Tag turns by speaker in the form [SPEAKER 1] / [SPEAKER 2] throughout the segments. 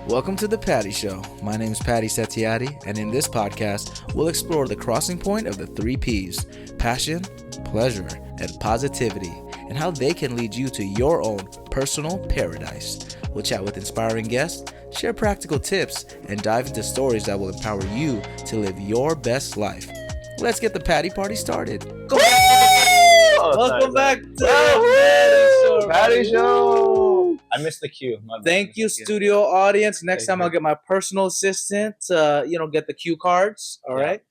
[SPEAKER 1] Welcome to The Patty Show. My name is Patty Setiadi, and in this podcast, we'll explore the crossing point of the three P's: passion, pleasure, and positivity, and how they can lead you to your own personal paradise. We'll chat with inspiring guests, share practical tips, and dive into stories that will empower you to live your best life. Let's get the Patty Party started. Welcome back to the
[SPEAKER 2] Patty Show. I missed the cue.
[SPEAKER 1] Thank you, studio audience. Next time I'll get my personal assistant to, get the cue cards. All right.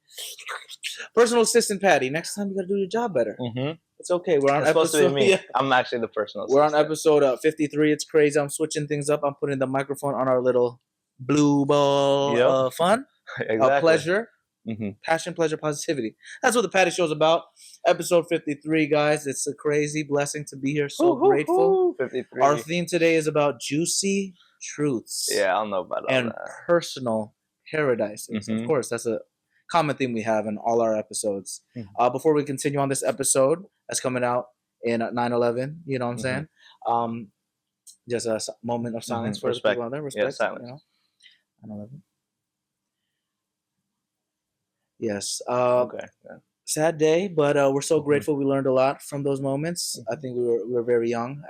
[SPEAKER 1] Personal assistant Patty. Next time you got to do your job better.
[SPEAKER 2] Mm-hmm.
[SPEAKER 1] It's okay. We're on
[SPEAKER 2] it's
[SPEAKER 1] episode.
[SPEAKER 2] Supposed to be me. I'm actually the personal assistant.
[SPEAKER 1] We're on episode 53. It's crazy. I'm switching things up. I'm putting the microphone on our little blue ball fun.
[SPEAKER 2] Exactly.
[SPEAKER 1] Pleasure.
[SPEAKER 2] Mm-hmm.
[SPEAKER 1] Passion, pleasure, positivity. That's what the Patty Show is about. Episode 53, guys. It's a crazy blessing to be here. So grateful.
[SPEAKER 2] 53.
[SPEAKER 1] Our theme today is about juicy truths.
[SPEAKER 2] Yeah, I don't know about
[SPEAKER 1] and
[SPEAKER 2] that.
[SPEAKER 1] Personal paradises.
[SPEAKER 2] Mm-hmm.
[SPEAKER 1] Of course, that's a common theme we have in all our episodes.
[SPEAKER 2] Mm-hmm.
[SPEAKER 1] Before we continue on this episode, that's coming out in 9/11. You know what I'm saying? Just a moment of silence for
[SPEAKER 2] respect.
[SPEAKER 1] the people out there. Respect.
[SPEAKER 2] Yeah, silence.
[SPEAKER 1] 9/11. Yes.
[SPEAKER 2] Okay. Yeah.
[SPEAKER 1] Sad day, but we're so grateful. We learned a lot from those moments. I think we were very young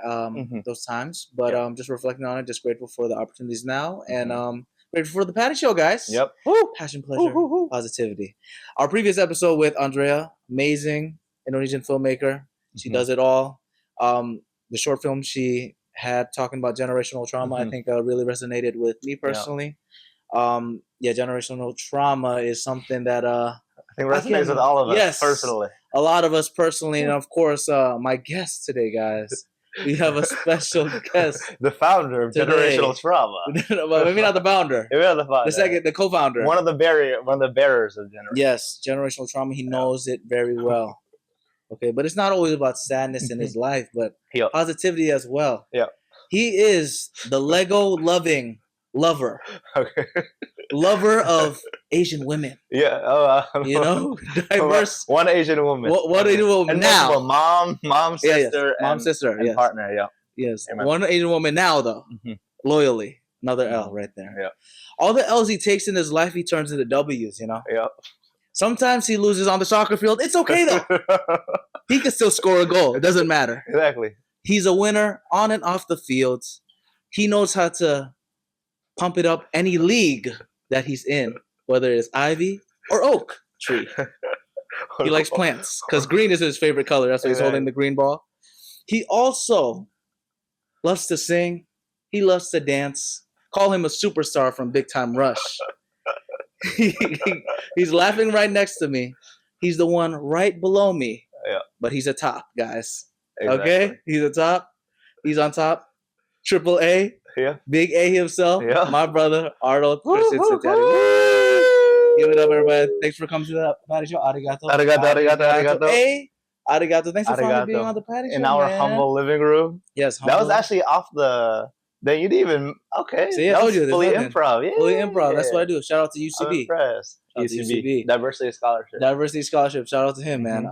[SPEAKER 1] those times, but just reflecting on it, just grateful for the opportunities now, and grateful for the Patty Show, guys.
[SPEAKER 2] Yep.
[SPEAKER 1] Passion, pleasure, positivity. Our previous episode with Andrea, amazing Indonesian filmmaker. She does it all. The short film she had talking about generational trauma, I think really resonated with me personally. Generational trauma is something that
[SPEAKER 2] I think resonates with all of us personally.
[SPEAKER 1] A lot of us personally, and of course, my guest today, guys. We have a special guest.
[SPEAKER 2] The founder of
[SPEAKER 1] today.
[SPEAKER 2] Generational Trauma.
[SPEAKER 1] Well, maybe not the founder.
[SPEAKER 2] Maybe not the founder.
[SPEAKER 1] The co-founder.
[SPEAKER 2] One of the bearers of Generational.
[SPEAKER 1] Yes, Generational Trauma. He knows it very well. Okay, but it's not always about sadness in his life, but positivity as well.
[SPEAKER 2] Yeah. He
[SPEAKER 1] is the Lego-loving lover.
[SPEAKER 2] Okay.
[SPEAKER 1] Lover of Asian women.
[SPEAKER 2] Yeah.
[SPEAKER 1] Diverse.
[SPEAKER 2] One Asian woman.
[SPEAKER 1] One Asian woman
[SPEAKER 2] and
[SPEAKER 1] now.
[SPEAKER 2] Mom, sister,
[SPEAKER 1] mom, sister,
[SPEAKER 2] and partner. Yeah.
[SPEAKER 1] Yes.
[SPEAKER 2] Amen.
[SPEAKER 1] One Asian woman now, though. Loyally. Another L right there.
[SPEAKER 2] Yeah.
[SPEAKER 1] All the L's he takes in his life, he turns into W's.
[SPEAKER 2] Yeah.
[SPEAKER 1] Sometimes he loses on the soccer field. It's okay though. He can still score a goal. It doesn't matter.
[SPEAKER 2] Exactly.
[SPEAKER 1] He's a winner on and off the field. He knows how to pump it up any league that he's in, whether it's ivy or oak tree. He likes plants because green is his favorite color. That's why he's holding the green ball. He also loves to sing. He loves to dance. Call him a superstar from Big Time Rush. He's laughing right next to me. He's the one right below me.
[SPEAKER 2] Yeah.
[SPEAKER 1] But he's a top, guys.
[SPEAKER 2] Exactly.
[SPEAKER 1] Okay? He's a top. He's on top. Triple A.
[SPEAKER 2] Yeah.
[SPEAKER 1] Big A himself.
[SPEAKER 2] Yeah.
[SPEAKER 1] My brother, Arnold Setiadi. Give it up, everybody. Thanks for coming to the Patty Show. Arigato.
[SPEAKER 2] Arigato.
[SPEAKER 1] Hey. Arigato. Thanks for finally being on the Patty Show,
[SPEAKER 2] in our humble living room.
[SPEAKER 1] Yes.
[SPEAKER 2] That was actually off the... Then you didn't even... Okay.
[SPEAKER 1] See, I told you.
[SPEAKER 2] Fully improv. Yeah.
[SPEAKER 1] Fully improv. That's what I do. Shout out to UCB.
[SPEAKER 2] I'm impressed. UCB. Diversity Scholarship.
[SPEAKER 1] Shout out to him, man.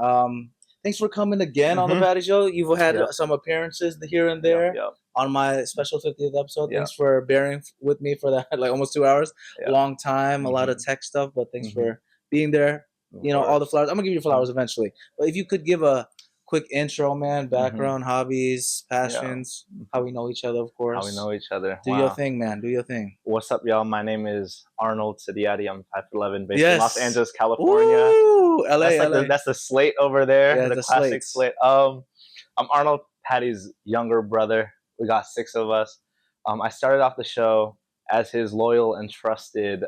[SPEAKER 1] Thanks for coming again on the Patty Show. You've had some appearances here and there on my special 50th episode. Thanks for bearing with me for that, like almost 2 hours. Long time, a lot of tech stuff, but thanks for being there. All the flowers. I'm going to give you flowers eventually. But if you could give a quick intro, man, background, hobbies, passions, how we know each other, of course.
[SPEAKER 2] How we know each other.
[SPEAKER 1] Do your thing, man. Do your thing.
[SPEAKER 2] What's up, y'all? My name is Arnold Setiadi. I'm 5'11", based in Los Angeles, California.
[SPEAKER 1] Ooh, LA,
[SPEAKER 2] that's the slate over there,
[SPEAKER 1] yeah,
[SPEAKER 2] the classic slate. I'm Arnold, Patty's younger brother. We got 6 of us. I started off the show as his loyal and trusted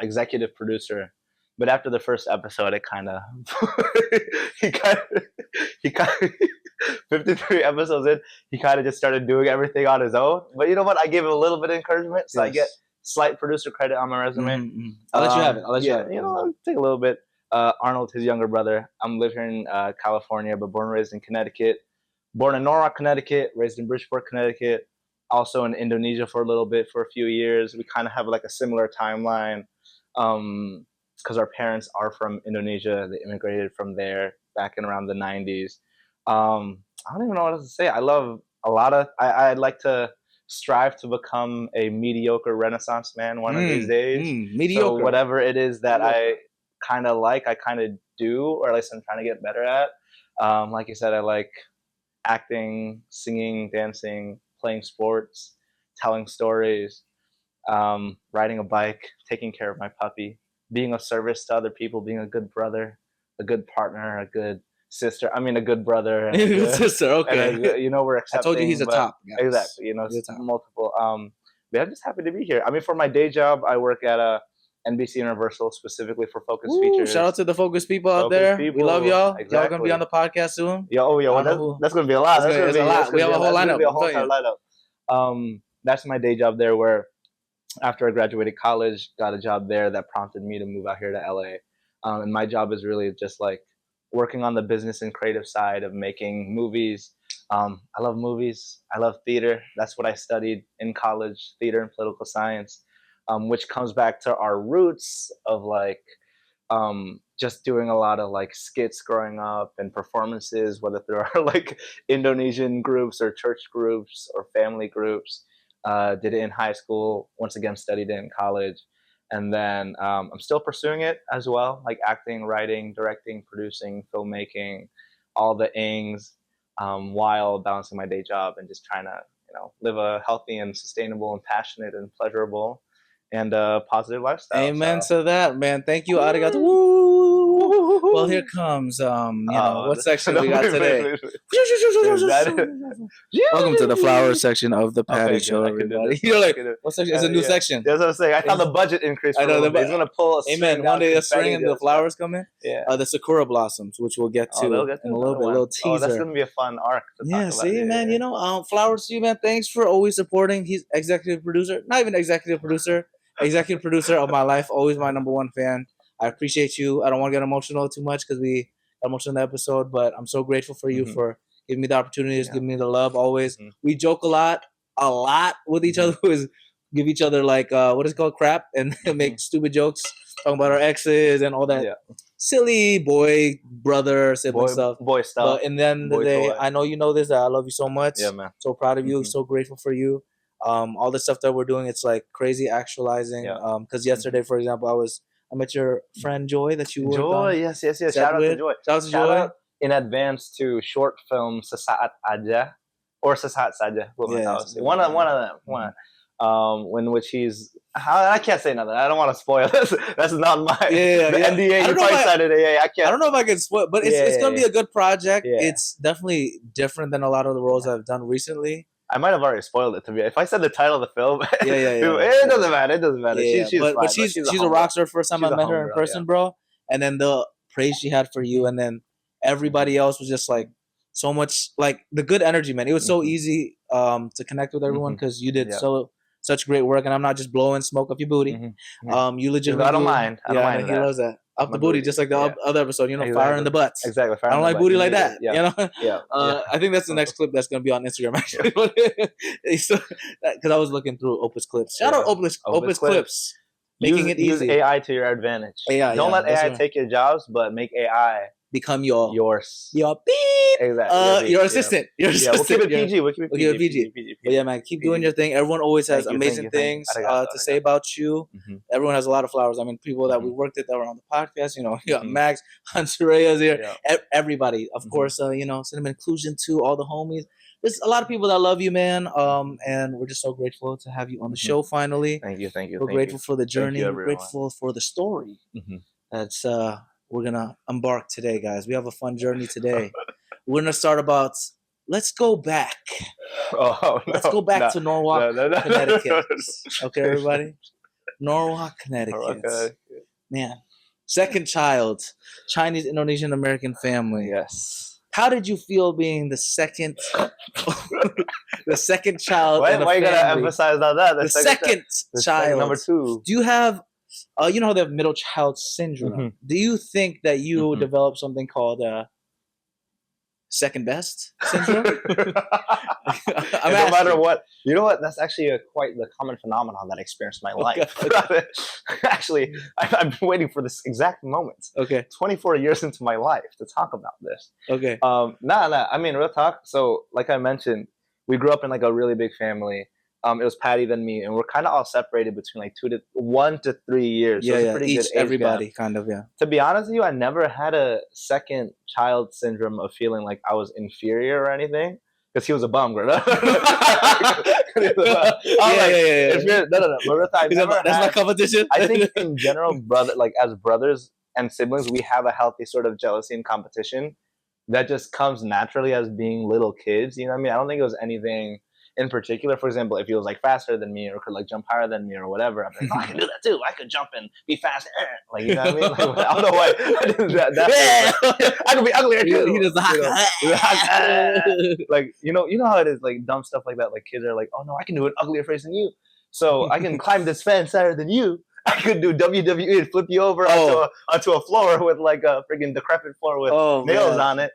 [SPEAKER 2] executive producer. But after the first episode, it kind of, he kind of, 53 episodes in, he kind of just started doing everything on his own. But you know what? I gave him a little bit of encouragement, so I get slight producer credit on my resume.
[SPEAKER 1] I'll let you have it. I'll take
[SPEAKER 2] a little bit. Arnold, his younger brother. I'm living here in California, but born and raised in Connecticut. Born in Norwalk, Connecticut, raised in Bridgeport, Connecticut. Also in Indonesia for a little bit, for a few years. We kind of have like a similar timeline. Because our parents are from Indonesia. They immigrated from there back in around the 90s. I don't even know what else to say. I love a lot of, I like to strive to become a mediocre Renaissance man one of these days.
[SPEAKER 1] Mediocre.
[SPEAKER 2] So whatever it is that I kind of like, I kind of do, or at least I'm trying to get better at. Like you said, I like acting, singing, dancing, playing sports, telling stories, riding a bike, taking care of my puppy, being of service to other people, being a good brother, a good partner, a good sister. I mean, a good brother, and a good
[SPEAKER 1] sister. Okay,
[SPEAKER 2] good, we're accepting.
[SPEAKER 1] I told you he's a top. Guys.
[SPEAKER 2] Exactly. It's multiple. But I'm just happy to be here. I mean, for my day job, I work at NBC Universal, specifically for Focus Features.
[SPEAKER 1] Shout out to the Focus people out there. We love y'all.
[SPEAKER 2] Exactly.
[SPEAKER 1] Y'all gonna be on the podcast soon.
[SPEAKER 2] That's gonna be a lot. That's gonna be a lot.
[SPEAKER 1] We have a whole lineup.
[SPEAKER 2] A whole entire lineup. That's my day job there. Where after I graduated college, got a job there that prompted me to move out here to LA. And my job is really just like working on the business and creative side of making movies. I love movies. I love theater. That's what I studied in college, theater and political science, which comes back to our roots of like just doing a lot of like skits growing up and performances, whether there are like Indonesian groups or church groups or family groups. Did it in high school, once again studied it in college. And then I'm still pursuing it as well, like acting, writing, directing, producing, filmmaking, all the ings, while balancing my day job and just trying to, live a healthy and sustainable and passionate and pleasurable and positive lifestyle.
[SPEAKER 1] Amen to that, man. Thank you, arigato. Woo! Well, here comes, what section we got today? Welcome to the flower section of the Patty Show, everybody. You're like, what section? It's a new section.
[SPEAKER 2] That's what I'm saying. I thought the budget increased. I know it's going to pull a string.
[SPEAKER 1] Amen. One day a string and the flowers come in.
[SPEAKER 2] Yeah.
[SPEAKER 1] The sakura blossoms, which we'll get to in a little bit. A little teaser.
[SPEAKER 2] Oh, that's going to be a fun arc.
[SPEAKER 1] See, man. Flowers to you, man. Thanks for always supporting. He's executive producer, not even executive producer of my life. Always my number one fan. I appreciate you. I don't want to get emotional too much because we got emotional in the episode, but I'm so grateful for you for giving me the opportunities, giving me the love always. We joke a lot with each other. Give each other like what is it called, crap, and make stupid jokes talking about our exes and all that silly boy brother sibling stuff.
[SPEAKER 2] Boy stuff.
[SPEAKER 1] But in the end of the day, I know you know this. That I love you so much.
[SPEAKER 2] Yeah, man.
[SPEAKER 1] So proud of you. So grateful for you. All the stuff that we're doing, it's like crazy actualizing. Because yesterday, for example, I met your friend Joy that you worked on.
[SPEAKER 2] Joy, yes. Shout out to Joy.
[SPEAKER 1] Shout out
[SPEAKER 2] in advance to short film Sesaat Aja or Sesaat Saja. One of them. In which he's, I can't say nothing. I don't want to spoil this. That's not my NDA. You probably cited it. I can't.
[SPEAKER 1] I don't know if I can spoil, but it's gonna be a good project. Yeah. It's definitely different than a lot of the roles I've done recently.
[SPEAKER 2] I might have already spoiled it to me. If I said the title of the film, it doesn't matter. It doesn't matter.
[SPEAKER 1] But she's a rock star. First time I met her in person, bro. And then the praise she had for you, and then everybody else was just like so much, like the good energy, man. It was so easy to connect with everyone because you did such great work, and I'm not just blowing smoke up your booty. You legitimately.
[SPEAKER 2] I don't mind.
[SPEAKER 1] He loves that. Up the booty, just like the other episode, exactly. Fire in the butts.
[SPEAKER 2] Exactly.
[SPEAKER 1] I don't like booty like that.
[SPEAKER 2] Yeah.
[SPEAKER 1] I think that's the next clip that's going to be on Instagram, actually. Because I was looking through Opus Clips. Shout out Opus Clips. Making it easy.
[SPEAKER 2] Use AI to your advantage. Don't let AI take your jobs, but make AI
[SPEAKER 1] become yours.
[SPEAKER 2] Your
[SPEAKER 1] beep.
[SPEAKER 2] Exactly.
[SPEAKER 1] Your assistant. Your assistant.
[SPEAKER 2] We'll keep it PG.
[SPEAKER 1] But yeah, man, keep doing your thing. Everyone always has amazing things to say about you. Everyone has a lot of flowers. I mean, people that we worked with that were on the podcast. You got Max, Hansureya's here. Everybody, of course. Cinema Inclusion too. All the homies. There's a lot of people that love you, man. And we're just so grateful to have you on the show finally.
[SPEAKER 2] Thank you.
[SPEAKER 1] We're grateful for the journey. We're grateful for the story. That's we're gonna embark today, guys. We have a fun journey today. We're gonna start about. Let's go back. Let's go back to Norwalk, Connecticut. Okay, everybody. Norwalk, Connecticut. Man, second child, Chinese-Indonesian American family.
[SPEAKER 2] Yes.
[SPEAKER 1] How did you feel being the second, the second child?
[SPEAKER 2] Why you gotta emphasize on that?
[SPEAKER 1] The second child,
[SPEAKER 2] number 2.
[SPEAKER 1] Do you have? You know how they have middle child syndrome. Do you think that you developed something called second best syndrome?
[SPEAKER 2] No matter what, you know what? That's actually quite the common phenomenon that I experienced in my life. Actually, I've been waiting for this exact moment. 24 years into my life to talk about this. I mean, real talk. So, like I mentioned, we grew up in like a really big family. It was Patty, then me, and we're kind of all separated between like 1 to 3 years. So it's a pretty good age
[SPEAKER 1] everybody
[SPEAKER 2] gap.
[SPEAKER 1] kind of, yeah.
[SPEAKER 2] To be honest with you, I never had a second child syndrome of feeling like I was inferior or anything. Because he was a bum, bro. No.
[SPEAKER 1] Yeah. That's not competition.
[SPEAKER 2] I think in general, as brothers and siblings, we have a healthy sort of jealousy and competition that just comes naturally as being little kids. You know what I mean? I don't think it was anything in particular. For example, if he was like faster than me or could like jump higher than me or whatever, I'm like, oh, I can do that too. I could jump and be fast. Like, you know what I mean? Like, I don't know why. I could be uglier too. He just like, you know how it is, like dumb stuff like that. Like kids are like, oh no, I can do an uglier face than you. So I can climb this fence higher than you. I could do WWE and flip you over onto a floor with like a freaking decrepit floor with nails on it.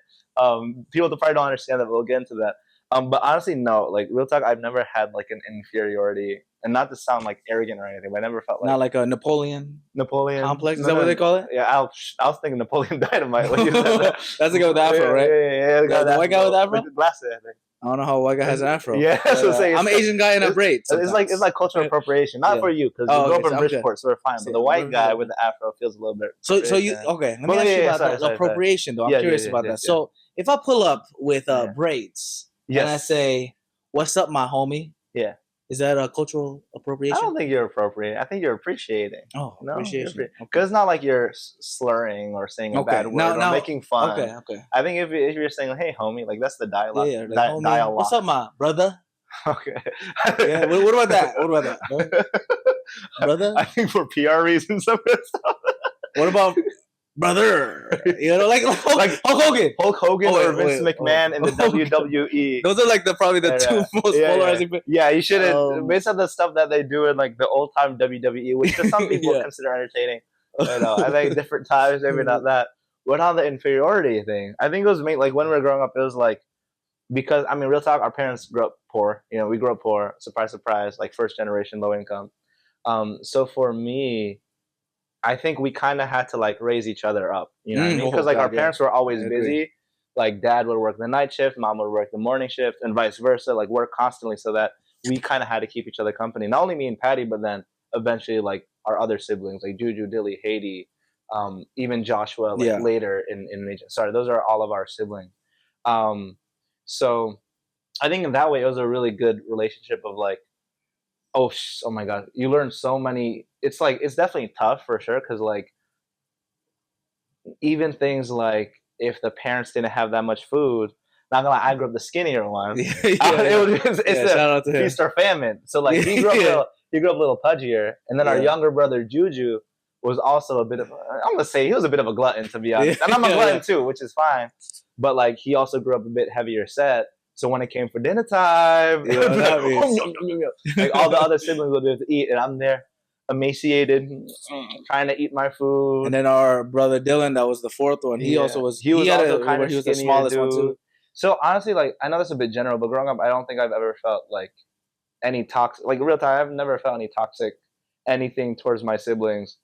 [SPEAKER 2] People probably don't understand that, but we'll get into that. But honestly, no. Like real talk, I've never had like an inferiority, and not to sound like arrogant or anything, but I never felt like
[SPEAKER 1] not like a Napoleon complex. Is that what they call it?
[SPEAKER 2] Yeah, I was thinking Napoleon Dynamite. When you said that.
[SPEAKER 1] That's the guy with the afro, right?
[SPEAKER 2] Yeah,
[SPEAKER 1] the white guy with the afro.
[SPEAKER 2] With the glasses, I think.
[SPEAKER 1] I don't know how a white guy has an afro.
[SPEAKER 2] Yeah, so
[SPEAKER 1] I'm an Asian guy in a braid.
[SPEAKER 2] It's like cultural appropriation, not for you because you grew up in Bridgeport, so we're fine. But the white guy with the afro feels a little bit.
[SPEAKER 1] So you okay? Let me ask you about that appropriation, though. I'm curious about that. So if I pull up with braids and I say, "What's up, my homie?"
[SPEAKER 2] Yeah.
[SPEAKER 1] Is that a cultural appropriation?
[SPEAKER 2] I don't think you're appropriating. I think you're appreciating.
[SPEAKER 1] Oh, no, appreciation.
[SPEAKER 2] Because it's not like you're slurring or saying a bad word or making fun. Okay. I think if you're saying, "Hey, homie," like that's the dialogue.
[SPEAKER 1] Yeah, like, dialogue. What's up, my brother?
[SPEAKER 2] Okay.
[SPEAKER 1] Yeah. What about that? Brother?
[SPEAKER 2] I think for PR reasons, some of that stuff.
[SPEAKER 1] What about brother? You know, like Hulk Hogan.
[SPEAKER 2] Hulk Hogan or Vince McMahon in the WWE.
[SPEAKER 1] Those are like probably the two most polarizing.
[SPEAKER 2] Yeah, you shouldn't. Based on the stuff that they do in like the old time WWE, which to some people consider entertaining. I think different times, maybe not that. But on the inferiority thing, I think it was like when we were growing up, it was like because I mean, real talk, our parents grew up poor. You know, we grew up poor. Surprise, surprise. Like first generation, low income. So for me, I think we kind of had to like raise each other up, you know what I mean? Because like our parents were always busy. Like dad would work the night shift, mom would work the morning shift, and vice versa. Like work constantly, so that we kind of had to keep each other company. Not only me and Patty, but then eventually like our other siblings, like Juju, Dilly, Haiti, even Joshua. Like later in Indonesia. Sorry, those are all of our siblings. So I think in that way, it was a really good relationship of like, oh my God, you learn so many. It's like, it's definitely tough for sure. Cause like even things like if the parents didn't have that much food, not gonna lie, I grew up the skinnier one. It's the feast or famine. So like he grew up a little pudgier. And then our younger brother, Juju, was also a bit of, I'm gonna say he was a bit of a glutton, to be honest. And I'm a glutton too, which is fine. But like he also grew up a bit heavier set. So when it came for dinner time, like all the other siblings would be able to eat, and I'm there, emaciated, trying to eat my food.
[SPEAKER 1] And then our brother Dylan, that was the fourth one. He was the smallest one too.
[SPEAKER 2] So honestly, like I know this is a bit general, but growing up, I don't think I've ever felt like any toxic, like real time. I've never felt any toxic anything towards my siblings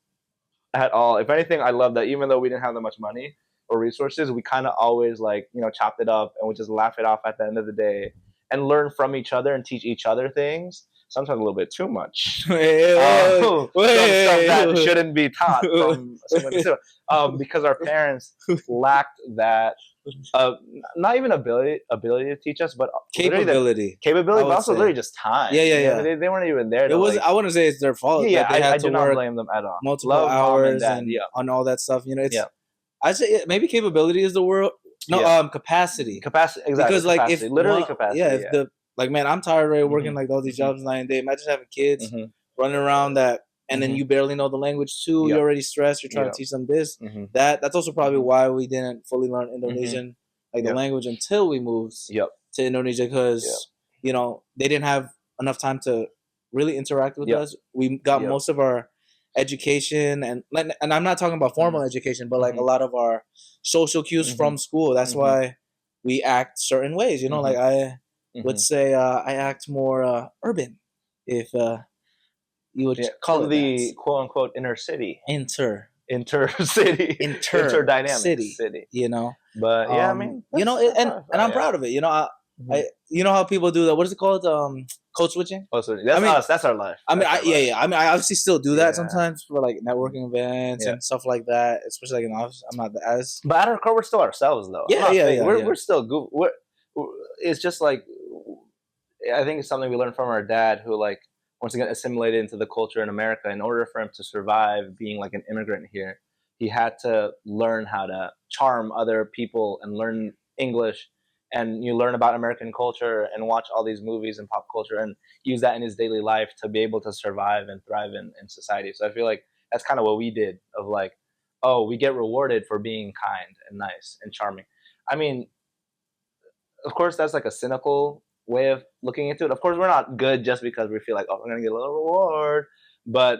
[SPEAKER 2] at all. If anything, I love that even though we didn't have that much money or resources, we kind of always like, you know, chopped it up and we just laugh it off at the end of the day and learn from each other and teach each other things. Sometimes a little bit too much. Some stuff that shouldn't be taught from because our parents lacked that not even ability to teach us, but
[SPEAKER 1] capability,
[SPEAKER 2] but also literally just time.
[SPEAKER 1] Yeah.
[SPEAKER 2] They weren't even there.
[SPEAKER 1] I wouldn't say it's their fault.
[SPEAKER 2] Yeah, I do not blame them at all.
[SPEAKER 1] Multiple hours and on all that stuff. You know, it's. I say maybe capability is the word. No, capacity.
[SPEAKER 2] Capacity, exactly.
[SPEAKER 1] Because like
[SPEAKER 2] capacity. Literally capacity.
[SPEAKER 1] Yeah, if the like, man, I'm tired already working like all these jobs night and day. Imagine having kids running around that, and then you barely know the language too. You're already stressed. You're trying to teach them this, that. That's also probably why we didn't fully learn Indonesian, like the language, until we moved to Indonesia, because you know they didn't have enough time to really interact with us. We got most of our education and I'm not talking about formal education, but like a lot of our social cues from school. That's why we act certain ways. You know, like I would say I act more urban, if you would call it
[SPEAKER 2] the quote unquote inner city,
[SPEAKER 1] interdynamic
[SPEAKER 2] city.
[SPEAKER 1] You know,
[SPEAKER 2] but I mean,
[SPEAKER 1] you know, and I'm proud of it. You know, I you know how people do that. What is it called? code switching.
[SPEAKER 2] That's us. That's our life.
[SPEAKER 1] I mean,
[SPEAKER 2] I
[SPEAKER 1] mean, I obviously still do that sometimes for like networking events and stuff like that. Especially like in the office, I'm not as.
[SPEAKER 2] But at our core, we're still ourselves, though. We're still it's just like, I think it's something we learned from our dad, who like once again assimilated into the culture in America. In order for him to survive being like an immigrant here, he had to learn how to charm other people and learn English. And you learn about American culture and watch all these movies and pop culture and use that in his daily life to be able to survive and thrive in society. So I feel like that's kind of what we did, of like, oh, we get rewarded for being kind and nice and charming. I mean, of course, that's like a cynical way of looking into it. Of course, we're not good just because we feel like, oh, we're going to get a little reward. But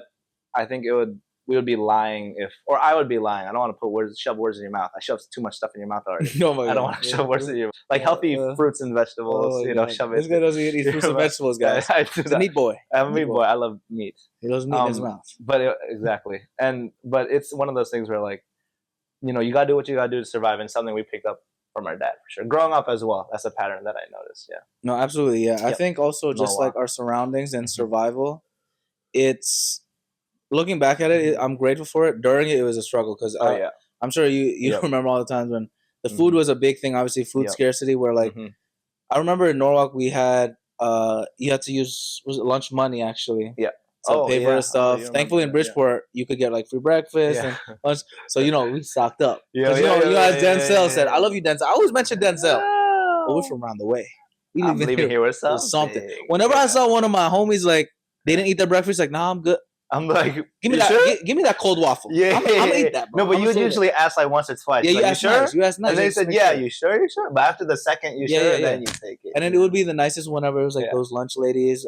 [SPEAKER 2] I think we would be lying or I would be lying. I don't want to shove words in your mouth. I shove too much stuff in your mouth already. I don't want to shove words in your mouth. Like healthy fruits and vegetables, shove it.
[SPEAKER 1] This guy doesn't eat fruits and vegetables, guys. He's a meat boy.
[SPEAKER 2] I'm a meat boy. I love meat.
[SPEAKER 1] He loves meat in his mouth.
[SPEAKER 2] But exactly. But it's one of those things where like, you got to do what you got to do to survive, and something we picked up from our dad for sure. Growing up as well, that's a pattern that I noticed. Yeah.
[SPEAKER 1] No, absolutely. Yeah. I think also just like our surroundings and survival, it's, looking back at it, I'm grateful for it. During it, it was a struggle because I'm sure you remember all the times when the food was a big thing. Obviously, food scarcity. Where like, I remember in Norwalk we had you had to use lunch money actually.
[SPEAKER 2] Yeah.
[SPEAKER 1] To pay for the stuff. Thankfully, in Bridgeport, you could get like free breakfast and lunch. So we stocked up. Denzel said, "I love you, Denzel." I always mention Denzel. But we're from around the way. We
[SPEAKER 2] I'm leaving here with
[SPEAKER 1] something. Whenever I saw one of my homies like they didn't eat their breakfast, like, nah, I'm good.
[SPEAKER 2] I'm like,
[SPEAKER 1] give me that. Sure? Give me that cold waffle.
[SPEAKER 2] Yeah,
[SPEAKER 1] I'm gonna eat that, bro.
[SPEAKER 2] No, but you would usually ask like once or twice.
[SPEAKER 1] Yeah,
[SPEAKER 2] like,
[SPEAKER 1] you asked
[SPEAKER 2] sure?
[SPEAKER 1] nice. You asked nice.
[SPEAKER 2] And they said, yeah, you sure? But after the second, then you take it.
[SPEAKER 1] And then it would be the nicest whenever it was like those lunch ladies.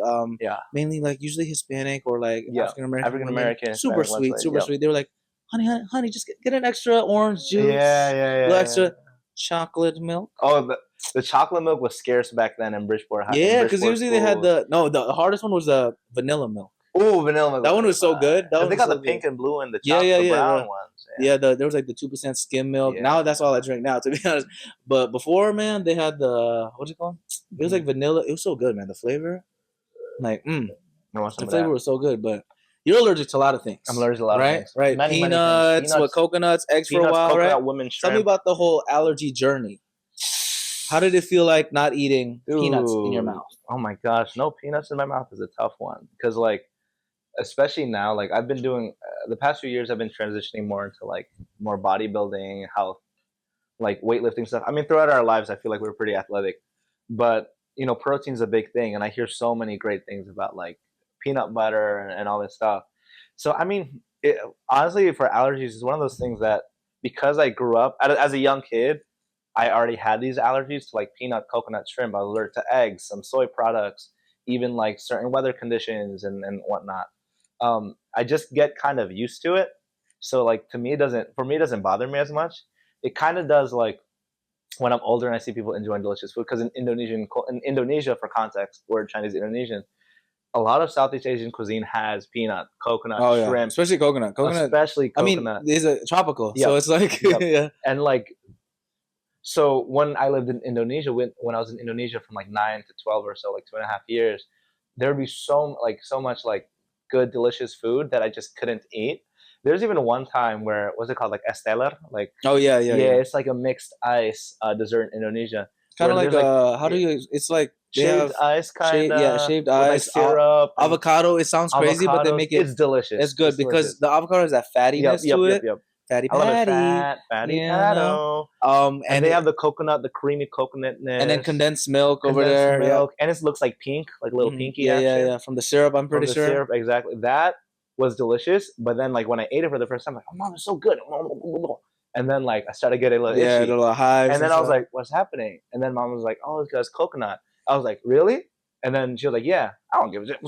[SPEAKER 1] Mainly like usually Hispanic or like African American. Super sweet. They were like, honey, just get an extra orange juice.
[SPEAKER 2] Yeah.
[SPEAKER 1] A little extra chocolate milk.
[SPEAKER 2] Oh, the chocolate milk was scarce back then in Bridgeport.
[SPEAKER 1] Yeah, because usually they had the hardest one was the vanilla milk.
[SPEAKER 2] Oh, vanilla milk.
[SPEAKER 1] That one was so good.
[SPEAKER 2] They got the pink and blue and the chocolate brown ones.
[SPEAKER 1] Yeah, there was like the 2% skim milk. Yeah. Now that's all I drink now, to be honest. But before, man, they had the, what's it called? It was like vanilla. It was so good, man. The flavor, like, the flavor was so good. But you're allergic to a lot of things.
[SPEAKER 2] I'm allergic to a lot of things.
[SPEAKER 1] Right. Peanuts, coconuts, eggs for a while, right?
[SPEAKER 2] Women,
[SPEAKER 1] tell me about the whole allergy journey. How did it feel like not eating peanuts in your mouth?
[SPEAKER 2] Oh my gosh, no peanuts in my mouth is a tough one because like, especially now, like I've been doing the past few years, I've been transitioning more into like more bodybuilding, health, like weightlifting stuff. I mean, throughout our lives, I feel like we're pretty athletic, but protein's a big thing, and I hear so many great things about like peanut butter and all this stuff. So I mean, honestly, for allergies, it's one of those things that because I grew up as a young kid, I already had these allergies to like peanut, coconut, shrimp. I was allergic to eggs, some soy products, even like certain weather conditions and whatnot. I just get kind of used to it. So like it doesn't bother me as much. It kind of does like when I'm older and I see people enjoying delicious food, because in Indonesia, for context, we're Chinese-Indonesian, a lot of Southeast Asian cuisine has peanut, coconut, shrimp.
[SPEAKER 1] Especially coconut. I mean, these are tropical. Yep. So it's like,
[SPEAKER 2] yeah. And like, so when I lived in Indonesia, when I was in Indonesia from like 9 to 12 or so, like 2.5 years, there would be so much like good, delicious food that I just couldn't eat. There's even one time where, what's it called? Like es teler? Like,
[SPEAKER 1] yeah.
[SPEAKER 2] It's like a mixed ice dessert in Indonesia.
[SPEAKER 1] Kind of like, it's like
[SPEAKER 2] shaved ice kind of.
[SPEAKER 1] Shaved ice.
[SPEAKER 2] Like syrup.
[SPEAKER 1] Avocado. It sounds crazy, but they make it.
[SPEAKER 2] It's delicious.
[SPEAKER 1] It's good because the avocado has that fattiness to it.
[SPEAKER 2] Yep.
[SPEAKER 1] Fatty
[SPEAKER 2] patty. And they have the coconut, the creamy coconutness.
[SPEAKER 1] And then condensed milk over there.
[SPEAKER 2] Milk. Yeah. And it looks like pink, like a little pinky.
[SPEAKER 1] Yeah. From the syrup, I'm pretty sure.
[SPEAKER 2] Syrup, exactly. That was delicious. But then, like, when I ate it for the first time, I'm like, oh, Mom, it's so good. And then, like, I started getting a little itchy.
[SPEAKER 1] A little hives.
[SPEAKER 2] And then I was like, what's happening? And then Mom was like, oh, it's because coconut. I was like, really? And then she was like, yeah, I don't give a shit.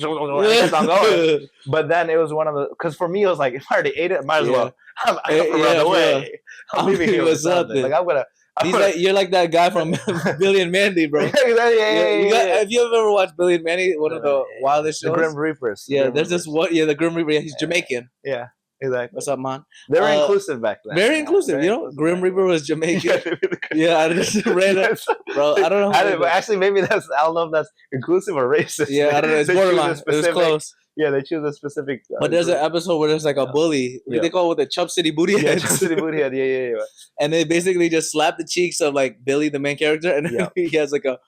[SPEAKER 2] But then it was one of the, because for me, it was like, if I already ate it, I might as well. I'm run away. I'm leaving here with something. Like,
[SPEAKER 1] you're like that guy from Billy and Mandy, bro.
[SPEAKER 2] Yeah.
[SPEAKER 1] Have you ever watched Billy and Mandy? One of the wildest shows?
[SPEAKER 2] The Grim Reapers.
[SPEAKER 1] Yeah, there's this one. Yeah, the Grim Reaper. Yeah, he's Jamaican.
[SPEAKER 2] Yeah. Exactly.
[SPEAKER 1] What's up, man?
[SPEAKER 2] They were inclusive back then.
[SPEAKER 1] Very inclusive.
[SPEAKER 2] Very
[SPEAKER 1] you know,
[SPEAKER 2] inclusive
[SPEAKER 1] Grim Reaper was Jamaican. Yeah, I just read it, bro. I don't know.
[SPEAKER 2] But actually, maybe that's, I don't know if that's inclusive or racist.
[SPEAKER 1] Yeah, I don't know. It's borderline. It was close.
[SPEAKER 2] Yeah, they choose a specific.
[SPEAKER 1] But there's an episode where there's like a bully. They call it the Chub City Booty Head.
[SPEAKER 2] Yeah, Chub City Booty Head. Yeah.
[SPEAKER 1] And they basically just slap the cheeks of like Billy, the main character, and he has like a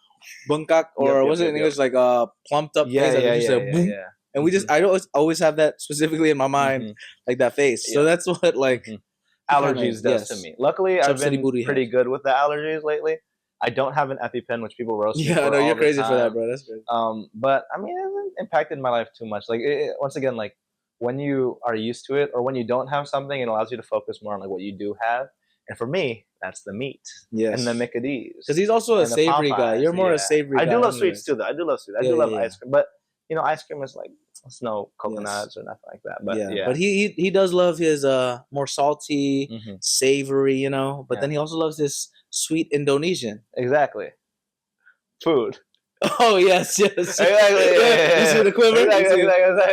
[SPEAKER 1] bungkak, or what's it in English, like a plumped up face. Yeah. And we just, I always have that specifically in my mind, like that face. So that's what like
[SPEAKER 2] allergies does to me. Luckily, I've been pretty good with the allergies lately. I don't have an EpiPen, which people roast me for.
[SPEAKER 1] Yeah, I know you're crazy for that, bro. That's crazy.
[SPEAKER 2] But I mean, it hasn't impacted my life too much. Like once again, like when you are used to it, or when you don't have something, it allows you to focus more on like what you do have. And for me, that's the meat and the Mickadis.
[SPEAKER 1] Because he's also a savory guy. You're more a savory guy.
[SPEAKER 2] I do love sweets too, though. I do love sweets. I do love ice cream, but you know, ice cream is like, it's no coconuts or nothing like that. But
[SPEAKER 1] but he does love his more salty, savory, you know. But then he also loves this sweet Indonesian.
[SPEAKER 2] Exactly. Food.
[SPEAKER 1] Oh yes. Exactly.
[SPEAKER 2] You
[SPEAKER 1] see the quiver.
[SPEAKER 2] Exactly.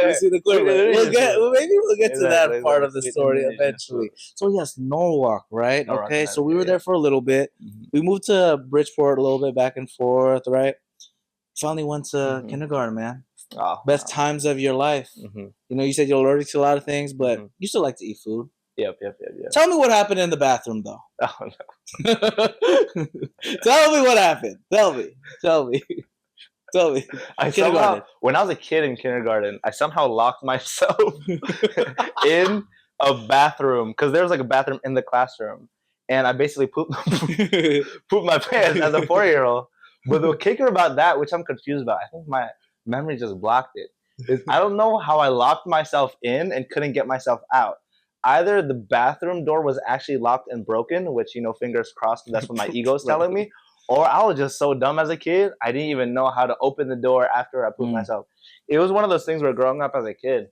[SPEAKER 1] You see the quiver. Maybe we'll get to that part of the story eventually. So yes, Norwalk, right? Okay, so we were there for a little bit. We moved to Bridgeport a little bit, back and forth, right? Finally went to kindergarten, man. Best times of your life. You know, you said you're allergic to a lot of things, but you still like to eat food.
[SPEAKER 2] Yep.
[SPEAKER 1] Tell me what happened in the bathroom, though.
[SPEAKER 2] Oh no.
[SPEAKER 1] Tell me what happened. Tell me.
[SPEAKER 2] I somehow, when I was a kid in kindergarten, I somehow locked myself in a bathroom, because there was like a bathroom in the classroom, and I basically pooped my pants as a 4-year-old. But the kicker about that, which I'm confused about, I think my memory just blocked it, is I don't know how I locked myself in and couldn't get myself out. Either the bathroom door was actually locked and broken, which, you know, fingers crossed, that's what my ego's telling me, or I was just so dumb as a kid, I didn't even know how to open the door after I pooped myself. It was one of those things where growing up as a kid,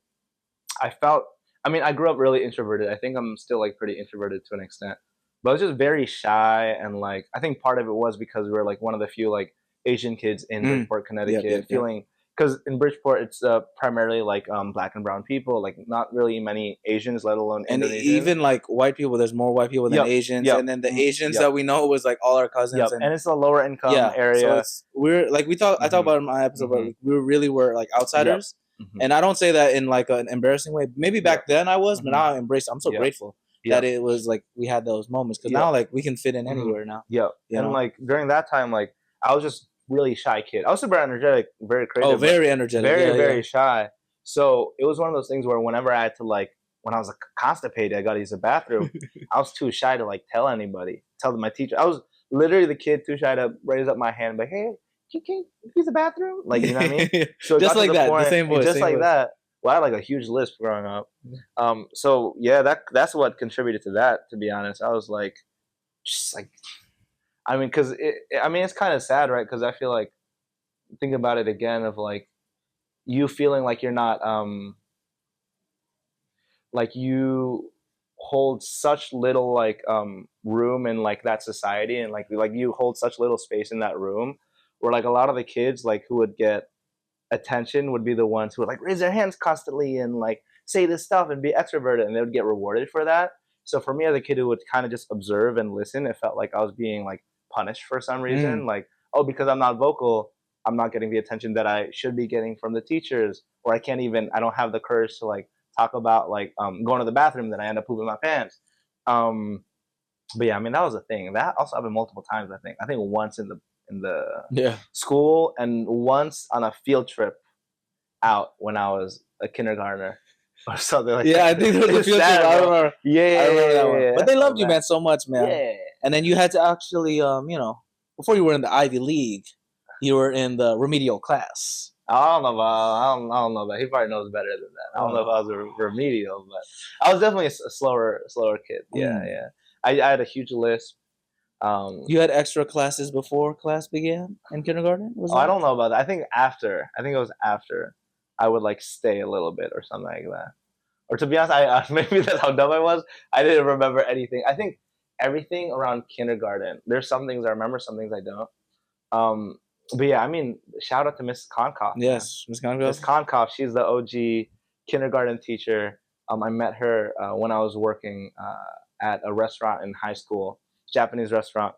[SPEAKER 2] I grew up really introverted. I think I'm still like pretty introverted to an extent, but I was just very shy, and like I think part of it was because we were like one of the few like Asian kids in Bridgeport, Connecticut, feeling, because in Bridgeport it's primarily like black and brown people, like not really many Asians, let alone Indonesians.
[SPEAKER 1] And even like white people, there's more white people than Asians, and then the Asians that we know was like all our cousins.
[SPEAKER 2] And it's a lower income area. So
[SPEAKER 1] we're like I talked about it in my episode, but we really were like outsiders. And I don't say that in like an embarrassing way. Maybe back then I was, but now I embrace it. I'm so grateful that it was like we had those moments, because now like we can fit in anywhere now.
[SPEAKER 2] And like during that time, like I was just really shy kid. I was super energetic, very creative.
[SPEAKER 1] Oh, very energetic.
[SPEAKER 2] Very shy. So it was one of those things where whenever I had to like, when I was like constipated, I got to use the bathroom, I was too shy to like tell anybody, tell my teacher. I was literally the kid too shy to raise up my hand, like, hey, can you use the bathroom? Like, you know what I mean? So
[SPEAKER 1] just like that, the same voice.
[SPEAKER 2] Just like that. Well, I had like a huge lisp growing up. So yeah, that's what contributed to that, to be honest. I was like, just like, I mean, because it's kind of sad, right? Because I feel like, think about it again, of like you feeling like you're not, like you hold such little like room in like that society, and like you hold such little space in that room, where like a lot of the kids like who would get attention would be the ones who would like raise their hands constantly and like say this stuff and be extroverted, and they would get rewarded for that. So for me as a kid who would kind of just observe and listen, it felt like I was being like punished for some reason, like, oh, because I'm not vocal, I'm not getting the attention that I should be getting from the teachers, or I don't have the courage to like talk about like going to the bathroom, then I end up pooping my pants. But yeah, I mean, that was a thing. That also happened multiple times. I think once in the school, and once on a field trip out when I was a kindergartner or something like that.
[SPEAKER 1] Yeah, I think there was a field trip. I remember. I remember that one. But they loved you, man, so much, man.
[SPEAKER 2] Yeah.
[SPEAKER 1] And then you had to actually, you know, before you were in the Ivy League, you were in the remedial class.
[SPEAKER 2] I don't know about. He probably knows better than that. I don't know if I was a remedial, but I was definitely a slower kid. Yeah. I had a huge lisp.
[SPEAKER 1] You had extra classes before class began in kindergarten?
[SPEAKER 2] I don't know about that. I think it was after I would like stay a little bit or something like that. Or to be honest, I maybe that's how dumb I was. I didn't remember anything. I think everything around kindergarten, there's some things I remember, some things I don't. But yeah, I mean, shout out to Miss Konkoff.
[SPEAKER 1] Yes, Miss Konkoff.
[SPEAKER 2] Miss Konkoff, she's the OG kindergarten teacher. I met her when I was working at a restaurant in high school, Japanese restaurant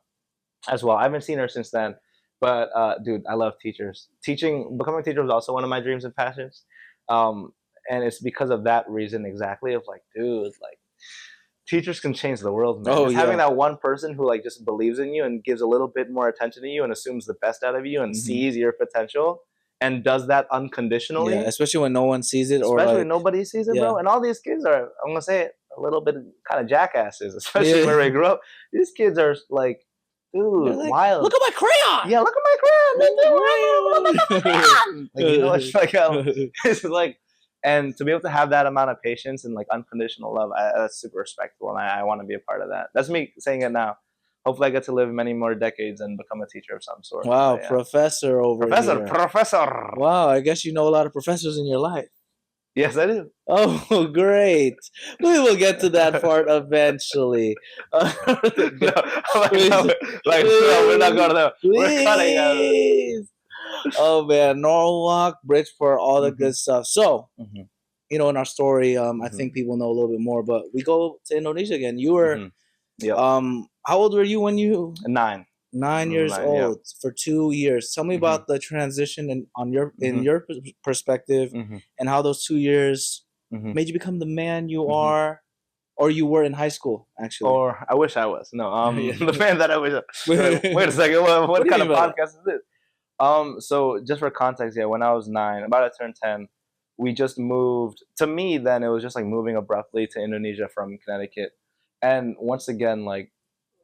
[SPEAKER 2] as well. I haven't seen her since then. But dude, I love teachers. Becoming a teacher was also one of my dreams and passions. Um, and it's because of that reason exactly of like, dude, like teachers can change the world, man.
[SPEAKER 1] Oh
[SPEAKER 2] Just
[SPEAKER 1] yeah.
[SPEAKER 2] having that one person who like just believes in you and gives a little bit more attention to you and assumes the best out of you and sees your potential and does that unconditionally.
[SPEAKER 1] Yeah, especially when no one sees it, or
[SPEAKER 2] Especially
[SPEAKER 1] like
[SPEAKER 2] when nobody sees it,
[SPEAKER 1] yeah.
[SPEAKER 2] bro. And all these kids are, I'm gonna say it, a little bit kind of jackasses, especially
[SPEAKER 1] Yeah.
[SPEAKER 2] where they grew up. These kids are like, dude,
[SPEAKER 1] like,
[SPEAKER 2] wild.
[SPEAKER 1] look at my crayon.
[SPEAKER 2] Yeah, look at my crayon. Look at my crayon. Like, you know, it's like it's like, and to be able to have that amount of patience and like unconditional love, that's super respectful, and I want to be a part of that. That's me saying it now. Hopefully, I get to live many more decades and become a teacher of some sort.
[SPEAKER 1] Wow,
[SPEAKER 2] yeah.
[SPEAKER 1] professor over here.
[SPEAKER 2] Professor.
[SPEAKER 1] Wow, I guess you know a lot of professors in your life.
[SPEAKER 2] Yes, I do.
[SPEAKER 1] Oh, great. We will get to that part eventually.
[SPEAKER 2] No, we're not going to. We're cutting out.
[SPEAKER 1] Oh man, Norwalk, Bridgeport, all the good stuff. So, you know, in our story, I think people know a little bit more, but we go to Indonesia again. You were, how old were you when you?
[SPEAKER 2] 9.
[SPEAKER 1] 9 years old for 2 years. Tell me about the transition in your perspective, and how those 2 years made you become the man you are, or you were in high school, actually.
[SPEAKER 2] Or I wish I was. No, the man that I wish. Wait a second. What kind of podcast is this? So just for context, when I was 9, about to turn 10, we just moved. To me, then it was just like moving abruptly to Indonesia from Connecticut, and once again, like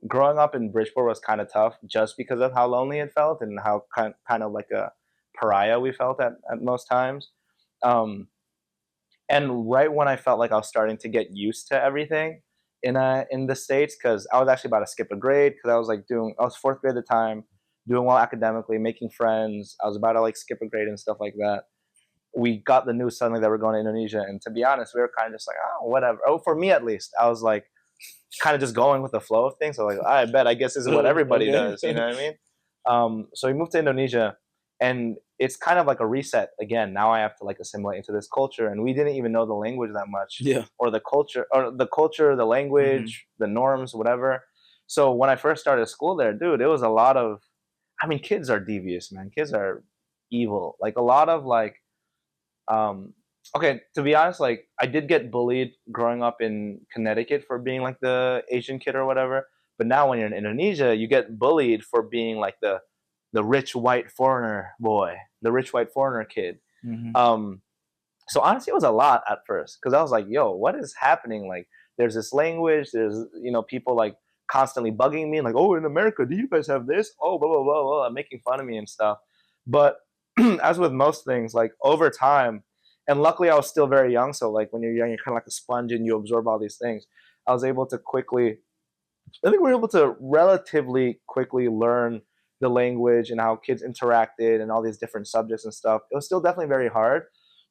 [SPEAKER 2] growing up in Bridgeport was kind of tough, just because of how lonely it felt and how kind of like a pariah we felt at most times. And right when I felt like I was starting to get used to everything in the States, because I was actually about to skip a grade, because I was 4th grade at the time, doing well academically, making friends. I was about to like skip a grade and stuff like that. We got the news suddenly that we're going to Indonesia, and to be honest, we were kind of just like, oh, whatever. Oh, for me at least, I was like kind of just going with the flow of things. So like, I guess this is what everybody does. You know what I mean? So we moved to Indonesia, and it's kind of like a reset again. Now I have to like assimilate into this culture, and we didn't even know the language that much, or the culture, the language, the norms, whatever. So when I first started school there, dude, it was a lot of, I mean, kids are devious, man. Kids are evil. Like a lot of like, okay, to be honest, like I did get bullied growing up in Connecticut for being like the Asian kid or whatever. But now when you're in Indonesia, you get bullied for being like the rich white foreigner boy, the rich white foreigner kid. So honestly, it was a lot at first, because I was like, yo, what is happening? Like there's this language, there's, you know, people like constantly bugging me, like, oh, in America, do you guys have this? Oh, blah, blah, blah, blah, making fun of me and stuff. But as with most things, like over time, and luckily I was still very young, so like when you're young, you're kind of like a sponge and you absorb all these things. I was able to I think we were able to relatively quickly learn the language and how kids interacted and all these different subjects and stuff. It was still definitely very hard,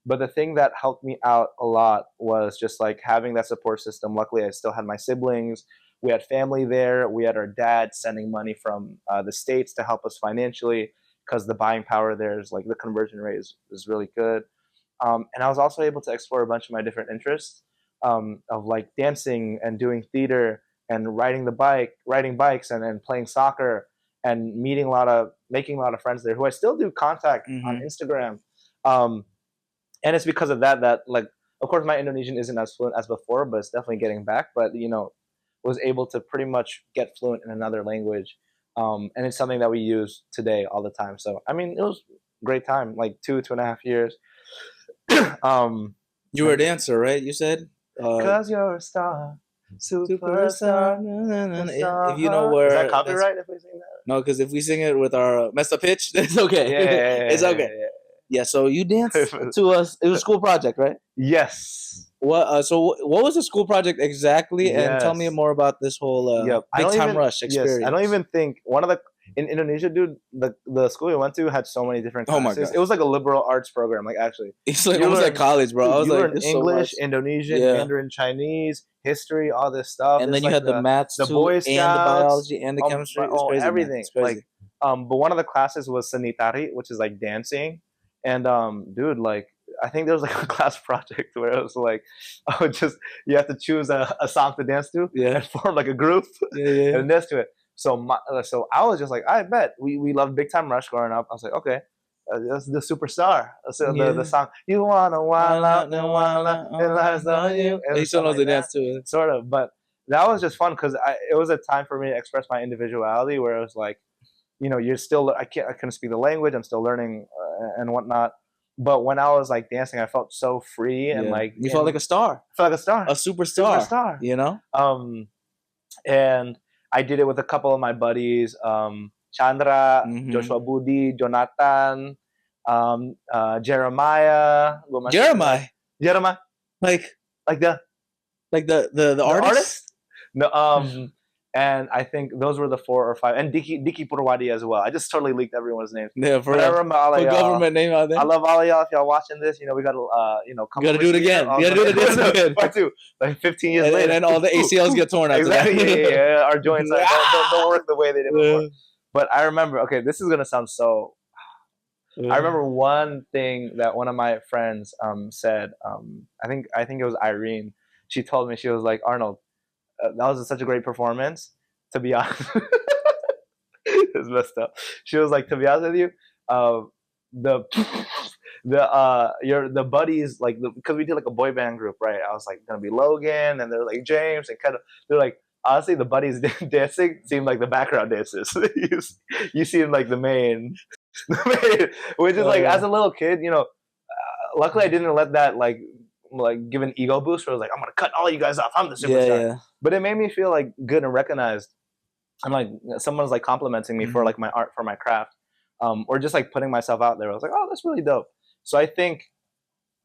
[SPEAKER 2] but the thing that helped me out a lot was just like having that support system. Luckily, I still had my siblings. We had family there. We had our dad sending money from the States to help us financially, because the buying power there is like the conversion rate is really good. And I was also able to explore a bunch of my different interests, of like dancing and doing theater and riding bikes and playing soccer and making a lot of friends there who I still do contact on Instagram. And it's because of that like, of course my Indonesian isn't as fluent as before, but it's definitely getting back. But you know, was able to pretty much get fluent in another language. And it's something that we use today all the time. So I mean, it was a great time, like 2.5 years.
[SPEAKER 1] You were a dancer, right? You said?
[SPEAKER 2] Cause you're a star. Superstar.
[SPEAKER 1] If you know where,
[SPEAKER 2] is that copyright if we sing that?
[SPEAKER 1] No, because if we sing it with our messed up pitch, it's okay. It's okay. Yeah. So you danced to us. It was a school project, right?
[SPEAKER 2] Yes.
[SPEAKER 1] What? So what was the school project exactly? And tell me more about this whole big time rush experience.
[SPEAKER 2] Yes, I don't even think in Indonesia, dude, the school we went to had so many different classes.
[SPEAKER 1] Oh my God.
[SPEAKER 2] It was like a liberal arts program, like actually.
[SPEAKER 1] It's like almost like college, bro. I was like,
[SPEAKER 2] learned English, Indonesian, Mandarin, Chinese, history, all this stuff.
[SPEAKER 1] And then you had the maths,
[SPEAKER 2] the Boy Scouts,
[SPEAKER 1] and the biology, and the chemistry. Crazy,
[SPEAKER 2] everything. Like, but one of the classes was sanitari, which is like dancing. And dude, like I think there was like a class project where it was like, you have to choose a song to dance to and form like a group and dance to it. So I was just like, I bet we loved Big Time Rush growing up. I was like, okay, that's the Superstar. The song, you wanna wild out and wild out and lies on you. And
[SPEAKER 1] he still knows the dance to it.
[SPEAKER 2] Sort of, but that was just fun because it was a time for me to express my individuality where it was like, you're still, I couldn't speak the language. I'm still learning and whatnot. But when I was like dancing, I felt so free and like
[SPEAKER 1] you felt like a star.
[SPEAKER 2] I felt like a star,
[SPEAKER 1] a superstar.
[SPEAKER 2] And I did it with a couple of my buddies, Chandra, Joshua Budi, Jonathan, Jeremiah. Jeremiah, like the artist. No, and I think those were the 4 or 5, and Diki Purwadi as well. I just totally leaked everyone's names.
[SPEAKER 1] Yeah, for government name out there.
[SPEAKER 2] I love all of y'all. If y'all watching this, we gotta
[SPEAKER 1] gotta do it again. We gotta do it again.
[SPEAKER 2] Part 2, like 15 years later,
[SPEAKER 1] and then all the ACLs get torn out.
[SPEAKER 2] Exactly. Yeah. Our joints don't work the way they did before. But I remember. Okay, this is gonna sound so. I remember one thing that one of my friends said. I think it was Irene. She told me, she was like, Arnold, that was such a great performance. To be honest, it's messed up. She was like, to be honest with you, the buddies, like, because we did like a boy band group, right? I was like gonna be Logan, and they're like James, and they're like, honestly, the buddies dancing seemed like the background dances. You seem like the main, which is like, as a little kid, luckily I didn't let that like give an ego boost where I was like, I'm gonna cut all you guys off, I'm the superstar. But it made me feel like good and recognized, and like someone's like complimenting me for like my art, for my craft, or just like putting myself out there. I was like, oh, that's really dope. So I think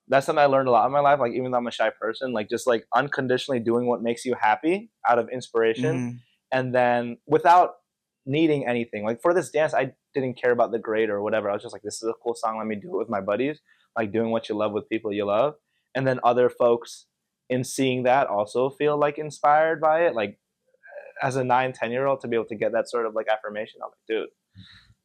[SPEAKER 2] that's something I learned a lot in my life. Like, even though I'm a shy person, like just like unconditionally doing what makes you happy out of inspiration, and then without needing anything. Like for this dance, I didn't care about the grade or whatever. I was just like, this is a cool song, let me do it with my buddies. Like doing what you love with people you love. And then other folks, in seeing that, also feel like inspired by it. Like as a 9-10-year-old, to be able to get that sort of like affirmation, I'm like, dude,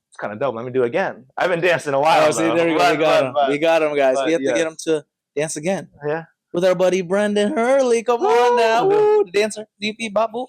[SPEAKER 2] it's kind of dope. Let me do it again. I haven't danced in a while.
[SPEAKER 1] Oh, see, there we go. We got him, guys. We have to get him to dance again.
[SPEAKER 2] Yeah.
[SPEAKER 1] With our buddy Brendan Hurley. Come on now. Woo, the dancer. DP Babu.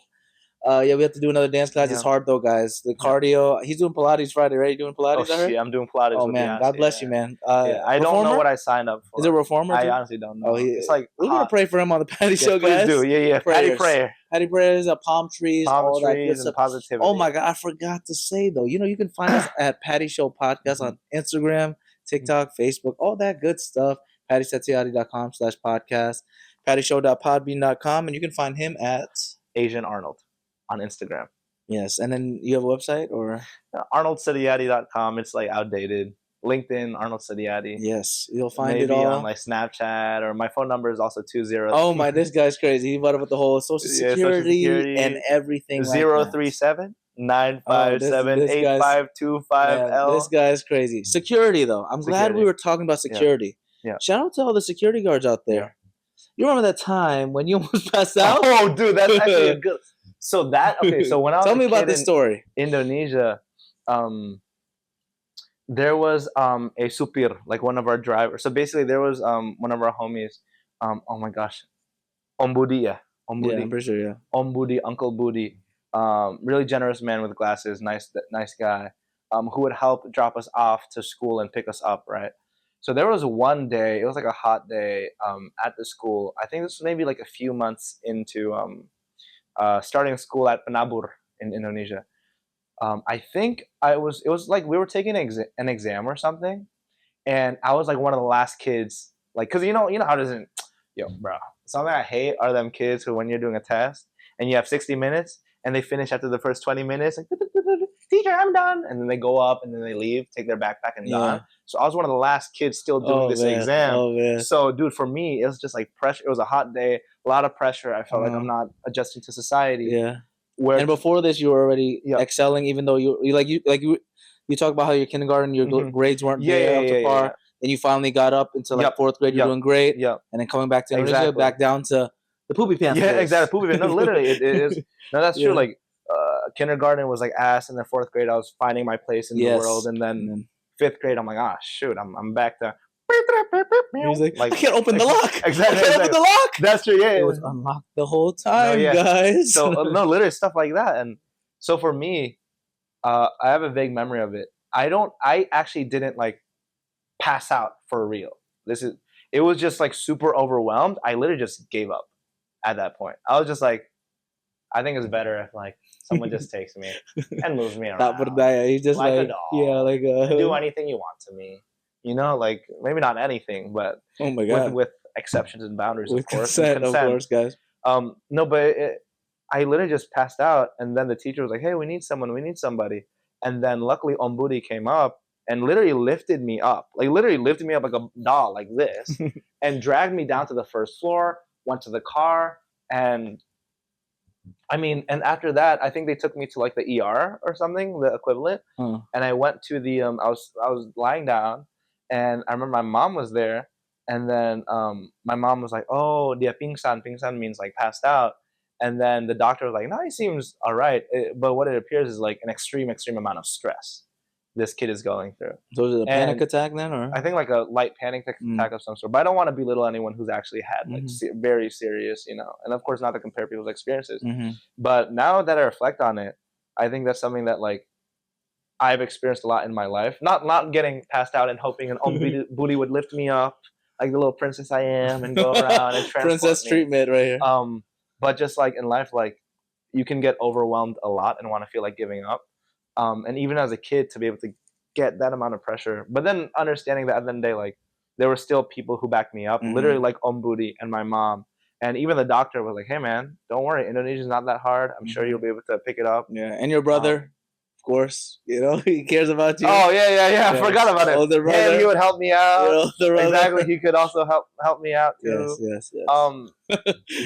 [SPEAKER 1] We have to do another dance class. It's hard though, guys. The cardio. He's doing Pilates Friday, right? You doing Pilates?
[SPEAKER 2] Oh, shit, I'm doing Pilates.
[SPEAKER 1] Oh man, God bless you, man.
[SPEAKER 2] I don't know what I signed up for.
[SPEAKER 1] Is it a reformer?
[SPEAKER 2] I honestly don't know.
[SPEAKER 1] Oh, it's like we're gonna pray for him on the Patty Show, guys.
[SPEAKER 2] Please do. Yeah. Patty prayer.
[SPEAKER 1] Patty prayers, palm trees, all that good
[SPEAKER 2] and
[SPEAKER 1] stuff.
[SPEAKER 2] Positivity.
[SPEAKER 1] Oh my God, I forgot to say though. You can find us at Patty Show Podcast on Instagram, TikTok, Facebook, all that good stuff. PattySetiadi.com/podcast, PattyShow.podbean.com, and you can find him at
[SPEAKER 2] Asian Arnold on Instagram.
[SPEAKER 1] Yes, and then you have a website or
[SPEAKER 2] ArnoldSetiadi.com. It's like outdated. LinkedIn, Arnold Setiadi.
[SPEAKER 1] Yes, you'll find
[SPEAKER 2] Maybe
[SPEAKER 1] it all
[SPEAKER 2] on like Snapchat, or my phone number is also 20.
[SPEAKER 1] Oh my, this guy's crazy. He brought up with the whole social security and everything.
[SPEAKER 2] 037 957 8525L.
[SPEAKER 1] This guy's crazy. Security though. I'm glad we were talking about security.
[SPEAKER 2] Yeah.
[SPEAKER 1] Shout out to all the security guards out there. You remember that time when you almost passed out?
[SPEAKER 2] Oh, dude, that's actually a good. So when I was
[SPEAKER 1] tell me about this story.
[SPEAKER 2] Indonesia, there was a supir, like one of our drivers. So basically, there was one of our homies. Oh my gosh, Om Budi, yeah. Om Budi.
[SPEAKER 1] Yeah, I'm pretty sure, yeah.
[SPEAKER 2] Om Budi, Uncle Budi, really generous man with glasses, nice guy, who would help drop us off to school and pick us up, right? So there was one day, it was like a hot day at the school. I think this was maybe like a few months into starting school at Penabur in Indonesia. I think it was like we were taking an exam or something, and I was like one of the last kids, like, cause you know how it isn't, bro. Something I hate are them kids who, when you're doing a test and you have 60 minutes and they finish after the first 20 minutes, like, teacher, I'm done, and then they go up and then they leave, take their backpack and gone. So I was one of the last kids still doing this exam. Oh, man. So dude, for me, it was just like pressure. It was a hot day, a lot of pressure. I felt like I'm not adjusting to society.
[SPEAKER 1] Yeah. And before this, you were already excelling, even though you talk about how your kindergarten, your grades weren't there up to par, and you finally got up into like fourth grade. You're doing great, and then coming back to Indonesia, back down to the poopy pants.
[SPEAKER 2] Yeah, exactly, poopy pants. No, literally, it is. No, that's true. Like kindergarten was like ass, and then fourth grade, I was finding my place in the world, and then fifth grade, I'm like, shoot, I'm back to beep,
[SPEAKER 1] He's like, I can't open the lock.
[SPEAKER 2] Exactly.
[SPEAKER 1] I can't open the lock.
[SPEAKER 2] That's true. Yeah,
[SPEAKER 1] it was unlocked the whole time, guys.
[SPEAKER 2] So no, literally stuff like that. And so for me, I have a vague memory of it. I actually didn't like pass out for real. It was just like super overwhelmed. I literally just gave up at that point. I was just like, I think it's better if like someone just takes me and moves me around.
[SPEAKER 1] He's just like
[SPEAKER 2] a doll. Do anything you want to me. You know, like maybe not anything, but
[SPEAKER 1] oh my god,
[SPEAKER 2] with exceptions and boundaries,
[SPEAKER 1] with
[SPEAKER 2] of course.
[SPEAKER 1] Consent, of course, guys.
[SPEAKER 2] No, but I literally just passed out, and then the teacher was like, "Hey, we need somebody." And then luckily, Ombudi came up and literally lifted me up, like a doll, like this, and dragged me down to the first floor. Went to the car, and I mean, and after that, I think they took me to like the ER or something, the equivalent. And I went to the I was lying down, and I remember my mom was there, and then my mom was like, "Oh, dia pingsan." Pingsan means like passed out. And then the doctor was like, "No, he seems all right." But what it appears is like an extreme amount of stress this kid is going through.
[SPEAKER 1] So was it a panic attack then, or
[SPEAKER 2] I think like a light panic attack of some sort. But I don't want to belittle anyone who's actually had like very serious, you know. And of course, not to compare people's experiences. But now that I reflect on it, I think that's something that like I've experienced a lot in my life. Not getting passed out and hoping an booty would lift me up like the little princess I am and go around and transport
[SPEAKER 1] princess
[SPEAKER 2] me.
[SPEAKER 1] Treatment right here.
[SPEAKER 2] But just like in life, like you can get overwhelmed a lot and want to feel like giving up. And even as a kid, to be able to get that amount of pressure, but then understanding that at the end of the day, like there were still people who backed me up, literally like Ombudi and my mom, and even the doctor was like, "Hey man, don't worry, Indonesia's not that hard. I'm sure you'll be able to pick it up."
[SPEAKER 1] Yeah, and your brother, of course, you know he cares about you.
[SPEAKER 2] Oh yeah. I forgot about it.
[SPEAKER 1] Older brother,
[SPEAKER 2] and he would help me out. Exactly, he could also help me out too.
[SPEAKER 1] Yes.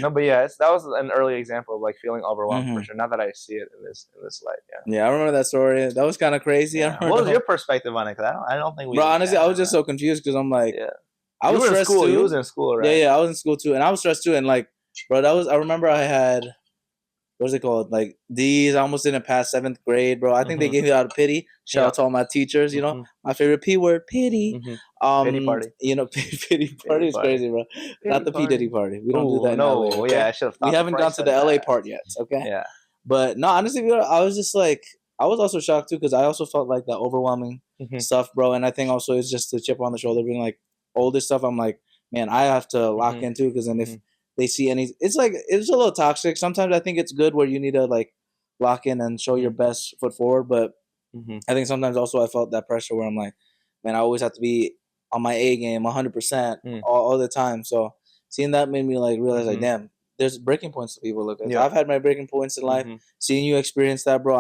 [SPEAKER 2] No, but yeah, that was an early example of like feeling overwhelmed for sure. Now that I see it in this light,
[SPEAKER 1] yeah, I remember that story. That was kind of crazy.
[SPEAKER 2] Yeah. What was your perspective on it? Because I don't think we.
[SPEAKER 1] Bro, honestly, I was just so confused because I'm like, I was stressed too.
[SPEAKER 2] You was in school, right?
[SPEAKER 1] Yeah, I was in school too, and I was stressed too. And like, bro, I remember I had, what's it called? Like D's. I almost didn't pass 7th grade, bro. I think they gave me out of pity. Shout out to all my teachers. You know, my favorite P word, pity.
[SPEAKER 2] Pity party.
[SPEAKER 1] You know, pity party is crazy, bro. Not the P Diddy party. We don't do that.
[SPEAKER 2] No,
[SPEAKER 1] in LA, okay?
[SPEAKER 2] Yeah, I should have.
[SPEAKER 1] We haven't gone to the LA part yet. Okay.
[SPEAKER 2] Yeah.
[SPEAKER 1] But no, honestly, bro, I was just like, I was also shocked too because I also felt like that overwhelming stuff, bro. And I think also it's just the chip on the shoulder, being like older stuff. I'm like, man, I have to lock in too, because then if they see any, it's like it's a little toxic. Sometimes I think it's good where you need to like lock in and show your best foot forward. But I think sometimes also I felt that pressure where I'm like, man, I always have to be on my A game 100% all the time. So seeing that made me like realize like, damn, there's breaking points to people. Look, I've had my breaking points in life. Seeing you experience that, bro,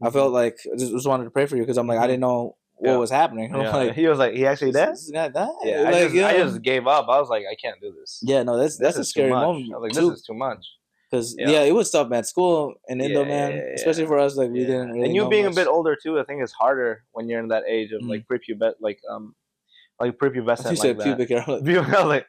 [SPEAKER 1] I felt like I just wanted to pray for you because I'm like I didn't know what was happening. I'm like,
[SPEAKER 2] he was like, he actually did.
[SPEAKER 1] This guy died.
[SPEAKER 2] Yeah,
[SPEAKER 1] like,
[SPEAKER 2] I just gave up. I was like, I can't do this.
[SPEAKER 1] Yeah, no, that's a scary moment.
[SPEAKER 2] I was like, this is too much.
[SPEAKER 1] Because it was tough, man. School in Indo, man, especially for us, like we didn't really.
[SPEAKER 2] And you
[SPEAKER 1] know
[SPEAKER 2] being
[SPEAKER 1] much.
[SPEAKER 2] A bit older too, I think it's harder when you're in that age of like prepubescent, like prepubescent.
[SPEAKER 1] You said pubic hair.
[SPEAKER 2] Like,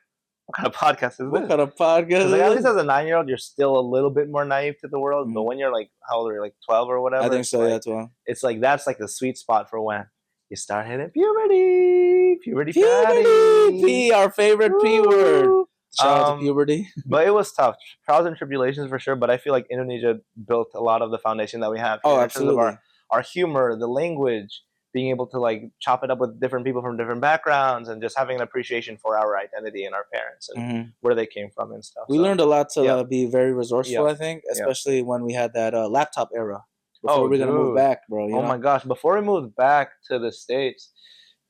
[SPEAKER 2] what kind of podcast is this?
[SPEAKER 1] What kind of podcast?
[SPEAKER 2] Like, at least as a 9-year-old, you're still a little bit more naive to the world. But when you're like, how old are you? Like 12 or whatever.
[SPEAKER 1] I think so.
[SPEAKER 2] Like,
[SPEAKER 1] 12.
[SPEAKER 2] It's like that's like the sweet spot for when you start hitting puberty.
[SPEAKER 1] P, our favorite P word. Shout out to puberty.
[SPEAKER 2] But it was tough. Trials and tribulations for sure. But I feel like Indonesia built a lot of the foundation that we have.
[SPEAKER 1] Oh, absolutely.
[SPEAKER 2] In terms of our humor, the language, being able to like chop it up with different people from different backgrounds, and just having an appreciation for our identity and our parents and where they came from and stuff.
[SPEAKER 1] We learned a lot to be very resourceful, I think, especially when we had that laptop era. Before we're gonna move back, bro. You know?
[SPEAKER 2] My gosh! Before we moved back to the States,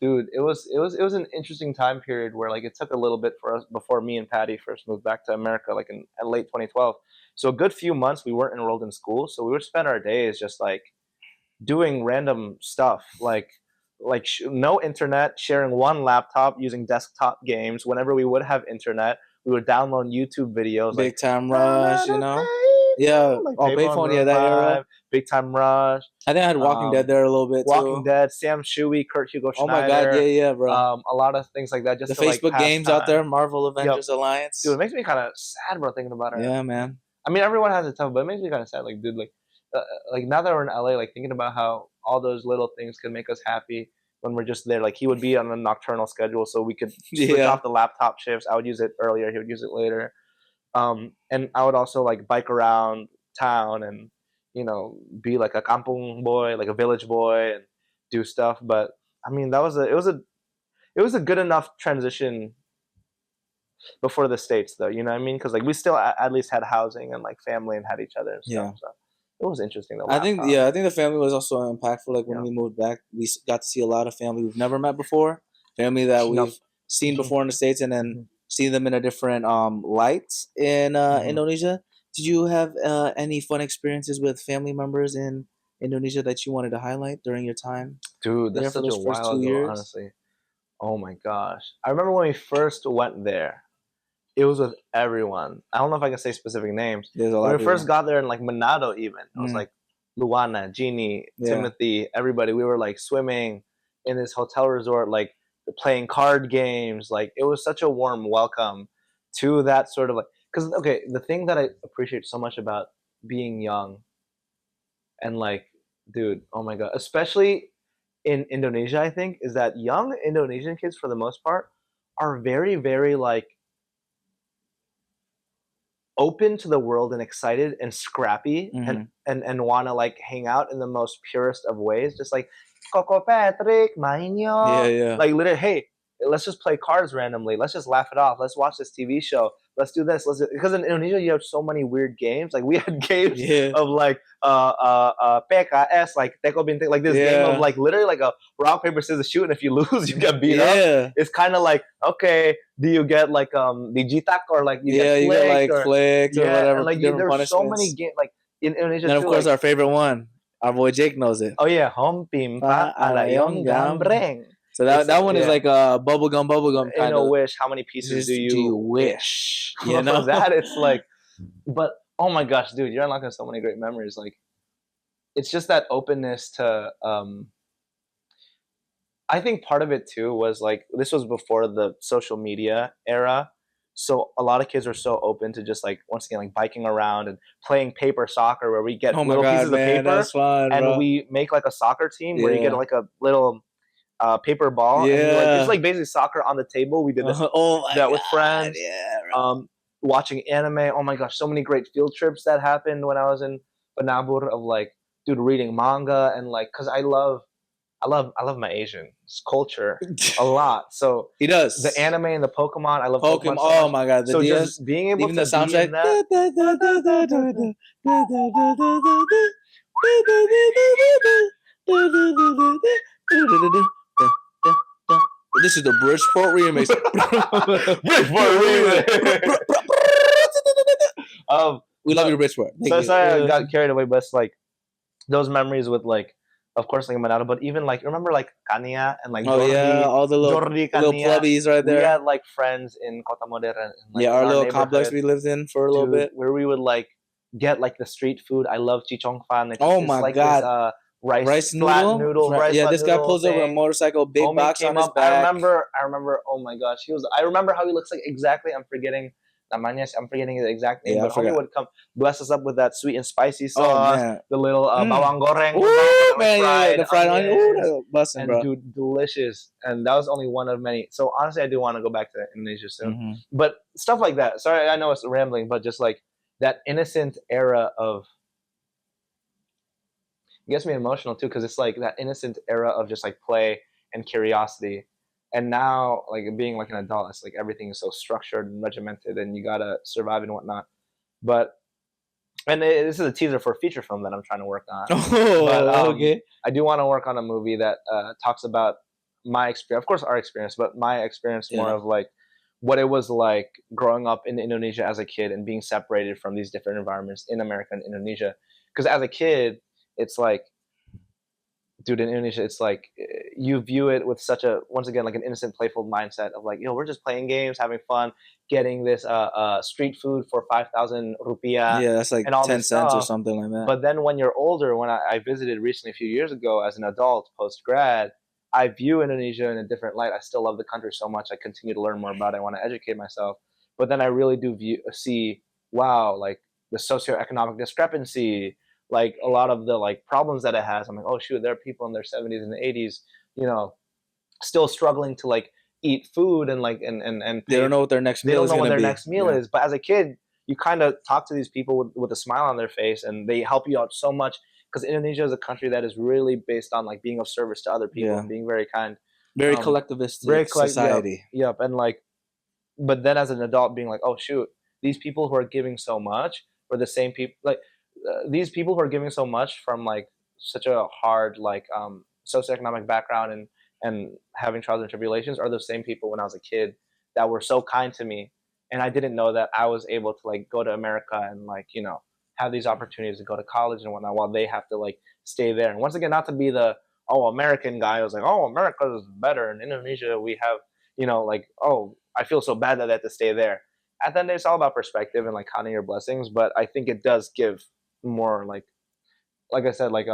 [SPEAKER 2] dude, it was an interesting time period where like it took a little bit for us before me and Patty first moved back to America, like in late 2012. So a good few months we weren't enrolled in school, so we would spend our days just like doing random stuff, like no internet, sharing one laptop, using desktop games. Whenever we would have internet, we would download YouTube videos.
[SPEAKER 1] Big Time Rush, you know. Yeah,
[SPEAKER 2] like
[SPEAKER 1] Payphone, yeah, that era.
[SPEAKER 2] Big Time Rush.
[SPEAKER 1] I think I had Walking Dead there a little bit
[SPEAKER 2] Walking
[SPEAKER 1] too.
[SPEAKER 2] Dead, Sam Shui, Kurt Hugo Schneider.
[SPEAKER 1] Oh my god, yeah, bro.
[SPEAKER 2] A lot of things like that. Just
[SPEAKER 1] the
[SPEAKER 2] to,
[SPEAKER 1] Facebook
[SPEAKER 2] like,
[SPEAKER 1] games
[SPEAKER 2] time
[SPEAKER 1] out there, Marvel Avengers Alliance.
[SPEAKER 2] Dude, it makes me kind of sad, bro, thinking about it.
[SPEAKER 1] Yeah, man.
[SPEAKER 2] I mean, everyone has it tough, but it makes me kind of sad. Like, dude, like now that we're in LA, like thinking about how all those little things can make us happy. when we're just there. Like he would be on a nocturnal schedule, so we could switch off the laptop shifts. I would use it earlier. He would use it later. And I would also like bike around town and, you know, be like a kampung boy, like a village boy, and do stuff. But I mean, it was a good enough transition before the States, though. You know what I mean? Because like we still at least had housing and like family and had each other and stuff. So it was interesting.
[SPEAKER 1] I think the family was also impactful. Like when we moved back, we got to see a lot of family we've never met before, family that we've seen before in the States, and then see them in a different light in Indonesia. Did you have any fun experiences with family members in Indonesia that you wanted to highlight during your time?
[SPEAKER 2] Dude, that's such a while ago, honestly. Oh my gosh. I remember when we first went there, it was with everyone. I don't know if I can say specific names. When we first got there in like Manado even, it was like Luana, Jeannie, Timothy, everybody. We were like swimming in this hotel resort, like playing card games. Like it was such a warm welcome to that sort of like, because okay, the thing that I appreciate so much about being young and like, dude, oh my God, especially in Indonesia, I think, is that young Indonesian kids for the most part are very, very like open to the world and excited and scrappy and want to like hang out in the most purest of ways, just like Coco Patrick, mainyo. Like literally, hey, let's just play cards randomly. Let's just laugh it off. Let's watch this TV show. Let's do this. Because in Indonesia you have so many weird games. Like we had games of like PKS, like Teko Bintik, like this game of like literally like a rock paper scissors shoot, and if you lose you get beat up. It's kind of like, okay, do you get like digitak or like you get flicked or whatever. And like there's so many games like in Indonesia.
[SPEAKER 1] And of course, our favorite one, our boy Jake knows it.
[SPEAKER 2] Oh yeah, hom pimpa alayong gambreng.
[SPEAKER 1] So that one is like a bubblegum kind of.
[SPEAKER 2] Wish. How many pieces do you
[SPEAKER 1] wish? You know?
[SPEAKER 2] For that, it's like, but oh my gosh, dude, you're unlocking so many great memories. Like, it's just that openness to. I think part of it too was like this was before the social media era, so a lot of kids were so open to just like once again like biking around and playing paper soccer, where we get little pieces of paper and we make like a soccer team where you get like a little. Paper ball. And it's like basically soccer on the table. We did this with friends. Watching anime. Oh my gosh, so many great field trips that happened when I was in Banabur of like, dude, reading manga and like, cause I love my Asian culture a lot. So
[SPEAKER 1] he does
[SPEAKER 2] the anime and the Pokemon. I love Pokemon.
[SPEAKER 1] Oh my God,
[SPEAKER 2] so just being able
[SPEAKER 1] even
[SPEAKER 2] to
[SPEAKER 1] the soundtrack. This is the Bridgeport remix. We love you, Bridgeport.
[SPEAKER 2] Sorry I got carried away, but it's like those memories with like, of course, like Manado, but even like remember like Kania and like Jordi,
[SPEAKER 1] all the little clubbies right there.
[SPEAKER 2] We had like friends in Kota Modern. And, like,
[SPEAKER 1] our little complex we lived in for a little bit,
[SPEAKER 2] where we would like get like the street food. I love chichong fan.
[SPEAKER 1] Oh my God.
[SPEAKER 2] This, rice noodle.
[SPEAKER 1] This guy pulls over a motorcycle, big box on his back.
[SPEAKER 2] I remember. Oh my gosh, I remember how he looks like exactly. I'm forgetting the exact name. But homie would come bless us up with that sweet and spicy sauce. The little bawang goreng.
[SPEAKER 1] Ooh, man, the fried onion. Ooh, busting, bro.
[SPEAKER 2] Dude, delicious. And that was only one of many. So honestly, I do want to go back to Indonesia soon. But stuff like that. Sorry, I know it's rambling, but just like that innocent era of. It gets me emotional too, because it's like that innocent era of just like play and curiosity, and now like being like an adult, it's like everything is so structured and regimented, and you gotta survive and whatnot. But this is a teaser for a feature film that I'm trying to work on. Okay. I do want to work on a movie that talks about my experience, of course, our experience, but my experience more of like what it was like growing up in Indonesia as a kid and being separated from these different environments in America and Indonesia. Because as a kid, it's like, dude, in Indonesia, it's like you view it with such a, once again, like an innocent, playful mindset of like, we're just playing games, having fun, getting this street food for 5,000 rupiah.
[SPEAKER 1] Yeah, that's like 10 cents or something like that.
[SPEAKER 2] But then when you're older, when I visited recently a few years ago as an adult, post-grad, I view Indonesia in a different light. I still love the country so much. I continue to learn more about it. I want to educate myself. But then I really do see, wow, like the socioeconomic discrepancy, like a lot of the like problems that it has. I'm like, oh shoot, there are people in their 70s and 80s, still struggling to like eat food and like and
[SPEAKER 1] they don't know what their next
[SPEAKER 2] they
[SPEAKER 1] meal
[SPEAKER 2] don't
[SPEAKER 1] is
[SPEAKER 2] know
[SPEAKER 1] going
[SPEAKER 2] what
[SPEAKER 1] to
[SPEAKER 2] their
[SPEAKER 1] be.
[SPEAKER 2] next meal is. But as a kid, you kind of talk to these people with a smile on their face, and they help you out so much, because Indonesia is a country that is really based on like being of service to other people and being very kind.
[SPEAKER 1] Very collectivistic society.
[SPEAKER 2] Yep. And like, but then as an adult being like, oh shoot, these people who are giving so much are the same people, like these people who are giving so much from like such a hard like socioeconomic background and having trials and tribulations are the same people when I was a kid that were so kind to me. And I didn't know that I was able to like go to America and like, you know, have these opportunities to go to college and whatnot, while they have to like stay there. And once again, not to be the American guy who's like, oh, America is better, in Indonesia we have, you know, like, oh, I feel so bad that I have to stay there. At the end, it's all about perspective and like counting your blessings. But I think it does give more like I said, like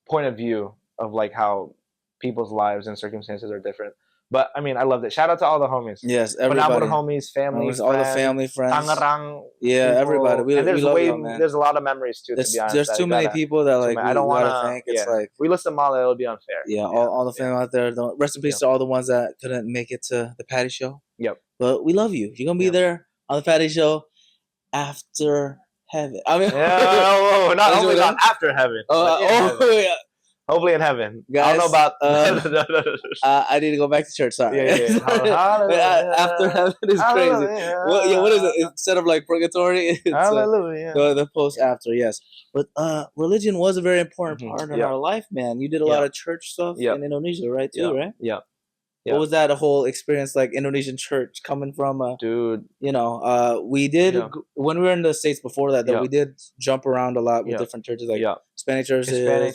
[SPEAKER 2] point of view of like how people's lives and circumstances are different. But I mean, I loved it. Shout out to all the homies.
[SPEAKER 1] Yes, everybody.
[SPEAKER 2] Homies, family,
[SPEAKER 1] all the family, friends.
[SPEAKER 2] Tangerang.
[SPEAKER 1] Yeah, people. Everybody. We love you, man.
[SPEAKER 2] There's a lot of memories too. To be honest,
[SPEAKER 1] there's too many people that like I don't want to thank. It's like
[SPEAKER 2] we list them all. It'll be unfair.
[SPEAKER 1] Yeah, all the family out there. Rest in peace to all the ones that couldn't make it to the Patty show.
[SPEAKER 2] Yep.
[SPEAKER 1] But we love you. You're gonna be there on the Patty show after heaven. I mean,
[SPEAKER 2] not only not after heaven.
[SPEAKER 1] Yeah.
[SPEAKER 2] Hopefully in heaven.
[SPEAKER 1] Guys,
[SPEAKER 2] I don't know
[SPEAKER 1] about. I need to go back to church. Sorry.
[SPEAKER 2] Yeah.
[SPEAKER 1] After heaven is crazy. What is it? Instead of like purgatory, it's
[SPEAKER 2] hallelujah.
[SPEAKER 1] The post after. Yes, but religion was a very important part of our life, man. You did a lot of church stuff in Indonesia, right? Right?
[SPEAKER 2] Yeah.
[SPEAKER 1] What was that whole experience like? Indonesian church coming from
[SPEAKER 2] dude.
[SPEAKER 1] You know, we did when we were in the States before that. We did jump around a lot with different churches, like Hispanic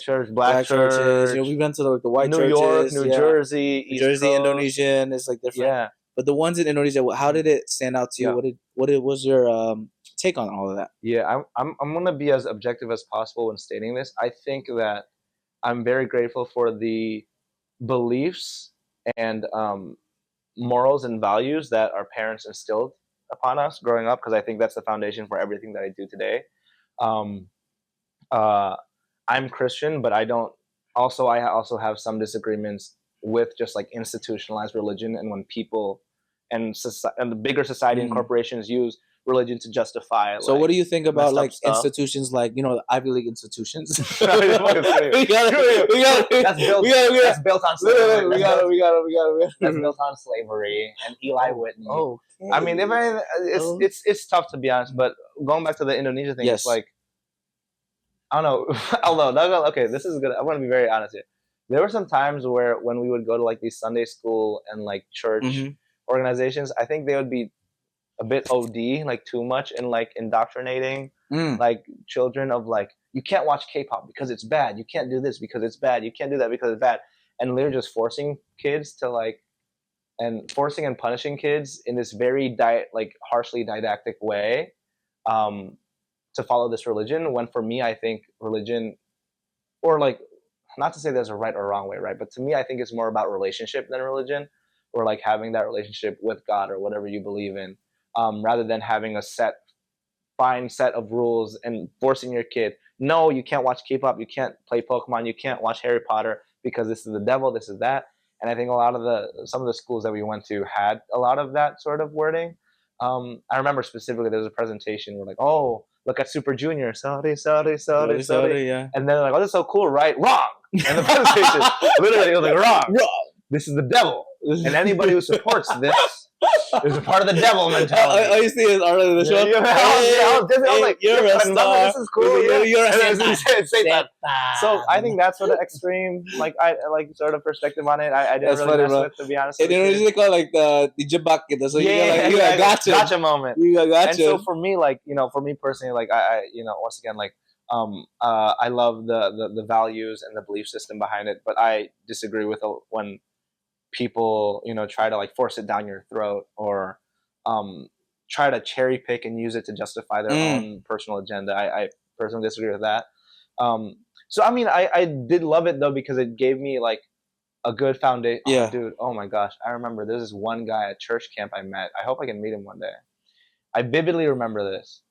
[SPEAKER 1] church, Black churches. You know, we went to the white churches,
[SPEAKER 2] York, New Jersey,
[SPEAKER 1] New Jersey, Indonesian. It's like different. Yeah. But the ones in Indonesia, how did it stand out to you? What was your take on all of that?
[SPEAKER 2] Yeah, I'm gonna be as objective as possible when stating this. I think that I'm very grateful for the beliefs and morals and values that our parents instilled upon us growing up, because I think that's the foundation for everything that I do today. I'm Christian, but I also have some disagreements with just like institutionalized religion, and when people and the bigger society and corporations use religion to justify.
[SPEAKER 1] So what do you think about like institutions like, you know, the Ivy League institutions? That's
[SPEAKER 2] built on slavery. We got it. That's built on slavery and Eli Whitney.
[SPEAKER 1] Oh,
[SPEAKER 2] I mean, it's tough to be honest. But going back to the Indonesia thing, it's like, I don't know. Although, okay, this is good. I want to be very honest here. There were some times where when we would go to like these Sunday school and like church organizations, I think they would be a bit OD, like too much, in like indoctrinating like children of like, you can't watch K-pop because it's bad. You can't do this because it's bad. You can't do that because it's bad. And literally just forcing kids to like, and forcing and punishing kids in this very like harshly didactic way to follow this religion. When for me, I think religion, or like, not to say there's a right or wrong way, right? But to me, I think it's more about relationship than religion, or like having that relationship with God or whatever you believe in. Rather than having a fine set of rules and forcing your kid, no, you can't watch K-pop, you can't play Pokemon, you can't watch Harry Potter because this is the devil, this is that. And I think some of the schools that we went to had a lot of that sort of wording. I remember specifically there was a presentation where like, oh, look at Super Junior, sorry.
[SPEAKER 1] Yeah.
[SPEAKER 2] And then like, oh, that's so cool, right? Wrong. And the presentation literally was like, wrong. This is the devil. And anybody who supports this is a part of the devil mentality.
[SPEAKER 1] All you see is Arnold in the show.
[SPEAKER 2] I was like,
[SPEAKER 1] you're a star.
[SPEAKER 2] This is cool.
[SPEAKER 1] You're a
[SPEAKER 2] star. So I think that's sort of extreme, like I like sort of perspective on it. I didn't really mess with, to be honest.
[SPEAKER 1] It usually call like the jebak, so you gotcha moment. You gotcha.
[SPEAKER 2] And so for me, like, you know, for me personally, like I you know, once again, like I love the values and the belief system behind it, but I disagree with when people, you know, try to like force it down your throat, or try to cherry pick and use it to justify their own personal agenda. I personally disagree with that. So I mean, I did love it though, because it gave me like a good foundation.
[SPEAKER 1] Yeah.
[SPEAKER 2] Dude, oh my gosh, I remember there's this one guy at church camp I met. I hope I can meet him one day. I vividly remember this.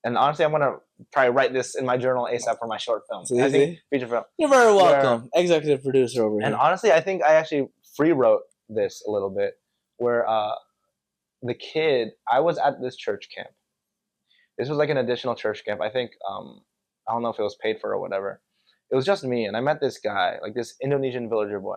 [SPEAKER 2] And honestly, I'm going to probably write this in my journal ASAP for my short film. I think feature film.
[SPEAKER 1] You're very welcome. Executive producer over here.
[SPEAKER 2] And honestly, I think I actually free wrote this a little bit, where the kid, I was at this church camp. This was like an additional church camp. I think I don't know if it was paid for or whatever. It was just me, and I met this guy, like this Indonesian villager boy.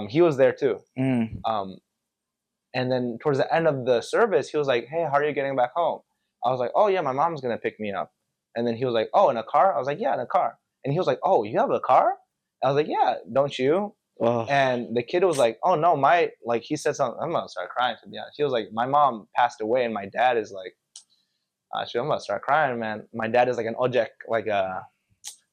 [SPEAKER 2] He was there too. And then towards the end of the service, he was like, "Hey, how are you getting back home?" I was like, "Oh yeah, my mom's gonna pick me up." And then he was like, "Oh, in a car?" I was like, "Yeah, in a car." And he was like, "Oh, you have a car?" I was like, "Yeah, don't you?" Oh. And the kid was like, "Oh no, he said something." I'm gonna start crying, to be honest. He was like, "My mom passed away, and my dad is like," actually, I'm gonna start crying, man. My dad is like an ojek, like a.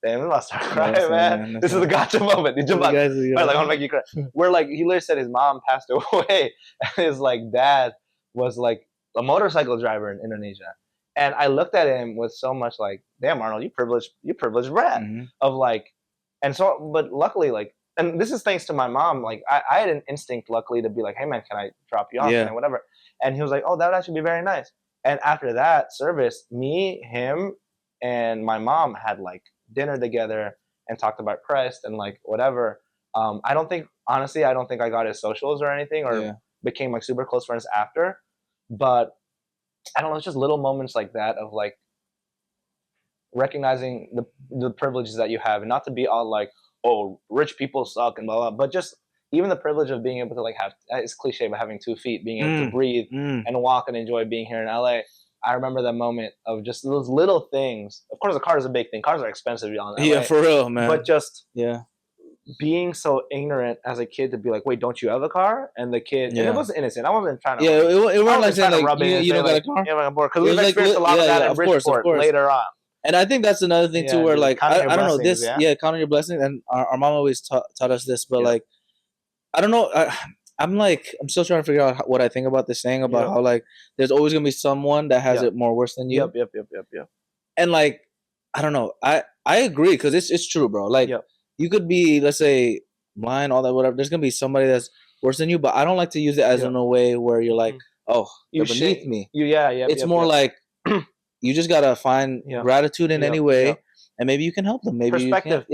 [SPEAKER 2] Damn, I'm gonna start crying, man. This is the gotcha moment. I want to make you cry. Where like he literally said his mom passed away, and his like dad was like a motorcycle driver in Indonesia. And I looked at him with so much like, damn, Arnold, you privileged brat of like, and so, but luckily, like, and this is thanks to my mom. Like, I had an instinct, luckily, to be like, hey man, can I drop you off? And whatever. And he was like, oh, that would actually be very nice. And after that service, me, him, and my mom had like dinner together and talked about Christ and like whatever. I don't think I got his socials or anything or became like super close friends after, but I don't know, it's just little moments like that of like recognizing the privileges that you have, and not to be all like, oh, rich people suck and blah blah, but just even the privilege of being able to like have, it's cliche, but having 2 feet, being able to breathe and walk and enjoy being here in LA. I remember that moment of just those little things. Of course, a car is a big thing. Cars are expensive, y'all.
[SPEAKER 1] Yeah, for real, man.
[SPEAKER 2] But just being so ignorant as a kid to be like, wait, don't you have a car? And the kid, and it was innocent. I wasn't trying to.
[SPEAKER 1] Yeah, it wasn't like saying like, you don't got a car.
[SPEAKER 2] Yeah, because we've experienced a lot of that in Bridgeport later on.
[SPEAKER 1] And I think that's another thing too, where like I don't know this. Yeah, counting your blessings. And our mom always taught us this, but like I don't know. I'm still trying to figure out what I think about this saying about how like there's always gonna be someone that has it more worse than you.
[SPEAKER 2] Yep.
[SPEAKER 1] And like I don't know. I agree, because it's true, bro. Like you could be, let's say, blind, all that, whatever. There's gonna be somebody that's worse than you, but I don't like to use it as in a way where you're like, oh, you're beneath me. It's more like you just gotta find gratitude in any way. And maybe you can help them. Maybe perspective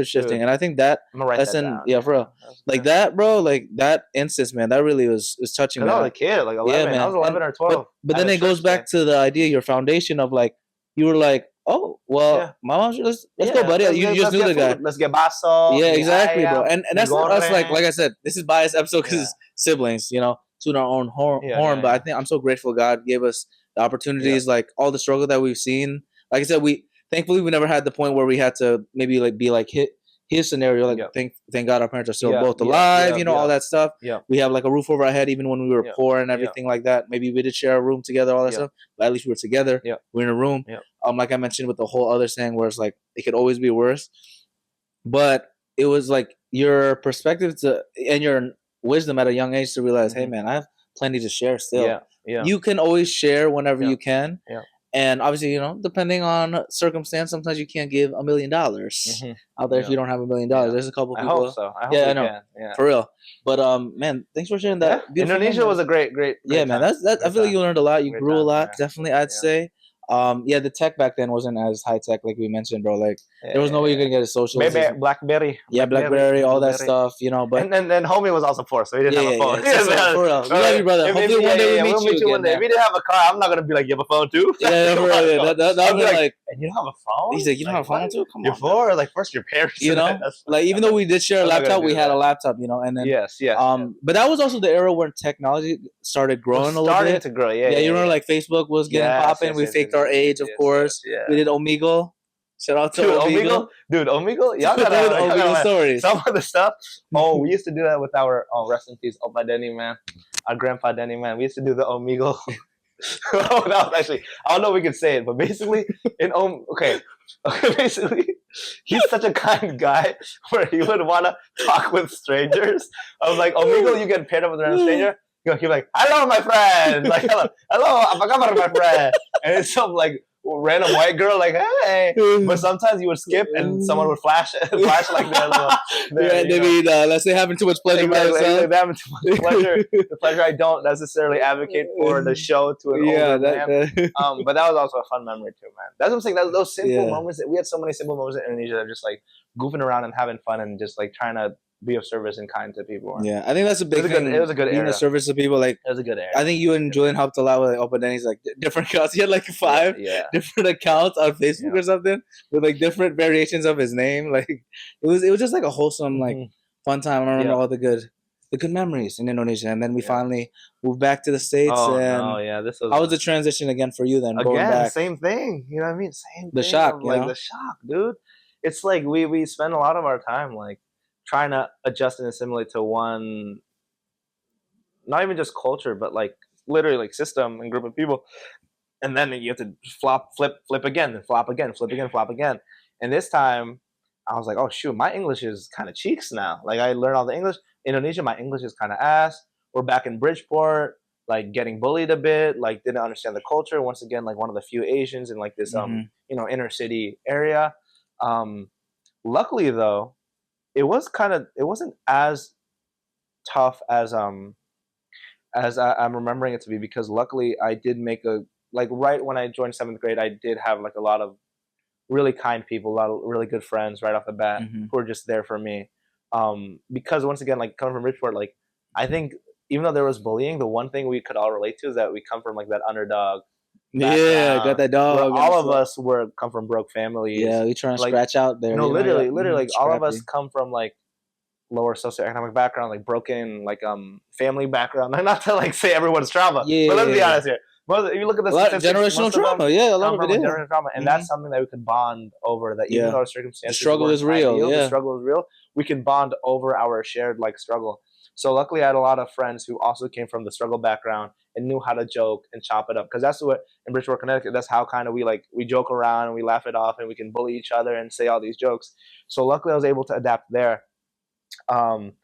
[SPEAKER 1] shifting. And I think that lesson, for real, like that, bro, like that instance, man, that really was touching.
[SPEAKER 2] I was a kid, like 11. I was 11 or 12.
[SPEAKER 1] But then it goes back to the idea, your foundation of like, you were like, oh, well, my mom, let's go, buddy. You just knew the guy.
[SPEAKER 2] Let's get baso.
[SPEAKER 1] Yeah, exactly, bro. And that's not us. Like I said, this is biased episode because it's siblings, to our own horn. But I think I'm so grateful God gave us the opportunities, like all the struggle that we've seen. Like I said, thankfully we never had the point where we had to maybe like be like his scenario. Like thank God our parents are still both alive. All that stuff. Yeah. We have like a roof over our head even when we were poor and everything like that. Maybe we did share a room together, all that stuff. But at least we were together. Yeah. We're in a room. Yeah. Like I mentioned with the whole other saying where it's like it could always be worse. But it was like your perspective and your wisdom at a young age to realize, hey man, I have plenty to share still. Yeah. Yeah. You can always share whenever you can. Yeah. And obviously, depending on circumstance, sometimes you can't give $1 million out there if you don't have $1 million. There's a couple people.
[SPEAKER 2] I hope so. I hope I know.
[SPEAKER 1] Yeah. For real. But man, thanks for sharing that.
[SPEAKER 2] Indonesia was a great
[SPEAKER 1] yeah, man. I feel like you learned a lot. You grew a lot. Definitely, I'd say. The tech back then wasn't as high tech like we mentioned, bro. Like there was no way you could get a social.
[SPEAKER 2] Maybe BlackBerry.
[SPEAKER 1] Yeah, BlackBerry, all that stuff, But
[SPEAKER 2] and then homie was also poor, so he didn't have a phone.
[SPEAKER 1] For real. We love you, brother. Hopefully one day we'll meet you
[SPEAKER 2] one day. If he didn't have a car, I'm not gonna be like, you have a phone too.
[SPEAKER 1] Yeah, for real. That would be like,
[SPEAKER 2] and you don't have a phone?
[SPEAKER 1] He's like, you don't have a phone too? Come on.
[SPEAKER 2] You're poor. Like first your parents.
[SPEAKER 1] Like even though we did share a laptop, we had a laptop, and then
[SPEAKER 2] yes.
[SPEAKER 1] But that was also the era when technology started growing a little bit.
[SPEAKER 2] Starting to grow, yeah.
[SPEAKER 1] You remember like Facebook was getting popping. We faked our age, of course. We did Omegle. Shout out to Omegle.
[SPEAKER 2] Dude, Omegle? Y'all got
[SPEAKER 1] Omegle stories.
[SPEAKER 2] Some of the stuff. We used to do that with our rest in peace, Opa Denny, man. Our grandpa Denny, man. We used to do the Omegle. That was actually, I don't know if we could say it, but basically, basically, he's such a kind guy where he would want to talk with strangers. I was like, Omegle, you get paired up with a random stranger. He'd be like, hello, my friend. Like, hello, apa kabar, my friend? And it's some like random white girl, like, hey. But sometimes you would skip and someone would flash like that.
[SPEAKER 1] Let's say having too much pleasure by yourself.
[SPEAKER 2] Having too much pleasure. The pleasure I don't necessarily advocate for the show to an older man. But that was also a fun memory too, man. That's what I'm saying. Those simple moments. We had so many simple moments in Indonesia that are just like goofing around and having fun and just like trying to be of service and kind to people.
[SPEAKER 1] Yeah, I think that's a big thing.
[SPEAKER 2] It was a good
[SPEAKER 1] being
[SPEAKER 2] era.
[SPEAKER 1] of service to people. Like,
[SPEAKER 2] it was a good era.
[SPEAKER 1] I think you and Julian helped a lot with like Open Denny's, like different accounts. He had like 5 different accounts on Facebook or something with like different variations of his name. Like it was just like a wholesome, like fun time. I remember all the good memories in Indonesia, and then we finally moved back to the States.
[SPEAKER 2] Oh
[SPEAKER 1] and
[SPEAKER 2] no, yeah, this was
[SPEAKER 1] how was the transition again for you then? Going
[SPEAKER 2] again
[SPEAKER 1] back?
[SPEAKER 2] same thing. You know what I mean? Same
[SPEAKER 1] the
[SPEAKER 2] thing.
[SPEAKER 1] shock,
[SPEAKER 2] Like the shock, dude. It's like we spend a lot of our time like trying to adjust and assimilate to one, not even just culture, but like literally like system and group of people, and then you have to flip again, then flop again, flip again, flop again. And this time, I was like, oh shoot, my English is kind of cheeks now. Like I learned all the English. Indonesia, my English is kind of ass. We're back in Bridgeport, like getting bullied a bit, like didn't understand the culture. Once again, like one of the few Asians in like this inner city area. Luckily though, it wasn't as tough as I'm remembering it to be, because luckily I did make right when I joined 7th grade, I did have like a lot of really kind people, a lot of really good friends right off the bat who were just there for me. Because once again, like coming from Bridgeport, like I think even though there was bullying, the one thing we could all relate to is that we come from like that underdog.
[SPEAKER 1] Yeah, got that dog.
[SPEAKER 2] All of us come from broke families.
[SPEAKER 1] Yeah, we trying to scratch out there.
[SPEAKER 2] No, literally, like all of us come from like lower socioeconomic background, like broken, like family background. Not to like say everyone's trauma, but let's be honest here. If you look at the
[SPEAKER 1] generational trauma, a lot of it is
[SPEAKER 2] generational trauma, and that's something that we could bond over. That even though our circumstances,
[SPEAKER 1] the struggle is real.
[SPEAKER 2] The struggle is real. We can bond over our shared like struggle. So luckily, I had a lot of friends who also came from the struggle background and knew how to joke and chop it up. Because that's what in Bridgeport, Connecticut, that's how kind of we joke around and we laugh it off and we can bully each other and say all these jokes. So luckily, I was able to adapt there. And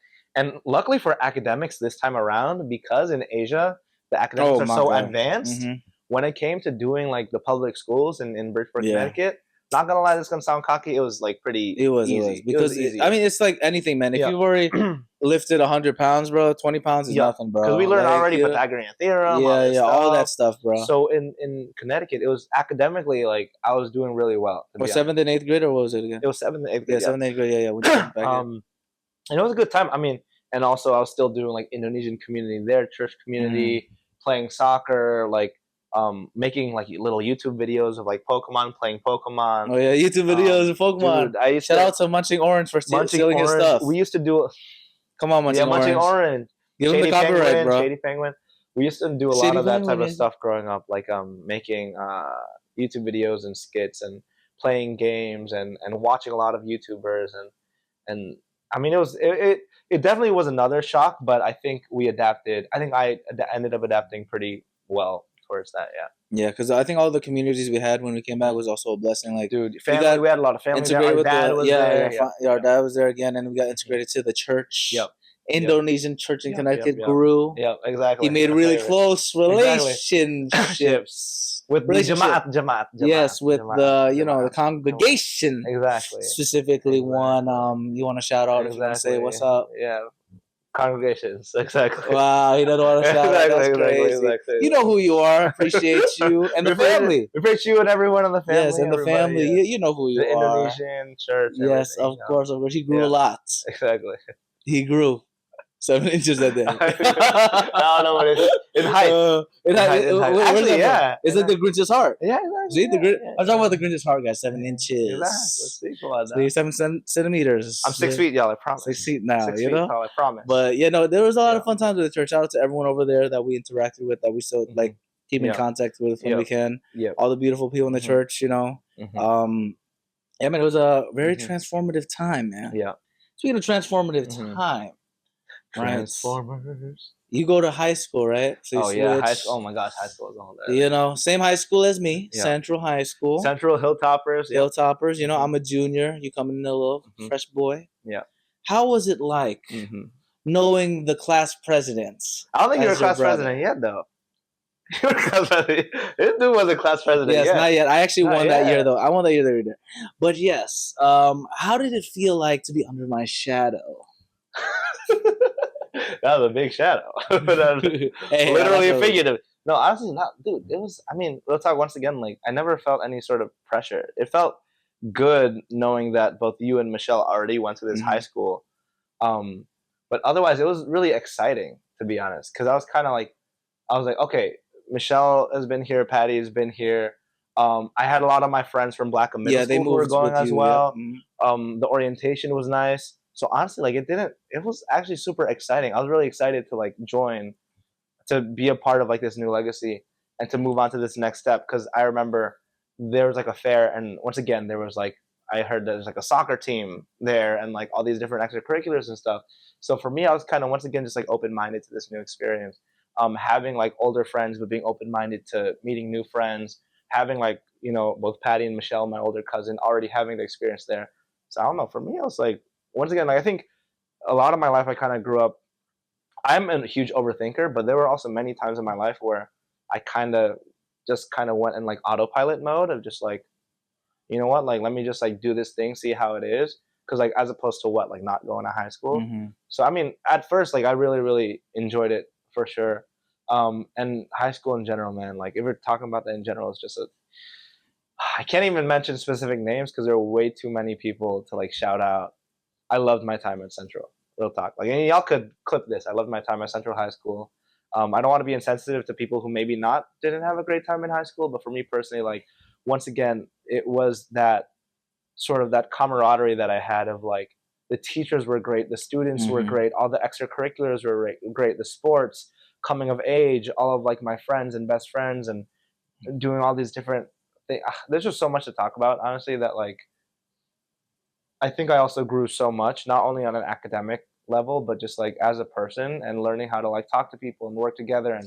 [SPEAKER 2] luckily for academics this time around, because in Asia the academics are so advanced, when it came to doing like the public schools in Bridgeport, Connecticut, not gonna lie, this is gonna sound cocky, it was like pretty easy. Because easy.
[SPEAKER 1] I mean, it's like anything, man. If you've already lifted 100 pounds, bro, 20 pounds is nothing, bro.
[SPEAKER 2] Because we learned already Pythagorean theorem,
[SPEAKER 1] all that stuff, bro.
[SPEAKER 2] So in Connecticut, it was academically like I was doing really well.
[SPEAKER 1] Or 7th and 8th grade, or what was it again?
[SPEAKER 2] It was 7th and 8th grade.
[SPEAKER 1] 7th and 8th grade,
[SPEAKER 2] and it was a good time. I mean, and also I was still doing like Indonesian community there, church community, playing soccer, like making like little YouTube videos of like Pokemon, playing Pokemon.
[SPEAKER 1] Oh yeah, YouTube videos of Pokemon. Dude, shout out to Munching Orange for stealing his stuff.
[SPEAKER 2] We used to do.
[SPEAKER 1] Come on, Munching Orange.
[SPEAKER 2] Munching Orange.
[SPEAKER 1] Give him the copyright, bro.
[SPEAKER 2] Shady Penguin. We used to do a lot of that type of stuff growing up, like making YouTube videos and skits and playing games and watching a lot of YouTubers and I mean it definitely was another shock, but I think we adapted. I think I ended up adapting pretty well towards that.
[SPEAKER 1] Yeah, because I think all the communities we had when we came back was also a blessing. Like,
[SPEAKER 2] dude, family, we had a lot of family.
[SPEAKER 1] Our
[SPEAKER 2] dad was there.
[SPEAKER 1] Our dad was there again, and we got integrated to the church. Indonesian church in Connecticut grew.
[SPEAKER 2] Exactly.
[SPEAKER 1] He made really close relationships
[SPEAKER 2] with the jamaat.
[SPEAKER 1] Yes, with the congregation.
[SPEAKER 2] Exactly.
[SPEAKER 1] Specifically, one you want to shout out if you want to say what's up.
[SPEAKER 2] Yeah. Congregations, exactly.
[SPEAKER 1] Wow, he doesn't want to shout out. That's crazy. Exactly. You know who you are. Appreciate you and the family.
[SPEAKER 2] We appreciate you and everyone in the family.
[SPEAKER 1] Yes, and the family. Yeah. You know who you
[SPEAKER 2] are. The
[SPEAKER 1] are.
[SPEAKER 2] Indonesian church.
[SPEAKER 1] Yes, of course. He grew a lot.
[SPEAKER 2] Exactly.
[SPEAKER 1] He grew 7 inches that day.
[SPEAKER 2] No, but in height.
[SPEAKER 1] Actually, it's like the Grinch's heart.
[SPEAKER 2] Yeah, exactly.
[SPEAKER 1] I'm talking about the Grinch's heart, guys. 7 inches.
[SPEAKER 2] Exactly. Let's speak about that.
[SPEAKER 1] 7 centimeters.
[SPEAKER 2] I'm 6 feet, y'all. I promise.
[SPEAKER 1] 6 feet now.
[SPEAKER 2] 6 feet tall, I promise.
[SPEAKER 1] But there was a lot of fun times with the church. Shout out to everyone over there that we interacted with, that we still like keep in contact with when we can. All the beautiful people in the church. Man, it was a very transformative time, man.
[SPEAKER 2] Yeah.
[SPEAKER 1] Speaking of transformative time.
[SPEAKER 2] Transformers.
[SPEAKER 1] You go to high school, right? So
[SPEAKER 2] high school. Oh my gosh, high school is all that.
[SPEAKER 1] Same high school as me, Central High School.
[SPEAKER 2] Central Hilltoppers.
[SPEAKER 1] Hilltoppers. I'm a junior. You coming in a little fresh boy.
[SPEAKER 2] Yeah.
[SPEAKER 1] How was it like knowing the class presidents?
[SPEAKER 2] I don't think you were class president yet, though. You were class president. This dude wasn't class president yet.
[SPEAKER 1] Yes, not yet. I actually won that year, though. I won that year. But yes, how did it feel like to be under my shadow?
[SPEAKER 2] That was a big shadow. Literally a figurative. No, honestly, not, dude. It was. I mean, let's talk once again. Like, I never felt any sort of pressure. It felt good knowing that both you and Michelle already went to this high school. But otherwise, it was really exciting, to be honest, because I was kind of like, I was like, okay, Michelle has been here, Patty has been here. I had a lot of my friends from Black middle
[SPEAKER 1] Yeah, they
[SPEAKER 2] school who were
[SPEAKER 1] moved
[SPEAKER 2] going
[SPEAKER 1] with
[SPEAKER 2] as
[SPEAKER 1] you. Yep.
[SPEAKER 2] well. The orientation was nice. So honestly, like it was actually super exciting. I was really excited to like join, to be a part of like this new legacy and to move on to this next step. Because I remember there was like a fair, and once again there was like, I heard there's like a soccer team there and like all these different extracurriculars and stuff. So for me, I was kind of once again just like open minded to this new experience. Having like older friends, but being open minded to meeting new friends. Having like, you know, both Patty and Michelle, my older cousin, already having the experience there. So I don't know. For me, I was like, once again, like I think a lot of my life I kind of grew up. I'm a huge overthinker, but there were also many times in my life where I kind of went in like autopilot mode of just like, you know what, like let me just like do this thing, see how it is, because like as opposed to what, like not going to high school. So I mean, at first, like I really really enjoyed it for sure. And high school in general, man, like if we're talking about that in general, it's just a, I can't even mention specific names because there are way too many people to like shout out. I loved my time at Central. Real talk. Like, and y'all could clip this. I loved my time at Central High School. I don't want to be insensitive to people who maybe not didn't have a great time in high school, but for me personally, like once again, it was that sort of that camaraderie that I had of like the teachers were great, the students were great, all the extracurriculars were great, the sports, coming of age, all of like my friends and best friends, and doing all these different things. There's just so much to talk about, honestly, that like I think I also grew so much, not only on an academic level, but just like as a person and learning how to like talk to people and work together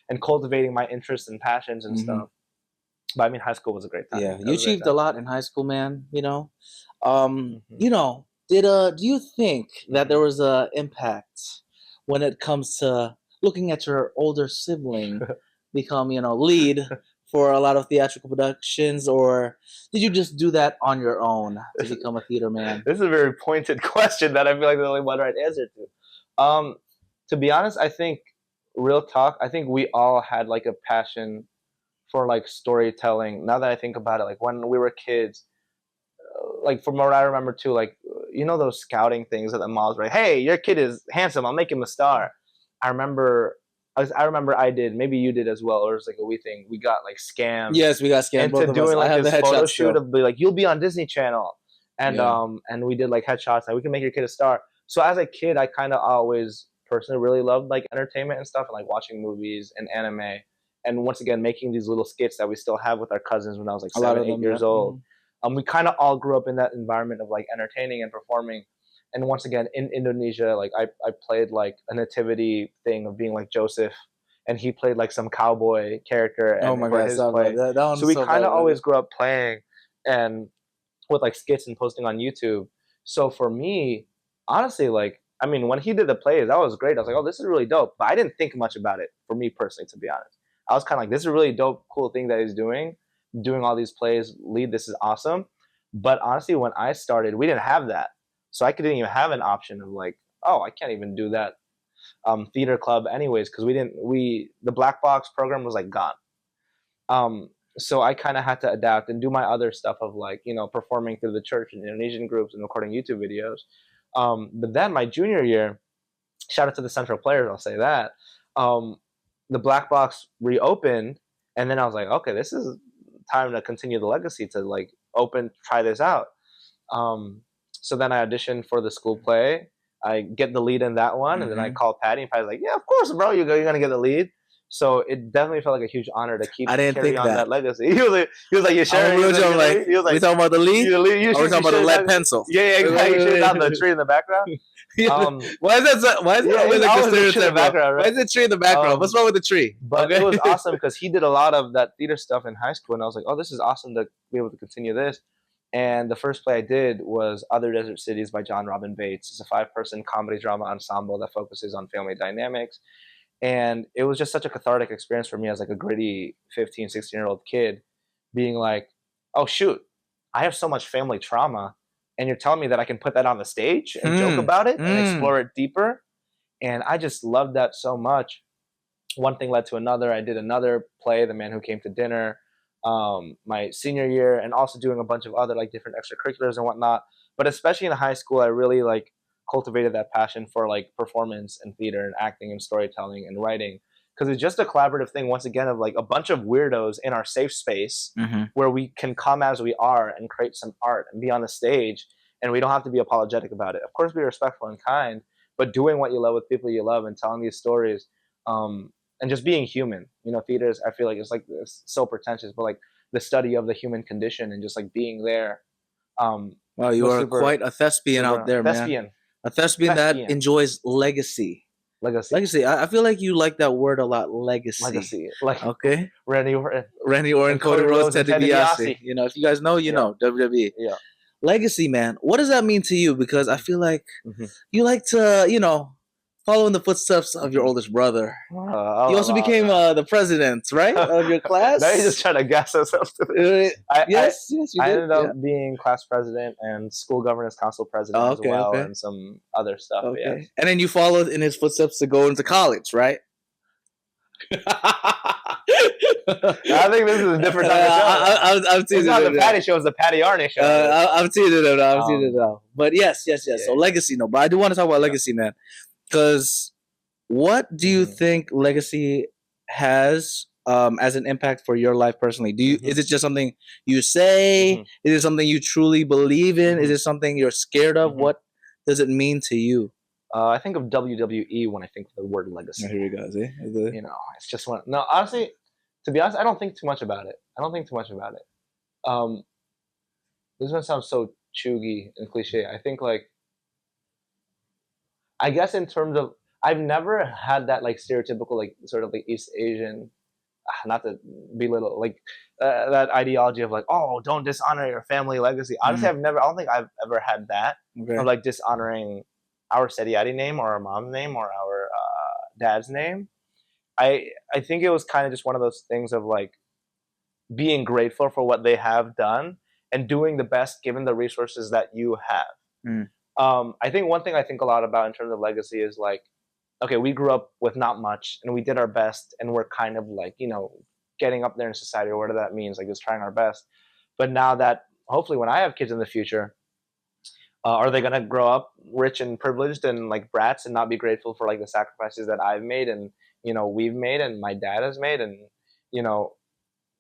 [SPEAKER 2] and cultivating my interests and passions and stuff. But I mean, high school was a great time.
[SPEAKER 1] Yeah,
[SPEAKER 2] It
[SPEAKER 1] you
[SPEAKER 2] was a great
[SPEAKER 1] achieved a
[SPEAKER 2] time.
[SPEAKER 1] lot in high school, man.
[SPEAKER 2] Mhm.
[SPEAKER 1] You know, do you think that there was a impact when it comes to looking at your older sibling become, lead for a lot of theatrical productions, or did you just do that on your own to
[SPEAKER 2] This,
[SPEAKER 1] become a theater man?
[SPEAKER 2] this is a very pointed question that I feel like the only one right answer to. To be honest, I think real talk. I think we all had like a passion for like storytelling. Now that I think about it, like when we were kids, like from what I remember too, like you know those scouting things that the moms were like, "Hey, your kid is handsome. I'll make him a star." I remember, I remember I did. Maybe you did as well, or it was like a wee thing. We got like scammed
[SPEAKER 1] Yes, we got scammed,
[SPEAKER 2] into
[SPEAKER 1] both of us.
[SPEAKER 2] doing
[SPEAKER 1] I
[SPEAKER 2] like
[SPEAKER 1] have the
[SPEAKER 2] this photo
[SPEAKER 1] headshot
[SPEAKER 2] shoot
[SPEAKER 1] still.
[SPEAKER 2] of be like, "You'll be on Disney Channel,"
[SPEAKER 1] Yeah.
[SPEAKER 2] and we did like headshots. And we can make your kid a star. So as a kid, I kind of always personally really loved like entertainment and stuff, and like watching movies and anime. And once again, making these little skits that we still have with our cousins when I was like
[SPEAKER 1] A lot
[SPEAKER 2] 7,
[SPEAKER 1] of
[SPEAKER 2] 8
[SPEAKER 1] them, yeah.
[SPEAKER 2] years old. We kind of all grew up in that environment of like entertaining and performing. And once again, in Indonesia, like I played like a nativity thing of being like Joseph, and he played like some cowboy character
[SPEAKER 1] Oh
[SPEAKER 2] and
[SPEAKER 1] my
[SPEAKER 2] for
[SPEAKER 1] God,
[SPEAKER 2] his
[SPEAKER 1] stop about
[SPEAKER 2] play.
[SPEAKER 1] that. That
[SPEAKER 2] So
[SPEAKER 1] one's
[SPEAKER 2] we
[SPEAKER 1] so
[SPEAKER 2] kind
[SPEAKER 1] bad,
[SPEAKER 2] of
[SPEAKER 1] brother.
[SPEAKER 2] always grew up playing and with like skits and posting on YouTube. So for me, honestly, like I mean, when he did the plays, that was great. I was like, oh, this is really dope. But I didn't think much about it for me personally, to be honest. I was kind of like, this is a really dope, cool thing that he's doing all these plays, lead. This is awesome. But honestly, when I started, we didn't have that. So I couldn't even have an option of like, oh, I can't even do that theater club anyways, because the black box program was like gone. Um, so I kind of had to adapt and do my other stuff of like, you know, performing through the church and Indonesian groups and recording YouTube videos. But then my junior year, shout out to the Central players, I'll say that. Um, the black box reopened, and then I was like, okay, this is time to continue the legacy, to like try this out. So then I auditioned for the school play. I get the lead in that one, and then I called Patty, and Patty's like, "Yeah, of course, bro, you're gonna get the lead." So it definitely felt like a huge honor to keep
[SPEAKER 1] I didn't
[SPEAKER 2] carry
[SPEAKER 1] think
[SPEAKER 2] on
[SPEAKER 1] that.
[SPEAKER 2] legacy. He was like, "You sure?"
[SPEAKER 1] I'm real joke, like,
[SPEAKER 2] He was
[SPEAKER 1] we
[SPEAKER 2] like,
[SPEAKER 1] talking about the lead?
[SPEAKER 2] "You
[SPEAKER 1] Or we talking about the lead pencil?
[SPEAKER 2] Yeah, exactly. You should have done the tree in the background.
[SPEAKER 1] Why is that? Why is that always like
[SPEAKER 2] always
[SPEAKER 1] the
[SPEAKER 2] the tree in the
[SPEAKER 1] stereotype?
[SPEAKER 2] background, right?
[SPEAKER 1] Why is the tree in the background? What's wrong with the tree?
[SPEAKER 2] But it was awesome because he did a lot of that theater stuff in high school, and I was like, "Oh, this is awesome to be able to continue this." And the first play I did was Other Desert Cities by John Robin Bates. It's a 5-person comedy drama ensemble that focuses on family dynamics. And it was just such a cathartic experience for me as like a gritty 15, 16-year-old kid being like, oh, shoot, I have so much family trauma. And you're telling me that I can put that on the stage and joke about it and explore it deeper. And I just loved that so much. One thing led to another. I did another play, The Man Who Came to Dinner, my senior year, and also doing a bunch of other like different extracurriculars and whatnot. But especially in high school, I really like cultivated that passion for like performance and theater and acting and storytelling and writing, because it's just a collaborative thing once again of like a bunch of weirdos in our safe space where we can come as we are and create some art and be on the stage, and we don't have to be apologetic about it. Of course, be respectful and kind, but doing what you love with people you love and telling these stories, and just being human. You know, theater is, I feel like it's so pretentious, but like the study of the human condition and just like being there.
[SPEAKER 1] Wow, you are quite a thespian out there, man. A thespian that enjoys legacy. Legacy. I feel like you like that word a lot. Legacy.
[SPEAKER 2] Like
[SPEAKER 1] okay.
[SPEAKER 2] Randy Orton,
[SPEAKER 1] Cody Rhodes, Ted DiBiase. You know, if you guys know, you know WWE.
[SPEAKER 2] Yeah.
[SPEAKER 1] Legacy, man. What does that mean to you? Because I feel like you like to, you know, follow in the footsteps of your oldest brother. You also became the president, right, of your class.
[SPEAKER 2] Now you're just trying to gas us up.
[SPEAKER 1] Yes, you did.
[SPEAKER 2] I ended up being class president and school governance council president as well, and some other stuff.
[SPEAKER 1] Okay.
[SPEAKER 2] Yeah.
[SPEAKER 1] And then you followed in his footsteps to go into college, right?
[SPEAKER 2] I think this is a different type of show.
[SPEAKER 1] I'm teasing
[SPEAKER 2] it's not the Patty show; it's the Patty Arnie show.
[SPEAKER 1] I'm teasing it out. I'm teasing it out. But yes. Yeah. So legacy, no. But I do want to talk about legacy, man. Because what do you think legacy has as an impact for your life personally? Is it just something you say? Is it something you truly believe in? Is it something you're scared of? What does it mean to you?
[SPEAKER 2] I think of WWE when I think of the word legacy.
[SPEAKER 1] Here you go. See?
[SPEAKER 2] You know, it's just one. No, honestly, to be honest, I don't think too much about it. This is gonna sound so chuggy and cliche. I think like, I guess in terms of, I've never had that like stereotypical like sort of like East Asian, not to belittle like that ideology of like, oh, don't dishonor your family legacy. Honestly, I don't think I've ever had that of like dishonoring our Setiadi name or our mom's name or our dad's name. I think it was kind of just one of those things of like being grateful for what they have done and doing the best given the resources that you have. I think one thing I think a lot about in terms of legacy is like, okay, we grew up with not much and we did our best and we're kind of like, you know, getting up there in society or whatever that means, like just trying our best. But now that hopefully when I have kids in the future, are they going to grow up rich and privileged and like brats and not be grateful for like the sacrifices that I've made and, you know, we've made and my dad has made and, you know,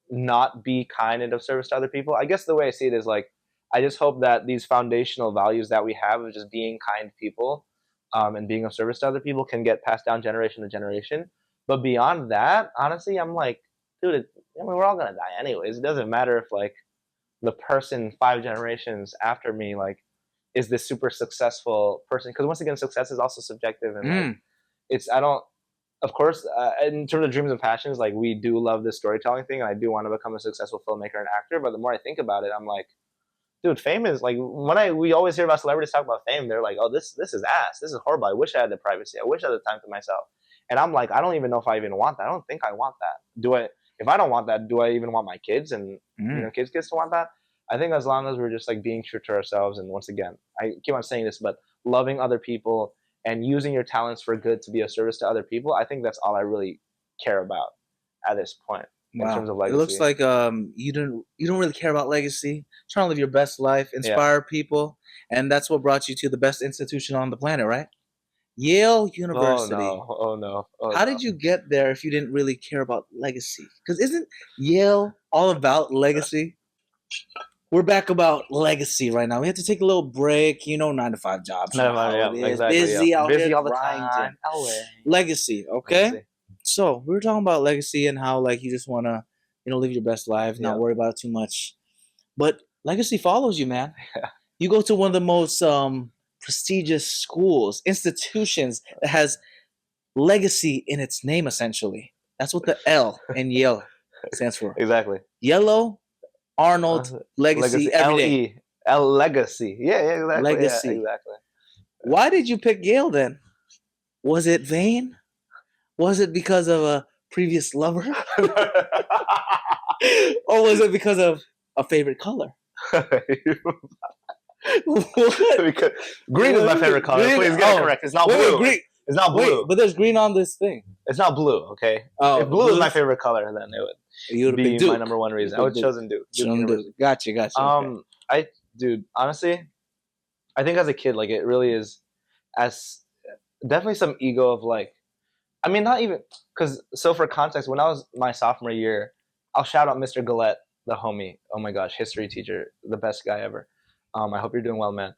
[SPEAKER 2] not be kind and of service to other people? I guess the way I see it is like, I just hope that these foundational values that we have of just being kind people and being of service to other people can get passed down generation to generation. But beyond that, honestly, I'm like, dude, we're all going to die anyways. It doesn't matter if like the person 5 generations after me, like, is this super successful person. Because once again, success is also subjective. And like, of course, in terms of dreams and passions, like we do love this storytelling thing. And I do want to become a successful filmmaker and actor. But the more I think about it, I'm like, dude, fame is like, we always hear about celebrities talk about fame. They're like, oh, this is ass. This is horrible. I wish I had the privacy. I wish I had the time to myself. And I'm like, I don't even know if I even want that. I don't think I want that. If I don't want that, do I even want my kids and you know, kids to want that? I think as long as we're just like being true to ourselves, and once again, I keep on saying this, but loving other people and using your talents for good to be of service to other people, I think that's all I really care about at this point. In terms of legacy.
[SPEAKER 1] It looks like you don't really care about legacy. Trying to live your best life, inspire people, and that's what brought you to the best institution on the planet, right? Yale University.
[SPEAKER 2] Oh no.
[SPEAKER 1] How did you get there if you didn't really care about legacy? Because isn't Yale all about legacy? We're back about legacy right now. We have to take a little break. You know, 9-to-5 jobs.
[SPEAKER 2] Exactly,
[SPEAKER 1] busy out
[SPEAKER 2] busy
[SPEAKER 1] here
[SPEAKER 2] all the time.
[SPEAKER 1] Legacy, okay? So we were talking about legacy and how like you just want to, you know, live your best life, not worry about it too much. But legacy follows you, man. You go to one of the most prestigious schools, institutions that has legacy in its name, essentially. That's what the L in Yale stands for.
[SPEAKER 2] Exactly.
[SPEAKER 1] Yellow, Arnold, legacy, everything.
[SPEAKER 2] L legacy. Yeah, exactly.
[SPEAKER 1] Legacy.
[SPEAKER 2] Yeah, exactly.
[SPEAKER 1] Why did you pick Yale then? Was it vain? Was it because of a previous lover? Or was it because of a favorite color?
[SPEAKER 2] Because green is my favorite color. Please get it correct. It's not blue. Green. It's not blue.
[SPEAKER 1] But there's green on this thing.
[SPEAKER 2] It's not blue, okay? If blue is my favorite color, then it would be my number one reason. I would have chosen Duke.
[SPEAKER 1] Gotcha.
[SPEAKER 2] Dude, honestly, I think as a kid, like it really is. as definitely some ego of like, I mean, not even because. So for context, when I was my sophomore year, I'll shout out Mr. Gillette, the homie. Oh my gosh, history teacher, the best guy ever. I hope you're doing well, man.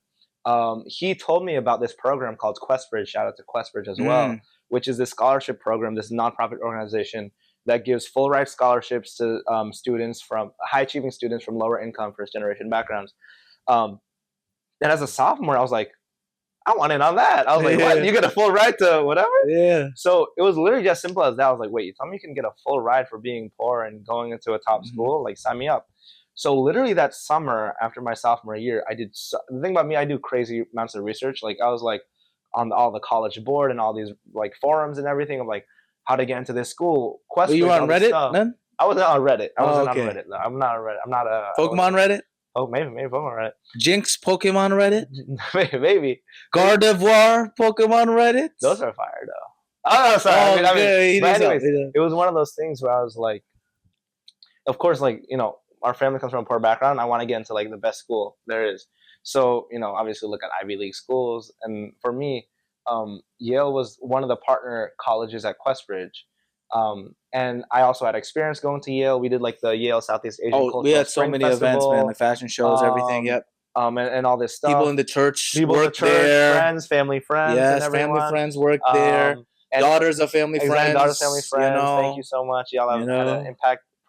[SPEAKER 2] He told me about this program called QuestBridge. Shout out to QuestBridge as well, which is this scholarship program, this nonprofit organization that gives full ride scholarships to students from high achieving students from lower income, first generation backgrounds. And as a sophomore, I was like, I want in on that. I was like, what? You get a full ride to whatever?
[SPEAKER 1] Yeah.
[SPEAKER 2] So it was literally just simple as that. I was like, wait, you tell me you can get a full ride for being poor and going into a top school? Like, sign me up. So literally that summer after my sophomore year, the thing about me, I do crazy amounts of research. Like, I was like on all the college board and all these like forums and everything of like how to get into this school.
[SPEAKER 1] Were you on Reddit then?
[SPEAKER 2] I wasn't on Reddit. I wasn't on Reddit. No, I'm not on Reddit. I'm not a
[SPEAKER 1] Pokemon Reddit.
[SPEAKER 2] Oh, maybe Pokemon Reddit.
[SPEAKER 1] Jinx Pokemon Reddit.
[SPEAKER 2] maybe.
[SPEAKER 1] Gardevoir Pokemon Reddit.
[SPEAKER 2] Those are fire though. Oh, sorry. But anyways, it was one of those things where I was like, of course, like, you know, our family comes from a poor background. I want to get into like the best school there is. So, you know, obviously look at Ivy League schools. And for me, Yale was one of the partner colleges at QuestBridge. And I also had experience going to Yale. We did like the Yale Southeast Asian Cultural
[SPEAKER 1] we had so
[SPEAKER 2] Spring
[SPEAKER 1] many
[SPEAKER 2] Festival,
[SPEAKER 1] events, man, the fashion shows, everything. Yep.
[SPEAKER 2] And all this stuff.
[SPEAKER 1] People in the church work there.
[SPEAKER 2] Friends, family friends.
[SPEAKER 1] Yes, family friends work there. Daughters of family friends.
[SPEAKER 2] Daughters, family friends.
[SPEAKER 1] You know,
[SPEAKER 2] thank you so much. Y'all have had an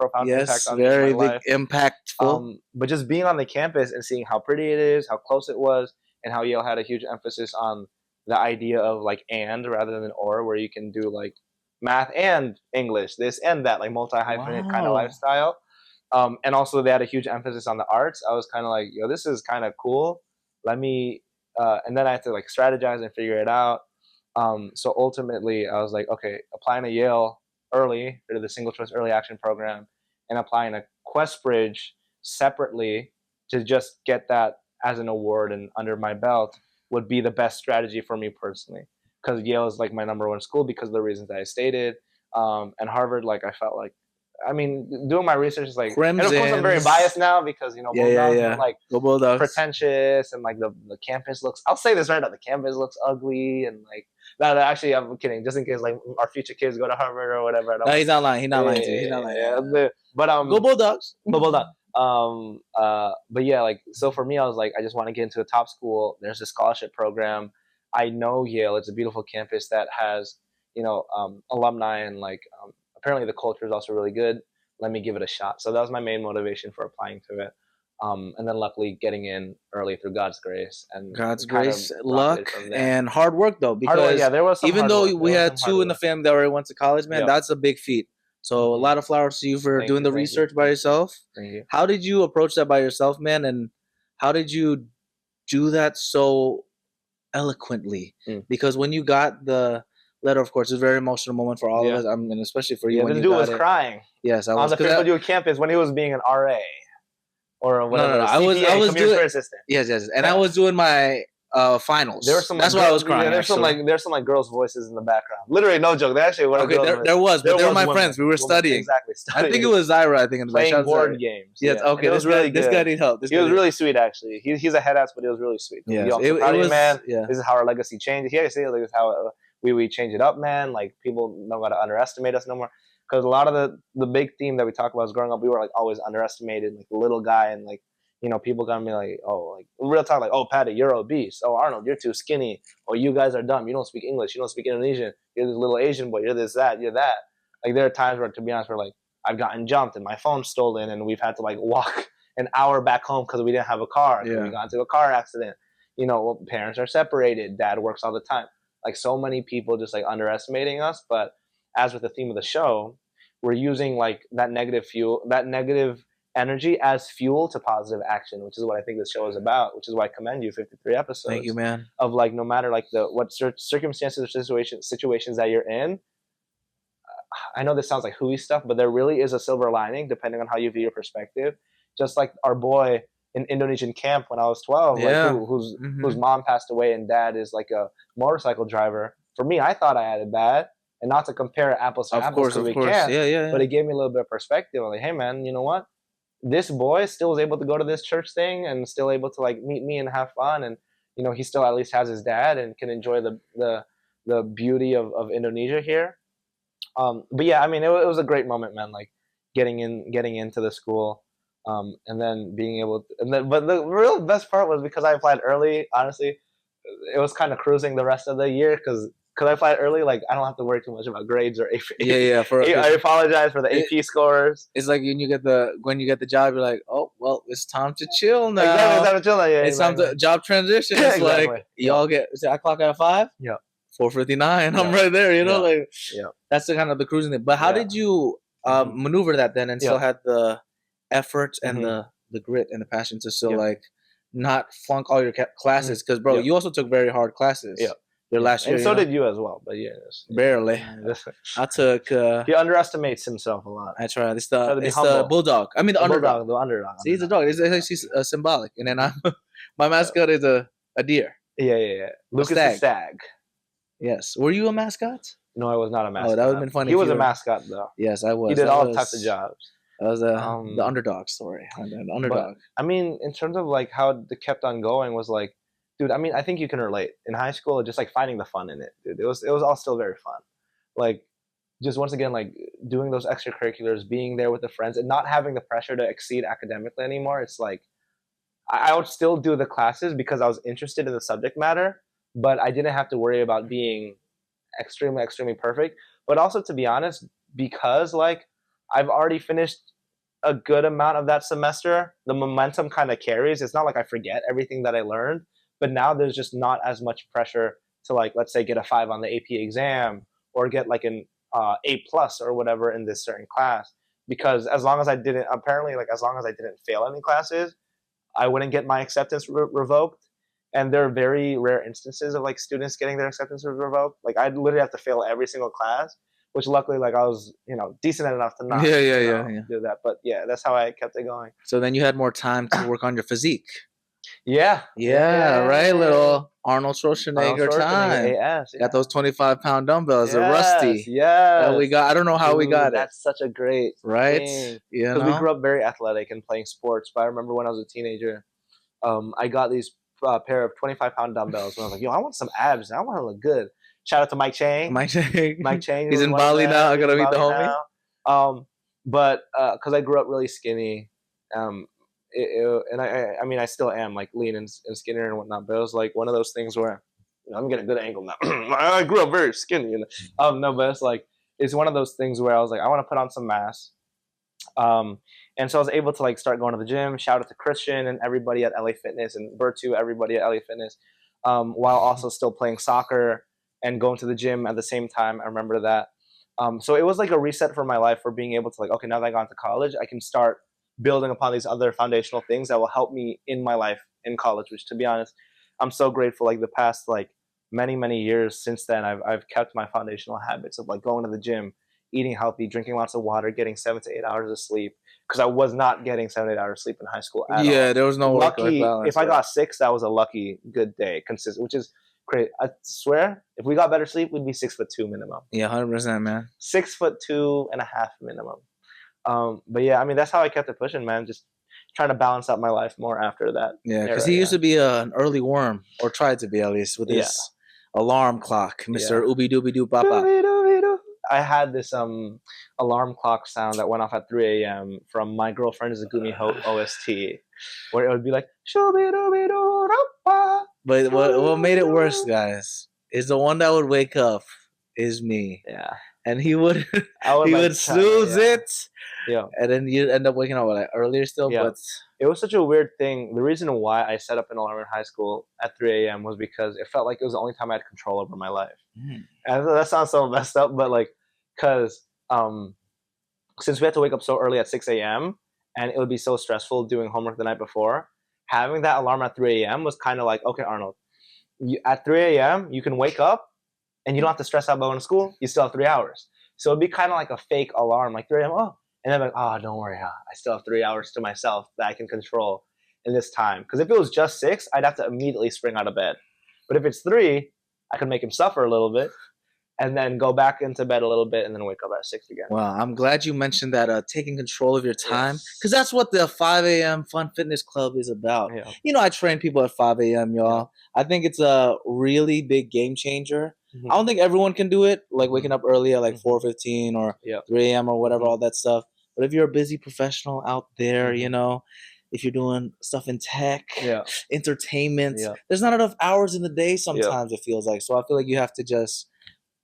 [SPEAKER 2] profound impact on
[SPEAKER 1] very
[SPEAKER 2] my life.
[SPEAKER 1] Impactful.
[SPEAKER 2] But just being on the campus and seeing how pretty it is, how close it was, and how Yale had a huge emphasis on the idea of like and rather than or, where you can do like math and English, this and that, like multi-hyphenate kind of lifestyle. And also they had a huge emphasis on the arts. I was kind of like, yo, this is kind of cool. Let me, and then I had to like strategize and figure it out. So ultimately I was like, okay, applying to Yale early, or the single choice early action program, and applying to QuestBridge separately to just get that as an award and under my belt would be the best strategy for me personally. Because Yale is like my number one school because of the reasons that I stated. And Harvard, like I felt like, I mean, doing my research is like, and of course I'm very biased now because, you know, Bulldogs are like pretentious and like the campus looks, I'll say this right now, the campus looks ugly and like, no, actually I'm kidding, just in case like our future kids go to Harvard or whatever.
[SPEAKER 1] No, he's not lying. He's not lying to you. He's not lying.
[SPEAKER 2] Yeah. But
[SPEAKER 1] go Bulldogs.
[SPEAKER 2] Go Bulldogs. But yeah, like, so for me, I was like, I just want to get into a top school. There's a scholarship program. I know Yale. It's a beautiful campus that has, you know, alumni and like, apparently the culture is also really good. Let me give it a shot. So that was my main motivation for applying to it. And then luckily getting in early through God's grace and
[SPEAKER 1] luck, and hard work though, because
[SPEAKER 2] there was
[SPEAKER 1] even though we had two in the family that already went to college, man, that's a big feat. So a lot of flowers to you for doing the research by yourself.
[SPEAKER 2] Thank you.
[SPEAKER 1] How did you approach that by yourself, man? And how did you do that so eloquently? Because when you got the letter, of course, it's a very emotional moment for all of us. I mean, especially for you.
[SPEAKER 2] When the dude was crying.
[SPEAKER 1] Yes, I was
[SPEAKER 2] on the Fairfield U campus when he was being an RA or whatever.
[SPEAKER 1] No, I was doing assistant. Yes, and I was doing my finals.
[SPEAKER 2] There were some.
[SPEAKER 1] That's why I was crying.
[SPEAKER 2] There's some girls' voices in the background. Literally, no joke. They actually were.
[SPEAKER 1] Okay, there was, but they were my friends. We were studying.
[SPEAKER 2] Exactly.
[SPEAKER 1] I think it was Zyra. I think
[SPEAKER 2] playing board games.
[SPEAKER 1] Yes. Okay. This guy need help.
[SPEAKER 2] He was really sweet, actually. He's a head ass, but he was really sweet.
[SPEAKER 1] Yeah.
[SPEAKER 2] It was, man. Yeah. This is how our legacy changed. He had to say this is how we change it up, man. Like people don't gotta underestimate us no more. Because a lot of the big theme that we talk about is growing up, we were like always underestimated, like the little guy, and like, you know, people got me like, oh, like real talk, like, oh, Patty, you're obese. Oh, Arnold, you're too skinny. Oh, you guys are dumb. You don't speak English. You don't speak Indonesian. You're this little Asian boy. You're this, that, you're that. Like there are times where, to be honest, where like I've gotten jumped and my phone's stolen and we've had to like walk an hour back home because we didn't have a car. Yeah. We got into a car accident. You know, parents are separated. Dad works all the time. Like so many people just like underestimating us. But as with the theme of the show, we're using like that negative energy as fuel to positive action, which is what I think this show is about, which is why I commend you. 53 episodes.
[SPEAKER 1] Thank you, man.
[SPEAKER 2] Of like, no matter like what circumstances or situations that you're in, I know this sounds like hooey stuff, but there really is a silver lining depending on how you view your perspective. Just like our boy in Indonesian camp when I was 12, like, whose mom passed away and dad is like a motorcycle driver. For me, I thought I had it bad. And not to compare apples to apples, because we can't.
[SPEAKER 1] Yeah.
[SPEAKER 2] But it gave me a little bit of perspective. I'm like, hey, man, you know what? This boy still was able to go to this church thing and still able to like meet me and have fun. And he still at least has his dad and can enjoy the beauty of Indonesia here. But yeah, I mean, it was a great moment, man. Like getting into the school, and then being able to, but the real best part was because I applied early. Honestly, it was kind of cruising the rest of the year because I applied early. Like I don't have to worry too much about grades or I apologize for the AP scores.
[SPEAKER 1] It's like when you get the job, you're like, oh well, it's time to chill now.
[SPEAKER 2] Exactly, it's time to chill now. Yeah,
[SPEAKER 1] it's time to job transition. It's
[SPEAKER 2] exactly.
[SPEAKER 1] like y'all I clock at 5.
[SPEAKER 2] Yeah.
[SPEAKER 1] 4:59. I'm right there. Like that's the kind of the cruising thing. But how did you maneuver that then and still had the effort and the grit and the passion to still like not flunk all your classes? Because bro, you also took very hard classes. Yeah. Your last year,
[SPEAKER 2] and so did you as well. But
[SPEAKER 1] barely. I took.
[SPEAKER 2] He underestimates himself a lot.
[SPEAKER 1] That's right. It's the bulldog. I mean the underdog.
[SPEAKER 2] The underdog.
[SPEAKER 1] See, he's a dog. He's symbolic, and then my mascot is a deer.
[SPEAKER 2] Yeah. Lucas the stag.
[SPEAKER 1] Yes. Were you a mascot?
[SPEAKER 2] No, I was not a mascot.
[SPEAKER 1] Oh, that would have been funny.
[SPEAKER 2] He was a mascot, though.
[SPEAKER 1] Yes, I was.
[SPEAKER 2] He did all types of jobs.
[SPEAKER 1] That was the underdog story. The underdog.
[SPEAKER 2] But, I mean, in terms of like how it kept on going was like, dude. I mean, I think you can relate. In high school, just like finding the fun in it, dude. It was all still very fun. Like, just once again, like doing those extracurriculars, being there with the friends, and not having the pressure to exceed academically anymore. It's like I would still do the classes because I was interested in the subject matter, but I didn't have to worry about being extremely perfect. But also, to be honest, because like I've already finished a good amount of that semester, the momentum kind of carries. It's not like I forget everything that I learned, but now there's just not as much pressure to like, let's say, get a 5 on the AP exam or get like an A+ or whatever in this certain class. Because as long as I didn't fail any classes, I wouldn't get my acceptance revoked. And there are very rare instances of like students getting their acceptance revoked. Like I'd literally have to fail every single class, which luckily like I was, decent enough to not do that. But yeah, that's how I kept it going.
[SPEAKER 1] So then you had more time to work on your physique.
[SPEAKER 2] Yeah,
[SPEAKER 1] right. Little Arnold Schwarzenegger time. Got those 25-pound dumbbells. They're rusty.
[SPEAKER 2] Yeah,
[SPEAKER 1] we got. I don't know how we got it.
[SPEAKER 2] That's such a great
[SPEAKER 1] thing.
[SPEAKER 2] Because we grew up very athletic and playing sports. But I remember when I was a teenager, I got these pair of 25-pound dumbbells. And I was like, yo, I want some abs. I want to look good. Shout out to Mike Chang.
[SPEAKER 1] Mike Chang.
[SPEAKER 2] He's
[SPEAKER 1] in Bali now. I gotta meet the homie.
[SPEAKER 2] But because I grew up really skinny, and I mean, I still am like lean and skinnier and whatnot. But it was like one of those things where I'm getting a good angle now. I grew up very skinny. No, but it's one of those things where I was like, I want to put on some mass. And so I was able to like start going to the gym. Shout out to Christian and everybody at LA Fitness and Bertu, everybody at LA Fitness, while also still playing soccer and going to the gym at the same time. I remember that. So it was like a reset for my life for being able to like, okay, now that I got into college, I can start building upon these other foundational things that will help me in my life in college, which to be honest, I'm so grateful. Like the past like many years since then, I've kept my foundational habits of like going to the gym, eating healthy, drinking lots of water, getting 7 to 8 hours of sleep. Because I was not getting 7 to 8 hours of sleep in high school at all.
[SPEAKER 1] There was no
[SPEAKER 2] lucky. If I got 6, that was a lucky good day, consistent, which is great. I swear, if we got better sleep, we'd be 6'2" minimum.
[SPEAKER 1] Yeah, 100%, man.
[SPEAKER 2] 6'2.5" minimum. But yeah, I mean that's how I kept it pushing, man. Just trying to balance out my life more after that.
[SPEAKER 1] Yeah, because he used to be an early worm, or tried to be at least, with his alarm clock, Mr. Ooby Dooby Doo Papa.
[SPEAKER 2] I had this alarm clock sound that went off at 3 a.m. from My Girlfriend's Gumi OST, where it would be like shooby dooby doo rappa.
[SPEAKER 1] But what made it worse, guys, is the one that would wake up is me.
[SPEAKER 2] Yeah.
[SPEAKER 1] And he would snooze it. Yeah. And then you end up waking up like earlier still. Yeah. But
[SPEAKER 2] it was such a weird thing. The reason why I set up an alarm in high school at 3 a.m. was because it felt like it was the only time I had control over my life. And that sounds so messed up, but like, because since we had to wake up so early at 6 a.m. and it would be so stressful doing homework the night before, having that alarm at 3 a.m. was kind of like, okay, Arnold, at 3 a.m. you can wake up and you don't have to stress out about going to school. You still have 3 hours. So it'd be kind of like a fake alarm, like 3 a.m. Oh, and then like, oh, don't worry, I still have 3 hours to myself that I can control in this time. Because if it was just 6, I'd have to immediately spring out of bed. But if it's 3, I could make him suffer a little bit. and then go back into bed a little bit, and then wake up at 6 again.
[SPEAKER 1] Well, I'm glad you mentioned that taking control of your time, because that's what the 5 a.m. Fun Fitness Club is about.
[SPEAKER 2] Yeah.
[SPEAKER 1] You know, I train people at 5 a.m., y'all. I think it's a really big game changer. I don't think everyone can do it, like waking up early at like 4:15 or 3 a.m. or whatever, all that stuff. But if you're a busy professional out there, you know, if you're doing stuff in tech, entertainment, there's not enough hours in the day sometimes, it feels like. So I feel like you have to just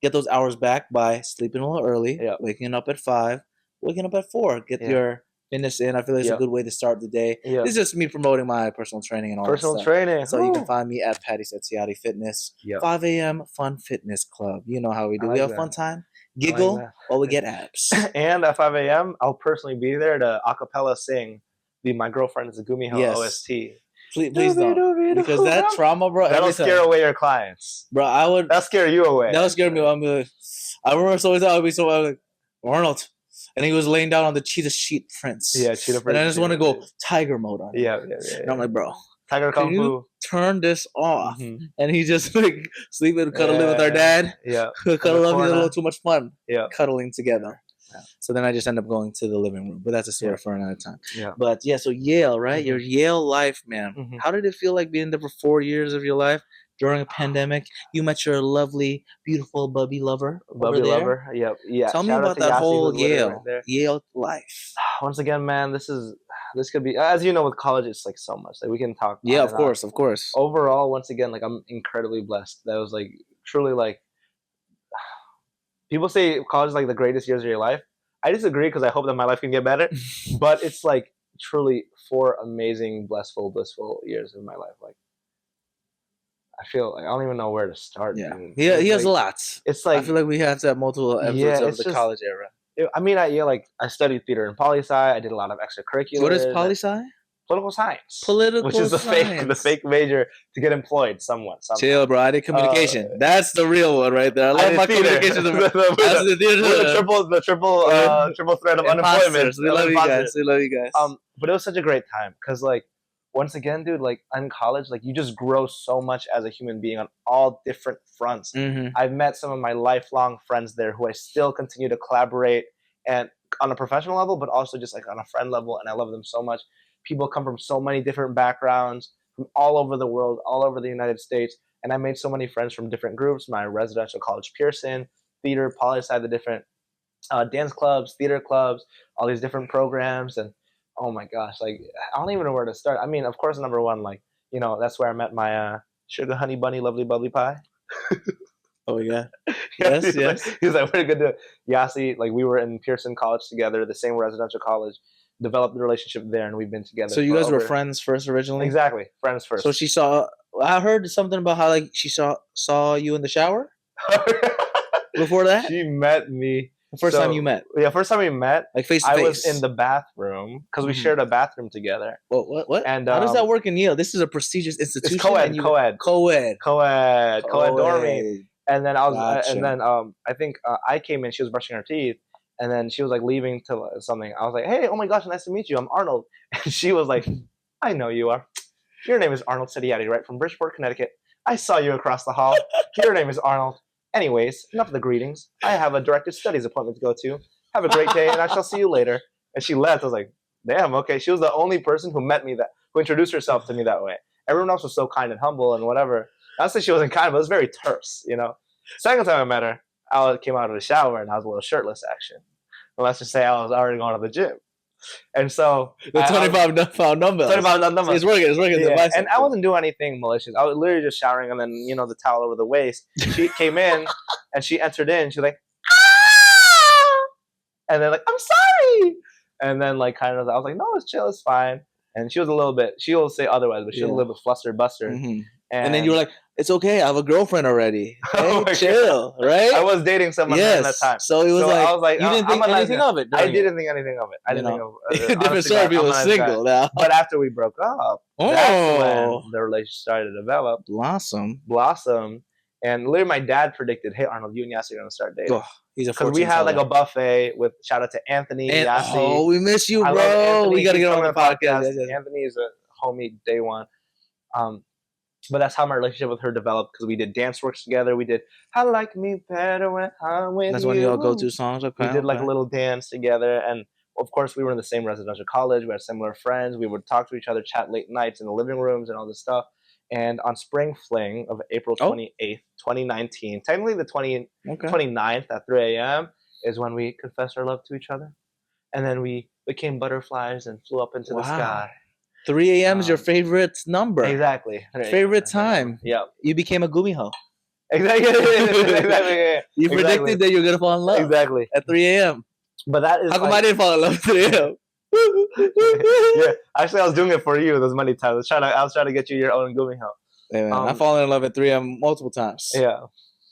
[SPEAKER 1] get those hours back by sleeping a little early, waking up at 5, waking up at 4, get your fitness in. I feel like it's a good way to start the day. This is just me promoting my personal training and all that stuff.
[SPEAKER 2] Personal training.
[SPEAKER 1] So you can find me at Patty Setiadi Fitness, 5 a.m. Fun Fitness Club. You know how we do. We have fun time, giggle, while we get abs.
[SPEAKER 2] And at 5 a.m., I'll personally be there to a cappella sing My Girlfriend's a Gumiho OST.
[SPEAKER 1] Please don't. Because that trauma, bro.
[SPEAKER 2] That'll scare away your clients.
[SPEAKER 1] Bro,
[SPEAKER 2] that'll scare you away.
[SPEAKER 1] That'll scare me. I'm like, I remember so I was like, Arnold. And he was laying down on the cheetah sheet prints.
[SPEAKER 2] Yeah, cheetah prints.
[SPEAKER 1] And I just want to go tiger mode on him.
[SPEAKER 2] Yeah.
[SPEAKER 1] And I'm like, bro,
[SPEAKER 2] Tiger Kung
[SPEAKER 1] Fu. You turn this off? And he just like sleeping, cuddling with our dad.
[SPEAKER 2] Yeah.
[SPEAKER 1] Cuddling, a little too much fun.
[SPEAKER 2] Yeah.
[SPEAKER 1] Cuddling together. Yeah. So then I just end up going to the living room. But that's a story for another time.
[SPEAKER 2] Yeah.
[SPEAKER 1] But yeah, so Yale, right? Your Yale life, man. How did it feel like being there for 4 years of your life? During a pandemic, you met your lovely, beautiful Bubby lover.
[SPEAKER 2] Yep. Yeah.
[SPEAKER 1] Tell me about that whole Yale life.
[SPEAKER 2] Once again, man, this could be, as you know, with college, it's like so much. Like we can talk.
[SPEAKER 1] Yeah, of course.
[SPEAKER 2] Overall, once again, like I'm incredibly blessed. That was like truly like. People say college is like the greatest years of your life. I disagree because I hope that my life can get better. But it's like truly 4 amazing, blissful years of my life. Like. I feel like I don't even know where to start.
[SPEAKER 1] Yeah, he has a lot.
[SPEAKER 2] It's like
[SPEAKER 1] I feel like we have to have multiple episodes of the college era.
[SPEAKER 2] I mean, I studied theater and poli-sci. I did a lot of extracurriculars.
[SPEAKER 1] What is poli-sci?
[SPEAKER 2] Political science.
[SPEAKER 1] Which is
[SPEAKER 2] the fake major to get employed somewhat. Somehow.
[SPEAKER 1] Chill, bro. I did communication. That's the real one right there. I love my communication.
[SPEAKER 2] the triple threat of unemployment.
[SPEAKER 1] We love you guys.
[SPEAKER 2] But it was such a great time because like. Once again, dude, like in college, like you just grow so much as a human being on all different fronts. I've met some of my lifelong friends there who I still continue to collaborate and on a professional level, but also just like on a friend level. And I love them so much. People come from so many different backgrounds from all over the world, all over the United States. And I made so many friends from different groups, my residential college Pearson, theater, poli-sci, the different dance clubs, theater clubs, all these different programs. And oh my gosh, like I don't even know where to start. I mean, of course, number one, like, you know, that's where I met my sugar honey bunny lovely bubbly pie.
[SPEAKER 1] Oh yeah. Yes.
[SPEAKER 2] He was like, we're good to Yasi. Like we were in Pearson College together, the same residential college, developed the relationship there, and we've been together.
[SPEAKER 1] So you guys were friends first originally?
[SPEAKER 2] Exactly. Friends first.
[SPEAKER 1] So I heard something about how like she saw you in the shower before that?
[SPEAKER 2] She met me.
[SPEAKER 1] The first time you met?
[SPEAKER 2] Yeah, first time we met.
[SPEAKER 1] Like face to face.
[SPEAKER 2] I was in the bathroom because we shared a bathroom together.
[SPEAKER 1] What? And how does that work in Yale? This is a prestigious institution.
[SPEAKER 2] It's co-ed dorming. And then I think I came in. She was brushing her teeth, and then she was like leaving to something. I was like, "Hey, oh my gosh, nice to meet you. I'm Arnold." And she was like, "I know you are. Your name is Arnold Setiadi, right? From Bridgeport, Connecticut. I saw you across the hall. Your name is Arnold. Anyways, enough of the greetings. I have a directed studies appointment to go to. Have a great day, and I shall see you later." And she left. I was like, damn, okay. She was the only person who introduced herself to me that way. Everyone else was so kind and humble and whatever. Not say she wasn't kind, but it was very terse, you know. Second time I met her, I came out of the shower, and I was a little shirtless, actually. Well, let's just say I was already going to the gym. And so
[SPEAKER 1] the 25-pound dumbbell. 25-pound dumbbell. It's working.
[SPEAKER 2] Yeah. And I wasn't doing anything malicious. I was literally just showering, and then the towel over the waist. She came in, and she entered in. She was like, "Ah!" And then like, "I'm sorry." And then like I was like, "No, it's chill, it's fine." And she was a little bit. She will say otherwise, but she was a little bit flustered, buster.
[SPEAKER 1] And then you were like, "It's okay, I have a girlfriend already. Hey, chill, right?"
[SPEAKER 2] I was dating someone at that time.
[SPEAKER 1] So it was
[SPEAKER 2] I was like,
[SPEAKER 1] you didn't think anything of it.
[SPEAKER 2] I didn't think anything of it. I didn't think of
[SPEAKER 1] different story. People was single now.
[SPEAKER 2] But after we broke up, that's when the relationship started to develop, blossom. And literally, my dad predicted, "Hey, Arnold, you and Yasi are gonna start dating."
[SPEAKER 1] He's a
[SPEAKER 2] because we had like a buffet with shout out to Anthony, Yasi.
[SPEAKER 1] Oh, we miss you, bro. We gotta get on the podcast.
[SPEAKER 2] Anthony is a homie day one. But that's how my relationship with her developed, because we did dance works together. We did "I Like Me Better When I'm With
[SPEAKER 1] That's
[SPEAKER 2] You."
[SPEAKER 1] one of your go-to songs.
[SPEAKER 2] We
[SPEAKER 1] Okay,
[SPEAKER 2] did like a
[SPEAKER 1] okay.
[SPEAKER 2] little dance together, and of course we were in the same residential college. We had similar friends. We would talk to each other, chat late nights in the living rooms and all this stuff. And on Spring Fling of April
[SPEAKER 1] Oh,
[SPEAKER 2] 28th, 2019, technically the
[SPEAKER 1] okay.
[SPEAKER 2] 29th at 3 a.m. is when we confessed our love to each other. And then we became butterflies and flew up into the
[SPEAKER 1] Wow.
[SPEAKER 2] sky.
[SPEAKER 1] 3 a.m. is your
[SPEAKER 2] Um,
[SPEAKER 1] favorite number.
[SPEAKER 2] exactly.
[SPEAKER 1] Favorite time.
[SPEAKER 2] Yep.
[SPEAKER 1] You became a gumiho.
[SPEAKER 2] Exactly. Exactly. Yeah.
[SPEAKER 1] You
[SPEAKER 2] Exactly.
[SPEAKER 1] predicted that you're gonna fall in love
[SPEAKER 2] Exactly.
[SPEAKER 1] at 3 a.m.
[SPEAKER 2] But that is
[SPEAKER 1] How come
[SPEAKER 2] like,
[SPEAKER 1] I didn't fall in love at 3 a.m.?
[SPEAKER 2] yeah. Actually, I was doing it for you those many times. I was trying to get you your own gumiho.
[SPEAKER 1] Hey man, I've fallen in love at 3 a.m. multiple times.
[SPEAKER 2] Yeah.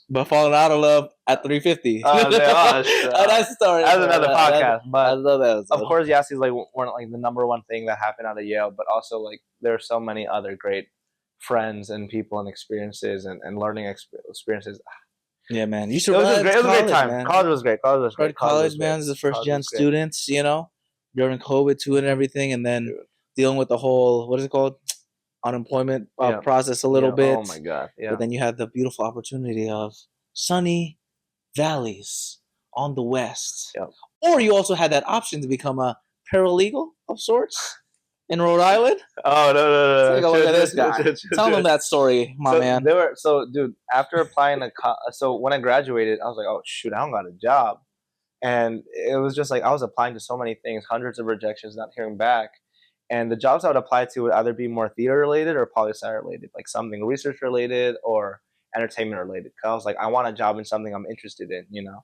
[SPEAKER 1] But falling out of love at 3:50.
[SPEAKER 2] That's
[SPEAKER 1] That's the story.
[SPEAKER 2] That's another podcast. But
[SPEAKER 1] I love that episode.
[SPEAKER 2] of course, Yassi's like weren't like the number one thing that happened out of Yale, but also like there are so many other great friends and people and experiences and learning experiences.
[SPEAKER 1] Yeah, man. You
[SPEAKER 2] It
[SPEAKER 1] survived
[SPEAKER 2] was a great time.
[SPEAKER 1] man.
[SPEAKER 2] College was great. College was great.
[SPEAKER 1] College, man, as a first-gen students, you know, during COVID too and everything, and then dealing with the whole, what is it called? Unemployment process a little bit.
[SPEAKER 2] Oh my God. Yeah.
[SPEAKER 1] But then you had the beautiful opportunity of sunny valleys on the west.
[SPEAKER 2] Yep.
[SPEAKER 1] Or you also had that option to become a paralegal of sorts in Rhode Island.
[SPEAKER 2] Oh no!
[SPEAKER 1] Take a look at this guy. Tell them that story, my man.
[SPEAKER 2] Dude, after applying so when I graduated, I was like, oh shoot, I don't got a job, and it was just like I was applying to so many things, hundreds of rejections, not hearing back, and the jobs I would apply to would either be more theater related or poli sci related, like something research related or entertainment related. Cause I was like, I want a job in something I'm interested in, you know.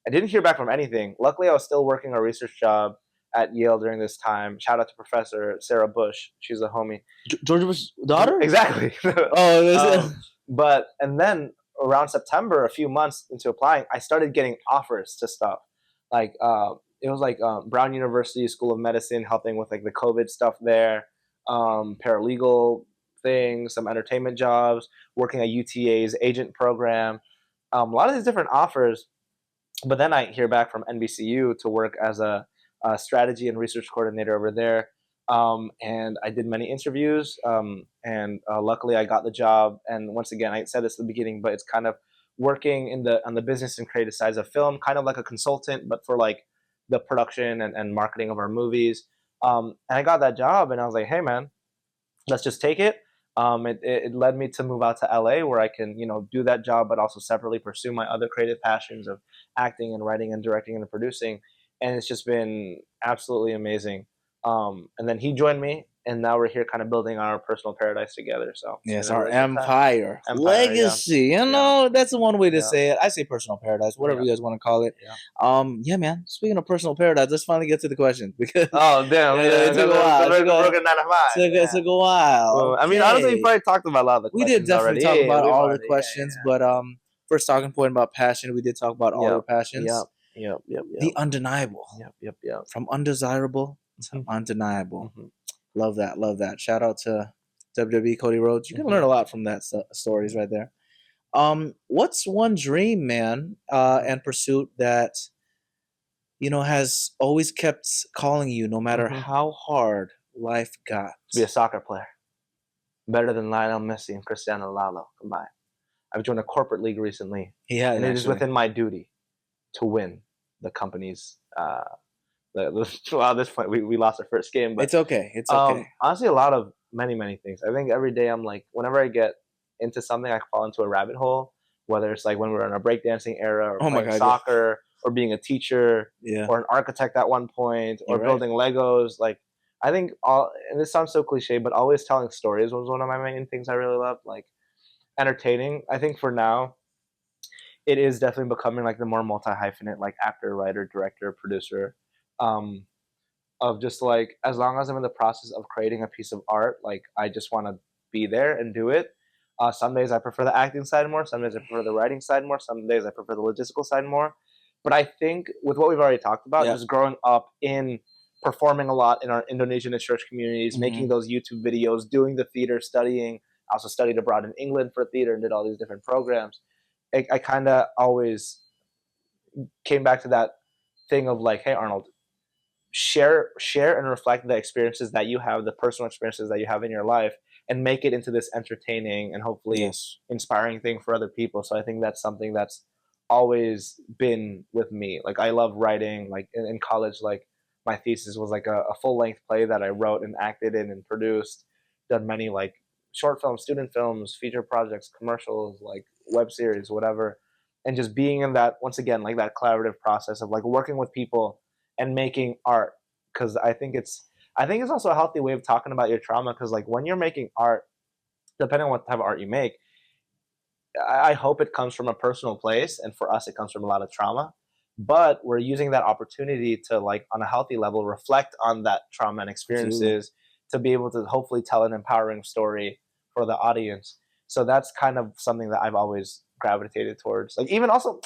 [SPEAKER 2] I didn't hear back from anything. Luckily, I was still working a research job at Yale during this time. Shout out to Professor Sarah Bush. She's a homie.
[SPEAKER 1] George Bush's daughter?
[SPEAKER 2] Exactly. And then around September, a few months into applying, I started getting offers to stuff. Like it was like Brown University School of Medicine, helping with like the COVID stuff there, paralegal things, some entertainment jobs, working at UTA's agent program, a lot of these different offers. But then I hear back from NBCU to work as a strategy and research coordinator over there. And I did many interviews, and luckily I got the job. And once again, I said this at the beginning, but it's kind of working on the business and creative sides of film, kind of like a consultant, but for like the production and marketing of our movies. And I got that job, and I was like, hey man, let's just take it. It led me to move out to LA, where I can, do that job, but also separately pursue my other creative passions of acting and writing and directing and producing. And it's just been absolutely amazing. And then he joined me, and now we're here kind of building our personal paradise together. So
[SPEAKER 1] yes, our empire. Legacy. Yeah. That's the one way to say it. I say personal paradise, whatever you guys want to call it. Yeah, man. Speaking of personal paradise, let's finally get to the questions, because
[SPEAKER 2] it took a while.
[SPEAKER 1] It took a while.
[SPEAKER 2] Well, I mean, honestly, we probably talked about a lot of the questions.
[SPEAKER 1] We did definitely talk about all the questions, but first talking point about passion, we did talk about all your passions.
[SPEAKER 2] Yep.
[SPEAKER 1] The undeniable.
[SPEAKER 2] Yep.
[SPEAKER 1] From undesirable to undeniable. Love that. Shout out to WWE Cody Rhodes. You can learn a lot from that stories right there. What's one dream, man, and pursuit that has always kept calling you, no matter how hard life got?
[SPEAKER 2] To be a soccer player, better than Lionel Messi and Cristiano Ronaldo combined. I've joined a corporate league recently, and it is within my duty to win the company's. At this point, we lost our first game, but
[SPEAKER 1] it's okay. It's okay.
[SPEAKER 2] Honestly, many things. I think every day I'm like, whenever I get into something, I fall into a rabbit hole. Whether it's like when we were in our breakdancing era, or playing soccer, or being a teacher, or an architect at one point, or building Legos. Like, I think and this sounds so cliche, but always telling stories was one of my main things I really loved. Like entertaining. I think for now, it is definitely becoming like the more multi-hyphenate, like actor, writer, director, producer. Of just like, as long as I'm in the process of creating a piece of art, like I just want to be there and do it. Some days I prefer the acting side more, some days I prefer the writing side more, some days I prefer the logistical side more. But I think with what we've already talked about, just growing up in performing a lot in our Indonesian and church communities, making those YouTube videos, doing the theater, studying. I also studied abroad in England for theater and did all these different programs. I kind of always came back to that thing of like, hey Arnold, share and reflect the experiences that you have, the personal experiences that you have in your life, and make it into this entertaining and hopefully
[SPEAKER 1] Yes.
[SPEAKER 2] inspiring thing for other people. So I think that's something that's always been with me. Like I love writing. Like in college, like my thesis was like a full length play that I wrote and acted in and produced. Done many like short films, student films, feature projects, commercials, like web series, whatever. And just being in that, once again, like that collaborative process of like working with people and making art. Cause I think it's also a healthy way of talking about your trauma. Cause like when you're making art, depending on what type of art you make, I hope it comes from a personal place. And for us, it comes from a lot of trauma. But we're using that opportunity to like on a healthy level, reflect on that trauma and experiences. Absolutely. To be able to hopefully tell an empowering story for the audience. So that's kind of something that I've always gravitated towards. Like even also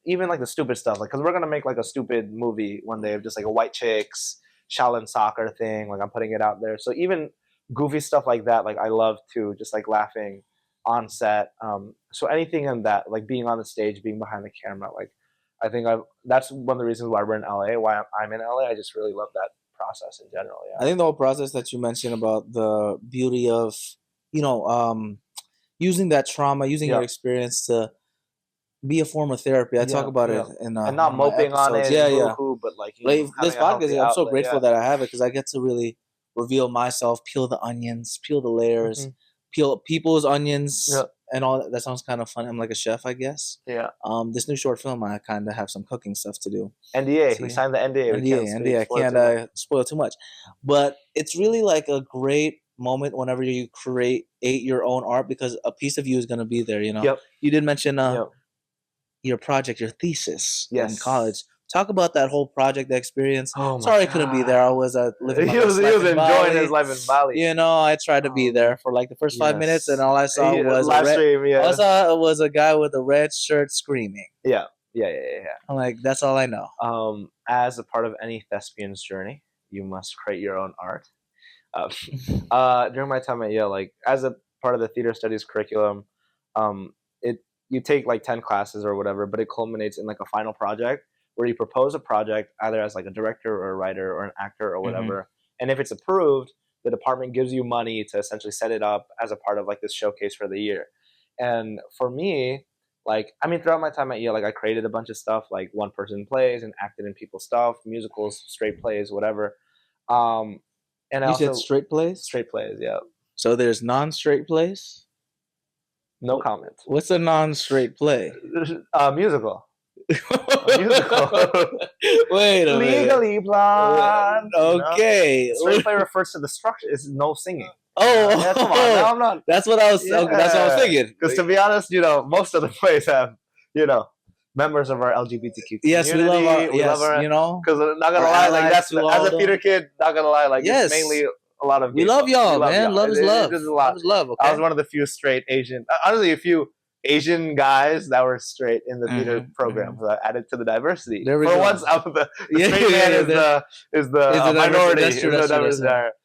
[SPEAKER 2] even like the stupid stuff, like because we're gonna make like a stupid movie one day of just like a white chicks Shaolin soccer thing. Like I'm putting it out there. So even goofy stuff like that, like I love to just like laughing on set. So anything in that, like being on the stage, being behind the camera, like I think that's one of the reasons why we're in LA, why I'm in LA. I just really love that process in general. Yeah.
[SPEAKER 1] I think the whole process that you mentioned about the beauty of, using that trauma, using your experience to be a form of therapy. I talk about it in
[SPEAKER 2] and not moping on it.
[SPEAKER 1] Yeah.
[SPEAKER 2] But like,
[SPEAKER 1] this podcast, I'm so grateful that I have it because I get to really reveal myself, peel the onions, peel the layers, peel people's onions, and all that. That sounds kind of fun. I'm like a chef, I guess.
[SPEAKER 2] Yeah.
[SPEAKER 1] This new short film, I kind of have some cooking stuff to do.
[SPEAKER 2] NDA. We signed the NDA.
[SPEAKER 1] NDA. I can't spoil too much, but it's really like a great moment whenever you create your own art because a piece of you is going to be there. You did mention your project, your thesis in college. Talk about that whole project experience. Sorry I couldn't be there. I was living my life. He was
[SPEAKER 2] enjoying his life in Bali.
[SPEAKER 1] I tried to be there for like the first 5 minutes, and all I saw was all I saw was a guy with a red shirt screaming.
[SPEAKER 2] Yeah.
[SPEAKER 1] I'm like, that's all I know.
[SPEAKER 2] As a part of any thespian's journey, you must create your own art. During my time at Yale, like as a part of the theater studies curriculum, you take like 10 classes or whatever, but it culminates in like a final project where you propose a project either as like a director or a writer or an actor or whatever. And if it's approved, the department gives you money to essentially set it up as a part of like this showcase for the year. And for me, like, I mean, throughout my time at Yale, like I created a bunch of stuff, like one-person plays and acted in people's stuff, musicals, straight plays, whatever. And
[SPEAKER 1] you said straight plays?
[SPEAKER 2] Straight plays, yeah.
[SPEAKER 1] So there's non-straight plays?
[SPEAKER 2] No comment.
[SPEAKER 1] What's a non-straight play?
[SPEAKER 2] Musical.
[SPEAKER 1] Wait a minute.
[SPEAKER 2] Legally Blonde.
[SPEAKER 1] Okay.
[SPEAKER 2] Straight play refers to the structure. It's no singing.
[SPEAKER 1] Yeah,
[SPEAKER 2] come on. No, I'm not.
[SPEAKER 1] That's what I was. That's what I was thinking.
[SPEAKER 2] Because to be honest, most of the plays have, members of our LGBTQ community.
[SPEAKER 1] Yes, we love our.
[SPEAKER 2] Because not gonna lie, like that's as a theater kid. Not gonna lie, like it's mainly a lot of.
[SPEAKER 1] We love y'all, man. Love is love.
[SPEAKER 2] This is a lot.
[SPEAKER 1] Love is love. Okay?
[SPEAKER 2] I was one of the few straight Asian. Honestly, a few Asian guys that were straight in the theater program, so I added to the
[SPEAKER 1] There we go.
[SPEAKER 2] Once, the straight man is the minority.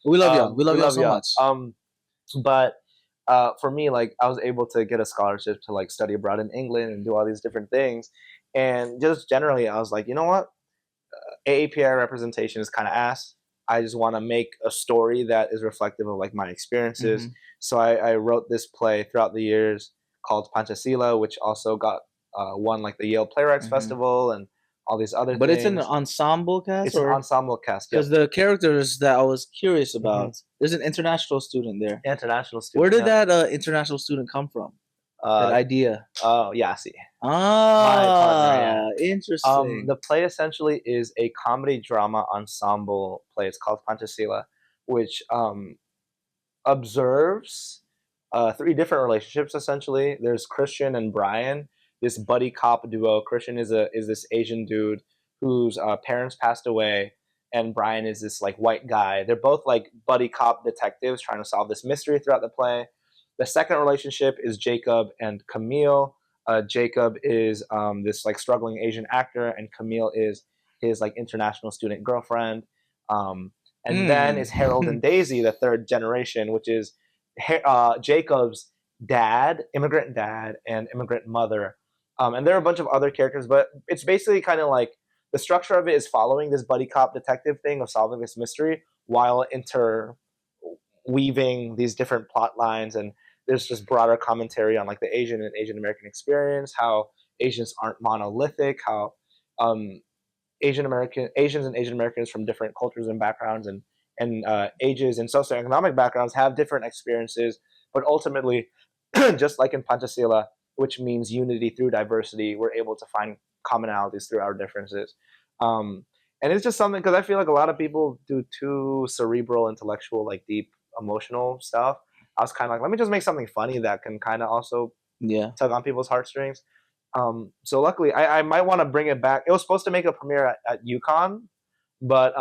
[SPEAKER 1] We love y'all. We love y'all so much.
[SPEAKER 2] But for me, like I was able to get a scholarship to like study abroad in England and do all these different things, and just generally, I was like, you know what, AAPI representation is kind of ass. I just want to make a story that is reflective of like my experiences. So I wrote this play throughout the years called Panchasila, which also got won like the Yale Playwrights Festival and all these other things.
[SPEAKER 1] But it's an ensemble cast?
[SPEAKER 2] It's an ensemble cast,
[SPEAKER 1] because the characters that I was curious about, there's an international student there.
[SPEAKER 2] International student.
[SPEAKER 1] Where did that international student come from? That idea?
[SPEAKER 2] Oh, Yasi.
[SPEAKER 1] My partner, interesting.
[SPEAKER 2] The play essentially is a comedy drama ensemble play. It's called Panchasila, which observes 3 different relationships essentially. There's Christian and Brian, this buddy cop duo. Christian is this Asian dude whose parents passed away, and Brian is this like white guy. They're both like buddy cop detectives trying to solve this mystery throughout the play. The second relationship is Jacob and Camille. Jacob is this like struggling Asian actor, and Camille is his like international student girlfriend. And then is Harold and Daisy, the third generation, which is Jacob's dad, immigrant dad, and immigrant mother. And there are a bunch of other characters, but it's basically kind of like the structure of it is following this buddy cop detective thing of solving this mystery while weaving these different plot lines, and there's just broader commentary on like the Asian and Asian American experience, how Asians aren't monolithic, how Asians and Asian Americans from different cultures and backgrounds and ages and socioeconomic backgrounds have different experiences, but ultimately, just like in Pancasila, which means unity through diversity, we're able to find commonalities through our differences. And it's just something, because I feel like a lot of people do too cerebral, intellectual, like deep emotional stuff. I was kind of like, let me just make something funny that can kind of also tug on people's heartstrings. So luckily, I might want to bring it back. It was supposed to make a premiere at UConn, but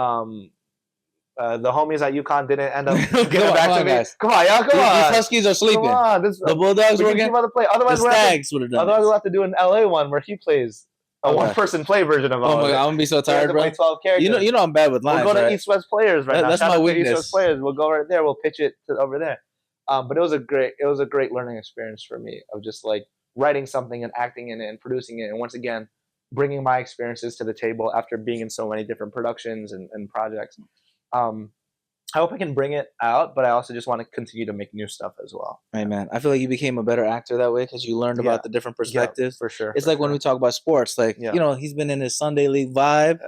[SPEAKER 2] the homies at UConn didn't end up getting back to me.
[SPEAKER 1] Guys.
[SPEAKER 2] Come on, y'all, come on.
[SPEAKER 1] These Huskies are sleeping. Come
[SPEAKER 2] on.
[SPEAKER 1] The Bulldogs were getting
[SPEAKER 2] other play. Otherwise,
[SPEAKER 1] the Stags would have done.
[SPEAKER 2] Otherwise, we'll have to do an LA one where he plays a one-person play version of all.
[SPEAKER 1] Oh my God, I'm gonna be so tired, bro.
[SPEAKER 2] 12 characters.
[SPEAKER 1] You know I'm bad with lines.
[SPEAKER 2] We'll go to
[SPEAKER 1] right?
[SPEAKER 2] East West Players right now.
[SPEAKER 1] That's my weakness.
[SPEAKER 2] East West Players. We'll go right there. We'll pitch it over there. But it was a great learning experience for me of just like writing something and acting in it and producing it, and once again bringing my experiences to the table after being in so many different productions and projects. I hope I can bring it out, but I also just want to continue to make new stuff as well.
[SPEAKER 1] Hey man, I feel like you became a better actor that way because you learned about the different perspectives.
[SPEAKER 2] Yeah, for sure.
[SPEAKER 1] It's like when we talk about sports, like you know, he's been in his Sunday League vibe.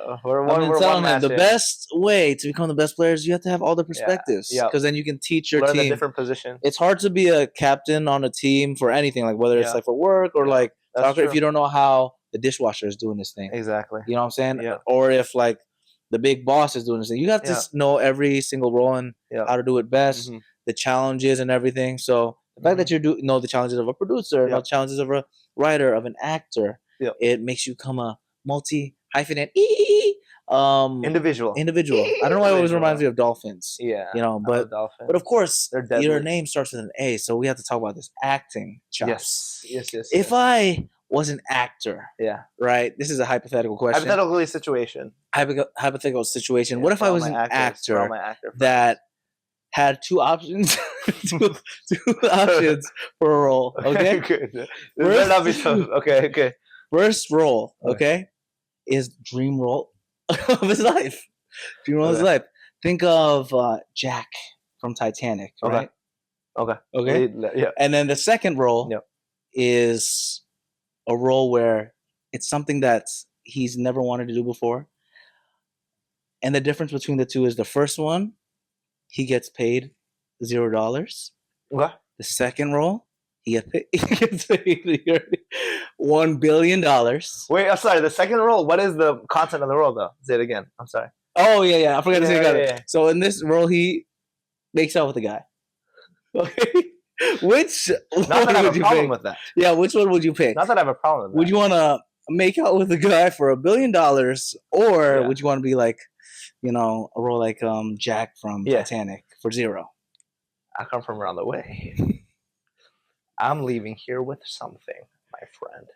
[SPEAKER 1] I've been telling him the best way to become the best player is you have to have all the perspectives, because then you can teach your
[SPEAKER 2] team
[SPEAKER 1] the
[SPEAKER 2] different positions.
[SPEAKER 1] It's hard to be a captain on a team for anything, like whether it's like for work or like soccer, if you don't know how the dishwasher is doing this thing.
[SPEAKER 2] Exactly.
[SPEAKER 1] You know what I'm saying?
[SPEAKER 2] Yeah.
[SPEAKER 1] Or if like the big boss is doing this thing. You have to know every single role and how to do it best, the challenges and everything. So the fact that you know the challenges of a producer, know the challenges of a writer, of an actor, it makes you come a multi-hyphenate individual. I don't know why it always reminds me of dolphins.
[SPEAKER 2] Yeah.
[SPEAKER 1] You know, but of course your name starts with an A, so we have to talk about this acting chops.
[SPEAKER 2] Yes.
[SPEAKER 1] If I was an actor. Yeah. Right? This is a hypothetical question.
[SPEAKER 2] Hypothetical situation.
[SPEAKER 1] Hypothetical situation. What if I was an actor that had two options? two options for a role. Okay? Okay. First role, okay, is dream role of his life. Dream role of his life. Think of Jack from Titanic, right? Okay. Yeah. And then the second role is a role where it's something that he's never wanted to do before. And the difference between the two is the first one, he gets paid $0.
[SPEAKER 2] What?
[SPEAKER 1] The second role, he gets paid $1 billion.
[SPEAKER 2] Wait, I'm sorry. The second role, what is the content of the role, though? Say it again. I'm sorry.
[SPEAKER 1] Oh, yeah. I forgot to say it. Yeah. So in this role, he makes out with a guy. Okay. Which
[SPEAKER 2] not that I have a problem with that.
[SPEAKER 1] Yeah, which one would you pick?
[SPEAKER 2] Not that I have a problem with that.
[SPEAKER 1] Would you want to make out with a guy for $1 billion, or would you want to be like, you know, a role like Jack from Titanic for $0?
[SPEAKER 2] I come from around the way. I'm leaving here with something, my friend.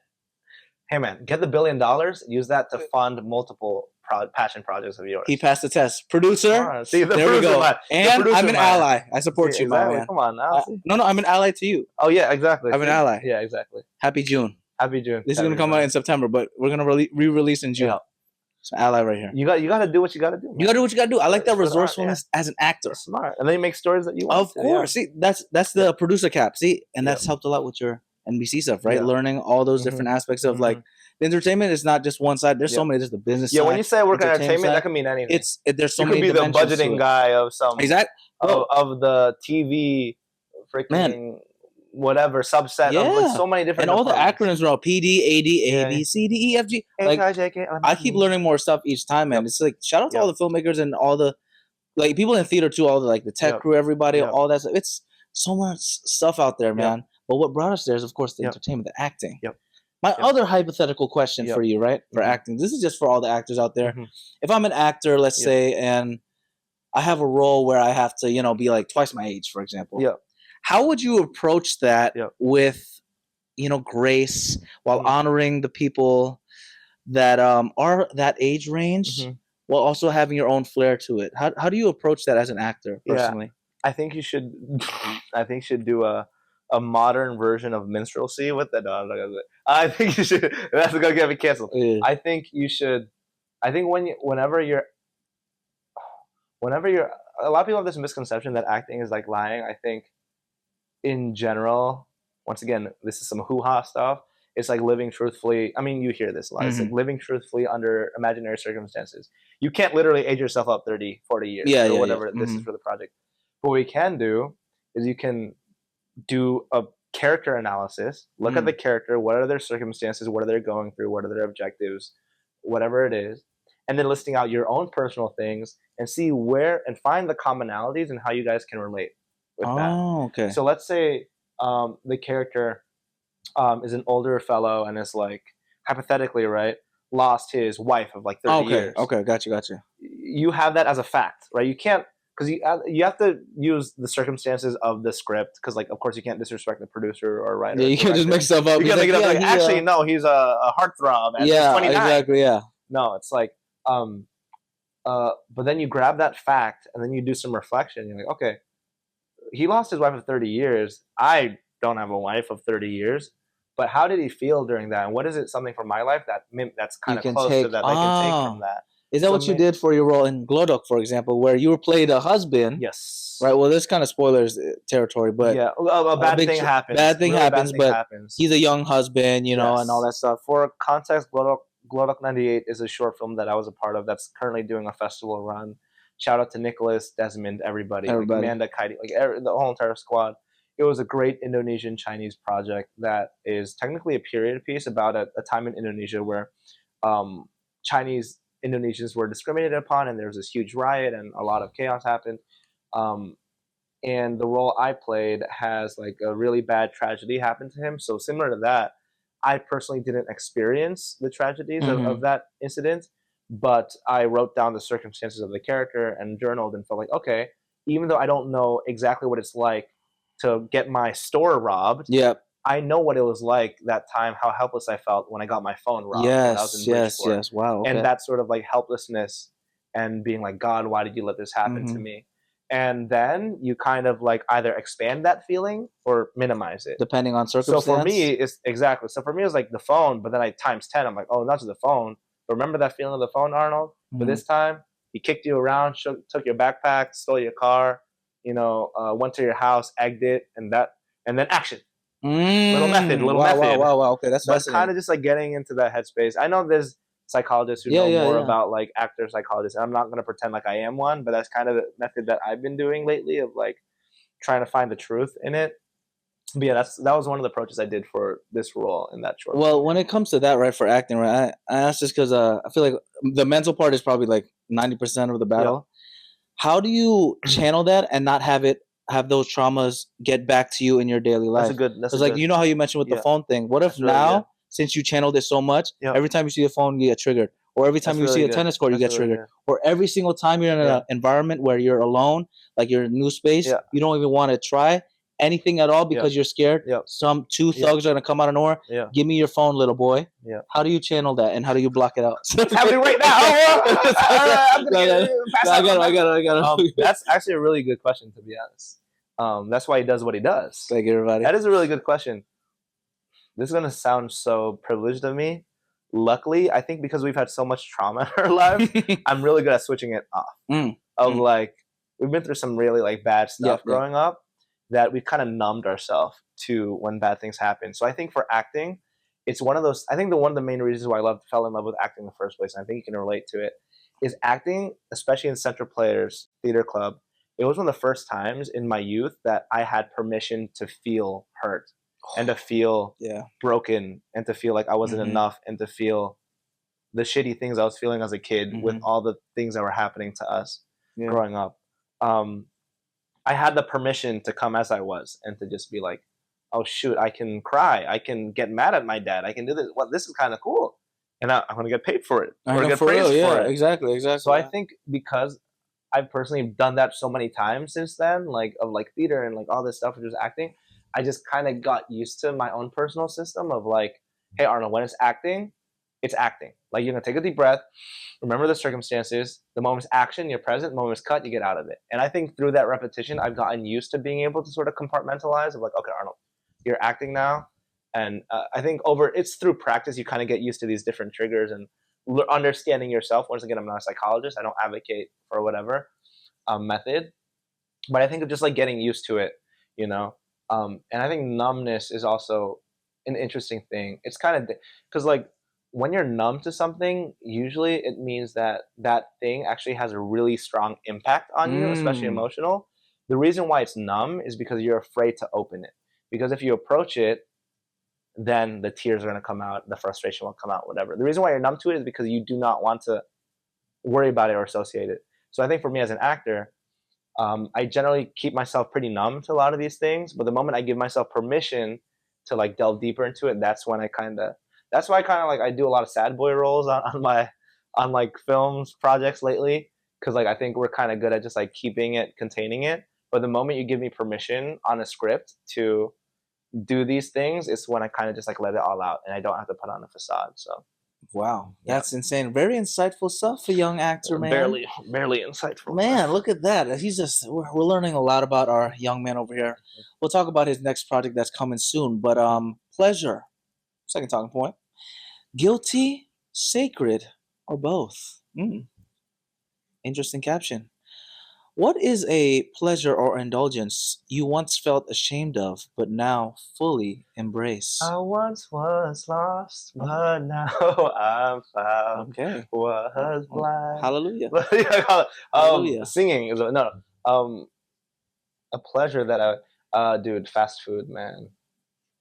[SPEAKER 2] Hey man, get the $1 billion. Use that to fund multiple passion projects of yours.
[SPEAKER 1] He passed the test. Producer. See, there we go. And I'm an ally. I support you, my man.
[SPEAKER 2] Come on now.
[SPEAKER 1] No, I'm an ally to you.
[SPEAKER 2] Oh yeah, exactly.
[SPEAKER 1] I'm an ally.
[SPEAKER 2] Yeah, exactly.
[SPEAKER 1] Happy June.
[SPEAKER 2] This
[SPEAKER 1] is gonna come out in September, but we're gonna re-release in June. Yeah. It's an ally right here.
[SPEAKER 2] You got to do what you got to do. Man.
[SPEAKER 1] You got to do what you got to do. I like that resourcefulness as an actor.
[SPEAKER 2] That's smart, and then you make stories that you want.
[SPEAKER 1] Of course. See, that's the producer cap. See, and that's helped a lot with your NBC stuff, right? Learning all those different aspects of like. The entertainment is not just one side. There's so many. There's the business side.
[SPEAKER 2] Yeah, when you say work in entertainment, that can mean anything.
[SPEAKER 1] There's so many.
[SPEAKER 2] You could be the budgeting guy of some of the TV freaking whatever subset of so many different.
[SPEAKER 1] And all the acronyms are all PD, AD, AB, C, D, E, F, G. Like, I keep learning more stuff each time, man. It's like shout out to all the filmmakers and all the like people in theater too. All the like the tech crew, everybody, all that stuff. It's so much stuff out there, man. But what brought us there is, of course, the entertainment, the acting. My other hypothetical question for you, right? For acting. This is just for all the actors out there. If I'm an actor, let's say, and I have a role where I have to, you know, be like twice my age, for example. How would you approach that with, you know, grace while honoring the people that are that age range while also having your own flair to it? How do you approach that as an actor personally?
[SPEAKER 2] I think you should do a modern version of minstrelsy with that. No, I'm not gonna say. I think you should. That's gonna get me canceled. Yeah. I think you should. I think whenever you're a lot of people have this misconception that acting is like lying. I think in general, once again, this is some hoo-ha stuff. It's like living truthfully. I mean, you hear this a lot. It's like living truthfully under imaginary circumstances. You can't literally age yourself up 30, 40 years or whatever this is for the project. But what we can do is you can do a character analysis, look at the character, what are their circumstances, what are they going through, what are their objectives, whatever it is, and then listing out your own personal things and see where and find the commonalities and how you guys can relate with that.
[SPEAKER 1] Okay.
[SPEAKER 2] So let's say the character is an older fellow and is like, hypothetically, right, lost his wife of like 30 years.
[SPEAKER 1] Okay, gotcha.
[SPEAKER 2] You have that as a fact, right? You can't, because you have to use the circumstances of the script, because like, of course, you can't disrespect the producer or writer.
[SPEAKER 1] Yeah, you can't just make stuff up.
[SPEAKER 2] You can't make it up. Like, actually, no, he's a heartthrob and he's 29.
[SPEAKER 1] Exactly, yeah.
[SPEAKER 2] No, it's like, but then you grab that fact and then you do some reflection. You're like, okay, he lost his wife of 30 years. I don't have a wife of 30 years. But how did he feel during that? And what is it, something from my life that's kind of close to that they can take from that?
[SPEAKER 1] Is that what you did for your role in Glodok, for example, where you played a husband?
[SPEAKER 2] Yes.
[SPEAKER 1] Right. Well, this kind of spoilers territory, but
[SPEAKER 2] yeah, a bad thing happens.
[SPEAKER 1] Bad thing happens, but he's a young husband, you know, and all that stuff.
[SPEAKER 2] For context, Glodok 98 is a short film that I was a part of that's currently doing a festival run. Shout out to Nicholas, Desmond, everybody. Like Amanda, Kaidi, like the whole entire squad. It was a great Indonesian Chinese project that is technically a period piece about a time in Indonesia where Chinese Indonesians were discriminated upon, and there was this huge riot and a lot of chaos happened. And the role I played has like a really bad tragedy happen to him. So similar to that, I personally didn't experience the tragedies of that incident, but I wrote down the circumstances of the character and journaled and felt like, okay, even though I don't know exactly what it's like to get my store robbed, I know what it was like that time, how helpless I felt when I got my phone robbed.
[SPEAKER 1] Yes. Wow. Okay.
[SPEAKER 2] And that sort of like helplessness and being like, God, why did you let this happen to me? And then you kind of like either expand that feeling or minimize it.
[SPEAKER 1] Depending on circumstance.
[SPEAKER 2] So for me, it's exactly. So for me, it's like the phone, but then I times 10. I'm like, oh, not just the phone. But remember that feeling of the phone, Arnold? But this time, he kicked you around, took your backpack, stole your car, went to your house, egged it, and then action. Little method.
[SPEAKER 1] Wow. Okay, that's fascinating.
[SPEAKER 2] Kind of just like getting into that headspace. I know there's psychologists who know more about like actor psychologists. I'm not going to pretend like I am one, but that's kind of the method that I've been doing lately of like trying to find the truth in it. But yeah, that was one of the approaches I did for this role in that short.
[SPEAKER 1] Well, when it comes to that, right, for acting, right, I asked this because I feel like the mental part is probably like 90% of the battle. How do you channel that and not have those traumas get back to you in your daily life? That's like, you know how you mentioned with the phone thing. What if since you channeled it so much, every time you see a phone, you get triggered, or every time you see a tennis court, you get triggered, or every single time you're in an environment where you're alone, like you're in a new space, you don't even want to try anything at all because you're scared. Some two thugs are gonna come out of nowhere. Give me your phone, little boy. How do you channel that, and how do you block it out?
[SPEAKER 2] It's happening right now. I got it. That's actually a really good question, to be honest. That's why he does what he does.
[SPEAKER 1] Thank you, everybody.
[SPEAKER 2] That is a really good question. This is gonna sound so privileged of me. Luckily, I think because we've had so much trauma in our lives, I'm really good at switching it off. Like, we've been through some really like bad stuff growing up, that we've kind of numbed ourselves to when bad things happen. So I think for acting, it's one of those, I think one of the main reasons why I fell in love with acting in the first place, and I think you can relate to it, is acting, especially in Central Players Theater Club. It was one of the first times in my youth that I had permission to feel hurt and to feel broken and to feel like I wasn't enough and to feel the shitty things I was feeling as a kid with all the things that were happening to us growing up. I had the permission to come as I was and to just be like, oh shoot, I can cry, I can get mad at my dad, I can do this. Well, this is kind of cool, and I'm going to get paid for it. I'm going to get praised for it.
[SPEAKER 1] Exactly.
[SPEAKER 2] So I think because I've personally done that so many times since then, like of like theater and like all this stuff, just acting, I just kind of got used to my own personal system of like, hey Arnold, when it's acting, it's acting. Like, you're going to take a deep breath, remember the circumstances, the moment's action, you're present, the moment's cut, you get out of it. And I think through that repetition, I've gotten used to being able to sort of compartmentalize of like, okay, Arnold, you're acting now. And I think it's through practice, you kind of get used to these different triggers and understanding yourself. Once again, I'm not a psychologist. I don't advocate for whatever. method, but I think of just like getting used to it, you know. And I think numbness is also an interesting thing. It's kind of because like when you're numb to something, usually it means that that thing actually has a really strong impact on you, especially emotional. The reason why it's numb is because you're afraid to open it. Because if you approach it, then the tears are going to come out, the frustration will come out, whatever. The reason why you're numb to it is because you do not want to worry about it or associate it. So I think for me as an actor, I generally keep myself pretty numb to a lot of these things, but the moment I give myself permission to like delve deeper into it, that's when that's why I kind of like I do a lot of sad boy roles on like films projects lately, because like I think we're kind of good at just like keeping it, containing it. But the moment you give me permission on a script to do these things, it's when I kind of just like let it all out, and I don't have to put on a facade. So
[SPEAKER 1] Wow, that's insane. Very insightful stuff for a young actor, man.
[SPEAKER 2] barely insightful.
[SPEAKER 1] Man, look at that. We're learning a lot about our young man over here. We'll talk about his next project that's coming soon. But pleasure, second talking point. Guilty, sacred, or both? Interesting caption. What is a pleasure or indulgence you once felt ashamed of, but now fully embrace?
[SPEAKER 2] I once was lost, but now I'm found.
[SPEAKER 1] Okay.
[SPEAKER 2] Was blind.
[SPEAKER 1] Hallelujah.
[SPEAKER 2] Hallelujah. Singing is a pleasure that dude, fast food, man.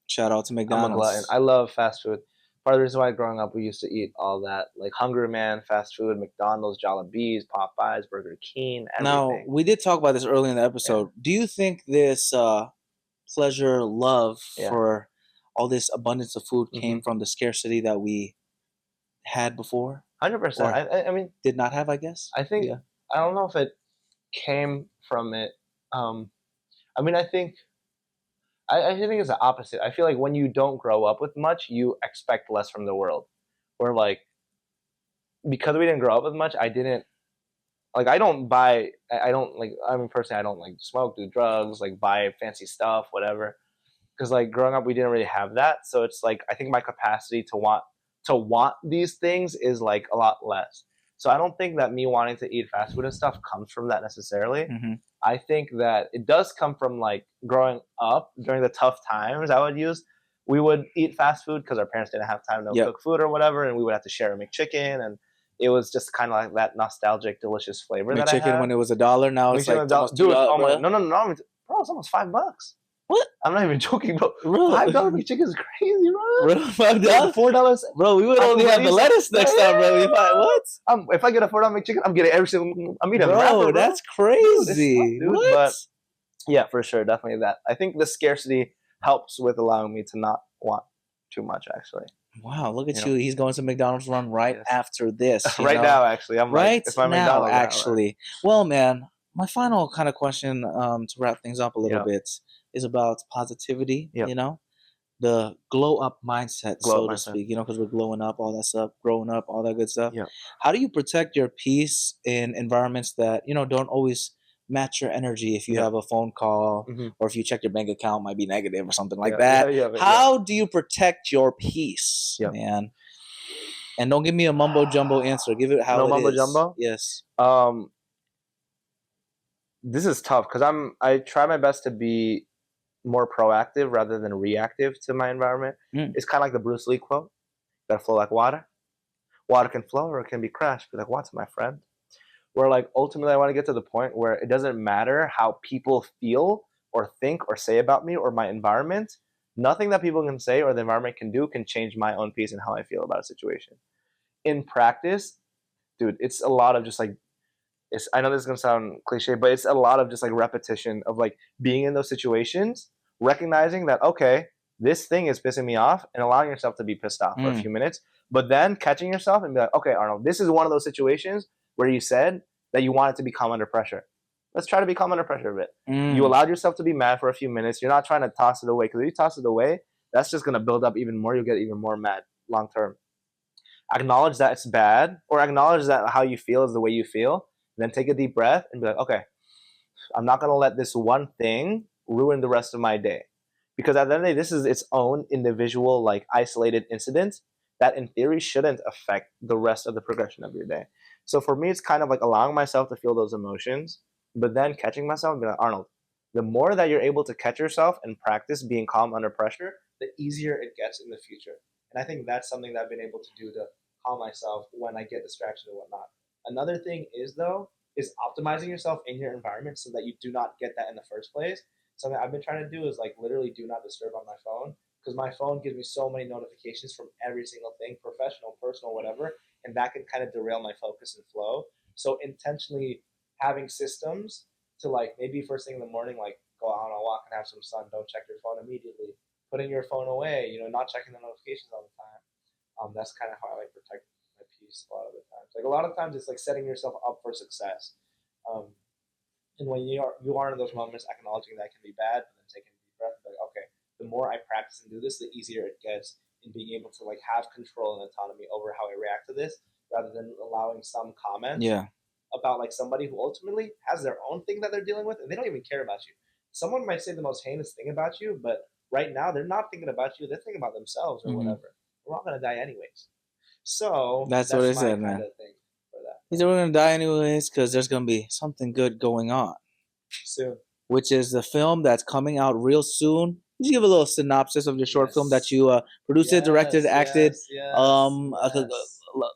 [SPEAKER 1] Shout out to McDonald's.
[SPEAKER 2] I'm a glutton. I love fast food. Part of the reason why growing up we used to eat all that, like Hungry Man, fast food, McDonald's, Jollibees, Popeyes, Burger King, everything.
[SPEAKER 1] Now, we did talk about this early in the episode. Yeah. Do you think this pleasure, love for all this abundance of food came from the scarcity that we had before?
[SPEAKER 2] 100%. I mean,
[SPEAKER 1] did not have, I guess.
[SPEAKER 2] I think I don't know if it came from it. I mean, I think it's the opposite. I feel like when you don't grow up with much, you expect less from the world. Or like, because we didn't grow up with much, I don't like smoke, do drugs, like buy fancy stuff, whatever. Because like growing up, we didn't really have that. So it's like, I think my capacity to want these things is like a lot less. So I don't think that me wanting to eat fast food and stuff comes from that necessarily. I think that it does come from like growing up during the tough times. We would eat fast food because our parents didn't have time to cook food or whatever, and we would have to share a McChicken, and it was just kind of like that nostalgic, delicious flavor. McChicken
[SPEAKER 1] when it was $1, now it's like almost
[SPEAKER 2] dude, no, bro, it's almost $5.
[SPEAKER 1] What?
[SPEAKER 2] I'm not even joking, bro.
[SPEAKER 1] $5
[SPEAKER 2] McChicken is crazy, bro.
[SPEAKER 1] $5?
[SPEAKER 2] $4?
[SPEAKER 1] Bro, we would only have the lettuce next time, bro. What?
[SPEAKER 2] If I get a $4 McChicken, I'm getting every single. I'm eating a wrapper, bro.
[SPEAKER 1] That's crazy.
[SPEAKER 2] Dude, what? But yeah, for sure, definitely that. I think the scarcity helps with allowing me to not want too much, actually.
[SPEAKER 1] Wow, look at you. He's going to McDonald's run after this.
[SPEAKER 2] Now, actually. I'm
[SPEAKER 1] right
[SPEAKER 2] it's my
[SPEAKER 1] now,
[SPEAKER 2] McDonald's
[SPEAKER 1] actually. Right? Well, man, my final kind of question to wrap things up a little bit is about positivity, you know, the glow up mindset, so to speak, you know, because we're glowing up, all that stuff, growing up, all that good stuff.
[SPEAKER 2] Yeah.
[SPEAKER 1] How do you protect your peace in environments that, you know, don't always match your energy? If you have a phone call or if you check your bank account, might be negative or something like that. How do you protect your peace, man? And don't give me a mumbo jumbo answer. Give it how it is. No
[SPEAKER 2] mumbo jumbo?
[SPEAKER 1] Yes.
[SPEAKER 2] This is tough because I try my best to be more proactive rather than reactive to my environment. It's kind of like the Bruce Lee quote: "Gotta flow like water. Water can flow or it can be crashed. Be like water, my friend." Where like ultimately I want to get to the point where it doesn't matter how people feel or think or say about me or my environment. Nothing that people can say or the environment can do can change my own peace and how I feel about a situation. In practice, dude, it's a lot of just like, I know this is going to sound cliche, but it's a lot of just like repetition of like being in those situations, recognizing that, okay, this thing is pissing me off, and allowing yourself to be pissed off for a few minutes, but then catching yourself and be like, okay, Arnold, this is one of those situations where you said that you wanted to be calm under pressure. Let's try to be calm under pressure a bit. You allowed yourself to be mad for a few minutes. You're not trying to toss it away, because if you toss it away, that's just going to build up even more. You'll get even more mad long term. Acknowledge that it's bad, or acknowledge that how you feel is the way you feel. Then take a deep breath and be like, okay, I'm not going to let this one thing ruin the rest of my day. Because at the end of the day, this is its own individual, like isolated incident that in theory shouldn't affect the rest of the progression of your day. So for me, it's kind of like allowing myself to feel those emotions, But then catching myself and be like, Arnold, the more that you're able to catch yourself and practice being calm under pressure, the easier it gets in the future. And I think that's something that I've been able to do to calm myself when I get distracted and whatnot. Another thing is though, is optimizing yourself in your environment so that you do not get that in the first place. Something I've been trying to do is like literally do not disturb on my phone, because my phone gives me so many notifications from every single thing, professional, personal, whatever, and that can kind of derail my focus and flow. So intentionally having systems to like maybe first thing in the morning, like go out on a walk and have some sun. Don't check your phone immediately. Putting your phone away. Not checking the notifications all the time. That's kind of how I like protect my peace a lot of the times. Like a lot of times, it's like setting yourself up for success. Um, and when you are in those moments, acknowledging that can be bad, but then taking a deep breath and be like, okay, the more I practice and do this, the easier it gets in being able to like have control and autonomy over how I react to this, rather than allowing some comments
[SPEAKER 1] Yeah.
[SPEAKER 2] about like somebody who ultimately has their own thing that they're dealing with and they don't even care about you. Someone might say the most heinous thing about you, but right now they're not thinking about you, they're thinking about themselves or
[SPEAKER 1] Mm-hmm.
[SPEAKER 2] whatever. We're all gonna die anyways. So
[SPEAKER 1] That's what
[SPEAKER 2] that's
[SPEAKER 1] I
[SPEAKER 2] my
[SPEAKER 1] said,
[SPEAKER 2] kind
[SPEAKER 1] man.
[SPEAKER 2] of thing for that.
[SPEAKER 1] He said we're gonna die anyways because there's gonna be something good going on,
[SPEAKER 2] Soon.
[SPEAKER 1] which is the film that's coming out real soon. Could you give a little synopsis of your short film that you produced, it, directed, acted?
[SPEAKER 2] Yes.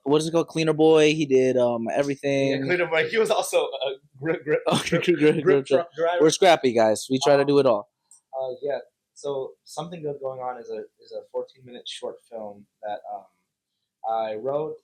[SPEAKER 1] What is it called? Cleaner Boy. He did
[SPEAKER 2] Yeah,
[SPEAKER 1] everything.
[SPEAKER 2] Cleaner Boy. He was also a
[SPEAKER 1] Okay, good.
[SPEAKER 2] truck driver.
[SPEAKER 1] We're scrappy guys. We try to do it all.
[SPEAKER 2] Yeah. So something good going on is a 14-minute short film that I wrote,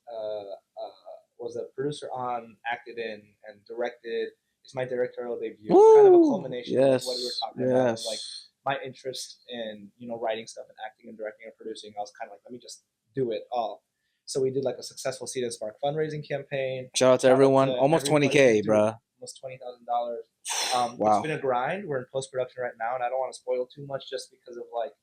[SPEAKER 2] was a producer on, acted in, and directed. It's my directorial debut. It's kind of a culmination of what we were talking about, of like my interest in writing stuff and acting and directing and producing. I was kind of like, let me just do it all. So we did like a successful Seed and Spark fundraising campaign.
[SPEAKER 1] Shout out to everyone. Almost 20K, bro.
[SPEAKER 2] Almost $20,000.
[SPEAKER 1] Wow.
[SPEAKER 2] It's been a grind. We're in post production right now, and I don't want to spoil too much just because of like,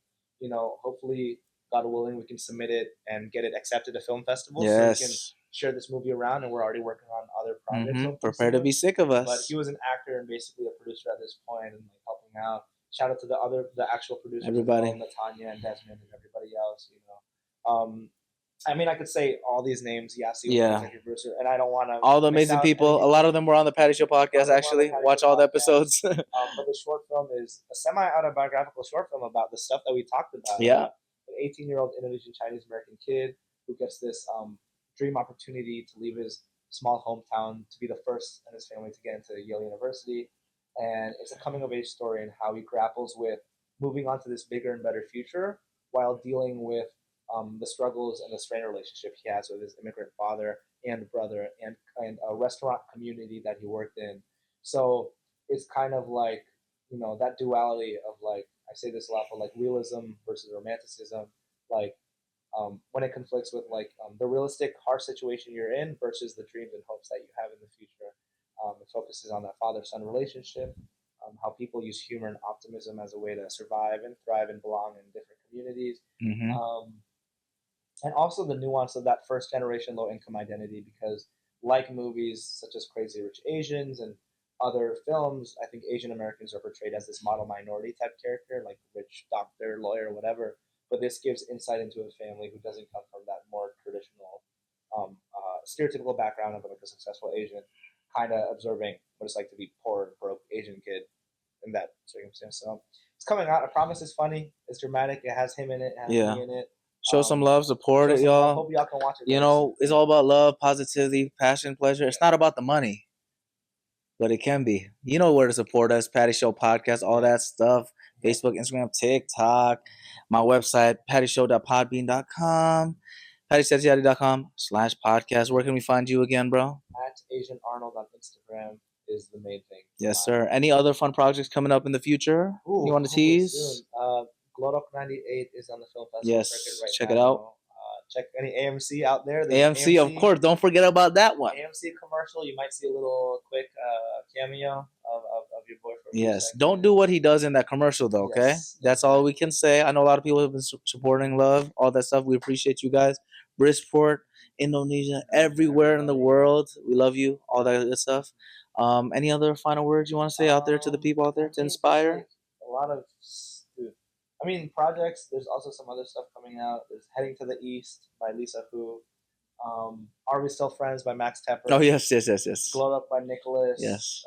[SPEAKER 2] hopefully, God willing, we can submit it and get it accepted to film festivals.
[SPEAKER 1] Yes.
[SPEAKER 2] So we can share this movie around, and we're already working on other projects.
[SPEAKER 1] Mm-hmm. Prepare to be sick of us.
[SPEAKER 2] But he was an actor and basically a producer at this point, and like helping out. Shout out to the actual producers,
[SPEAKER 1] everybody,
[SPEAKER 2] Natanya and Desmond and everybody else. I mean, I could say all these names. Yasi was executive producer, and I don't want to.
[SPEAKER 1] All the amazing people. A lot of them were on the Patty Show podcast. Actually, watch all the episodes.
[SPEAKER 2] But the short film is a semi-autobiographical short film about the stuff that we talked about.
[SPEAKER 1] Yeah.
[SPEAKER 2] An 18-year-old Indonesian Chinese-American kid who gets this dream opportunity to leave his small hometown to be the first in his family to get into Yale University, and it's a coming-of-age story and how he grapples with moving on to this bigger and better future while dealing with the struggles and the strained relationship he has with his immigrant father and brother and a restaurant community that he worked in. So it's kind of like, that duality of like, I say this a lot, but like realism versus romanticism, like when it conflicts with like the realistic harsh situation you're in versus the dreams and hopes that you have in the future. It focuses on that father-son relationship, how people use humor and optimism as a way to survive and thrive and belong in different communities.
[SPEAKER 1] Mm-hmm.
[SPEAKER 2] And also the nuance of that first generation low income identity, because like movies such as Crazy Rich Asians and other films, I think Asian Americans are portrayed as this model minority type character, like rich doctor, lawyer, whatever. But this gives insight into a family who doesn't come from that more traditional, stereotypical background of like a successful Asian, kind of observing what it's like to be poor and broke Asian kid in that circumstance. So it's coming out. I promise it's funny. It's dramatic. It has him in it. It has me in it.
[SPEAKER 1] Show some love, support it, y'all.
[SPEAKER 2] Hope y'all can watch it.
[SPEAKER 1] It's all about love, positivity, passion, pleasure. It's not about the money, but it can be. You know where to support us, Patty Show Podcast, all that stuff. Facebook, Instagram, TikTok, my website, pattyshow.podbean.com, pattysetiadi.com/podcast. Where can we find you again, bro?
[SPEAKER 2] At Asian Arnold on Instagram is the main thing.
[SPEAKER 1] Yes, sir. Any other fun projects coming up in the future? You want to tease?
[SPEAKER 2] Glorok 98 is on the film festival.
[SPEAKER 1] Yes, check it out.
[SPEAKER 2] Check any AMC out there.
[SPEAKER 1] AMC, of course. Don't forget about that one.
[SPEAKER 2] AMC commercial. You might see a little quick cameo of your boy.
[SPEAKER 1] Yes. Don't do what he does in that commercial, though, okay? That's all we can say. I know a lot of people have been supporting love, all that stuff. We appreciate you guys. Bridgeport, Indonesia, everywhere in the world. We love you, all that good stuff. Any other final words you want to say out there to the people out there to inspire?
[SPEAKER 2] A lot of... projects. There's also some other stuff coming out. There's Heading to the East by Lisa Hu. Are We Still Friends by Max Tepper.
[SPEAKER 1] Oh, yes.
[SPEAKER 2] Glow Up by Nicholas.
[SPEAKER 1] Yes.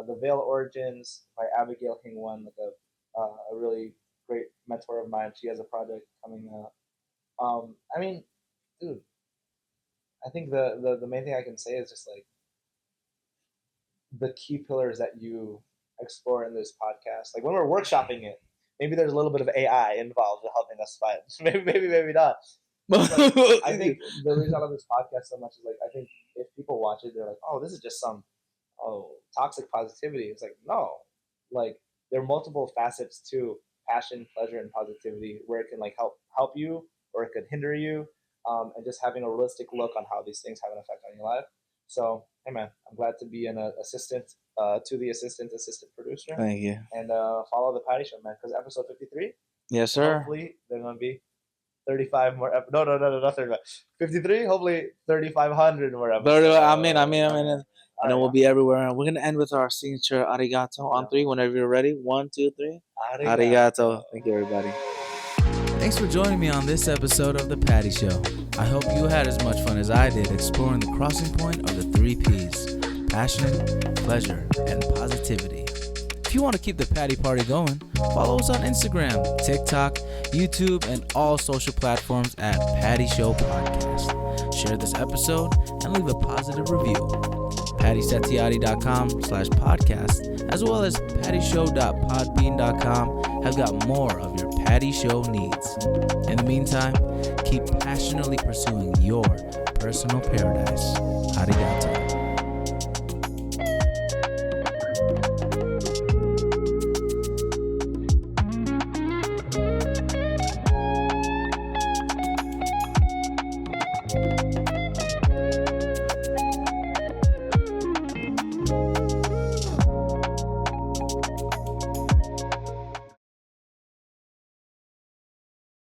[SPEAKER 2] The Veil Origins by Abigail Hingwan, like a really great mentor of mine. She has a project coming out. I mean, dude, I think the main thing I can say is just like the key pillars that you explore in this podcast. Like when we're workshopping it, maybe there's a little bit of AI involved in helping us fight. Maybe not. Like, I think the reason I love this podcast so much is like I think if people watch it, they're like, oh, this is just some toxic positivity. It's like no, like there are multiple facets to passion, pleasure, and positivity where it can like help you or it could hinder you, and just having a realistic look on how these things have an effect on your life. So hey man, I'm glad to be an assistant to the assistant producer.
[SPEAKER 1] Thank you.
[SPEAKER 2] And follow the Patty Show, man, because episode 53.
[SPEAKER 1] Yes, sir.
[SPEAKER 2] Hopefully there's gonna be 35 more. No, not 35. 53. Hopefully 3,500 more episodes.
[SPEAKER 1] I mean, and then we'll be everywhere. We're gonna end with our signature arigato on 3. Whenever you're ready. 1, 2, 3. Arigato. Thank you, everybody. Thanks for joining me on this episode of The Patty Show. I hope you had as much fun as I did exploring the crossing point of the 3 Ps: passion, pleasure, and positivity. If you want to keep the Patty Party going, follow us on Instagram, TikTok, YouTube, and all social platforms at Patty Show Podcast. Share this episode and leave a positive review. PattySetiadi.com/podcast, as well as pattyshow.podbean.com, have got more of your Patty Show needs. In the meantime, keep passionately pursuing your personal paradise. Arigato.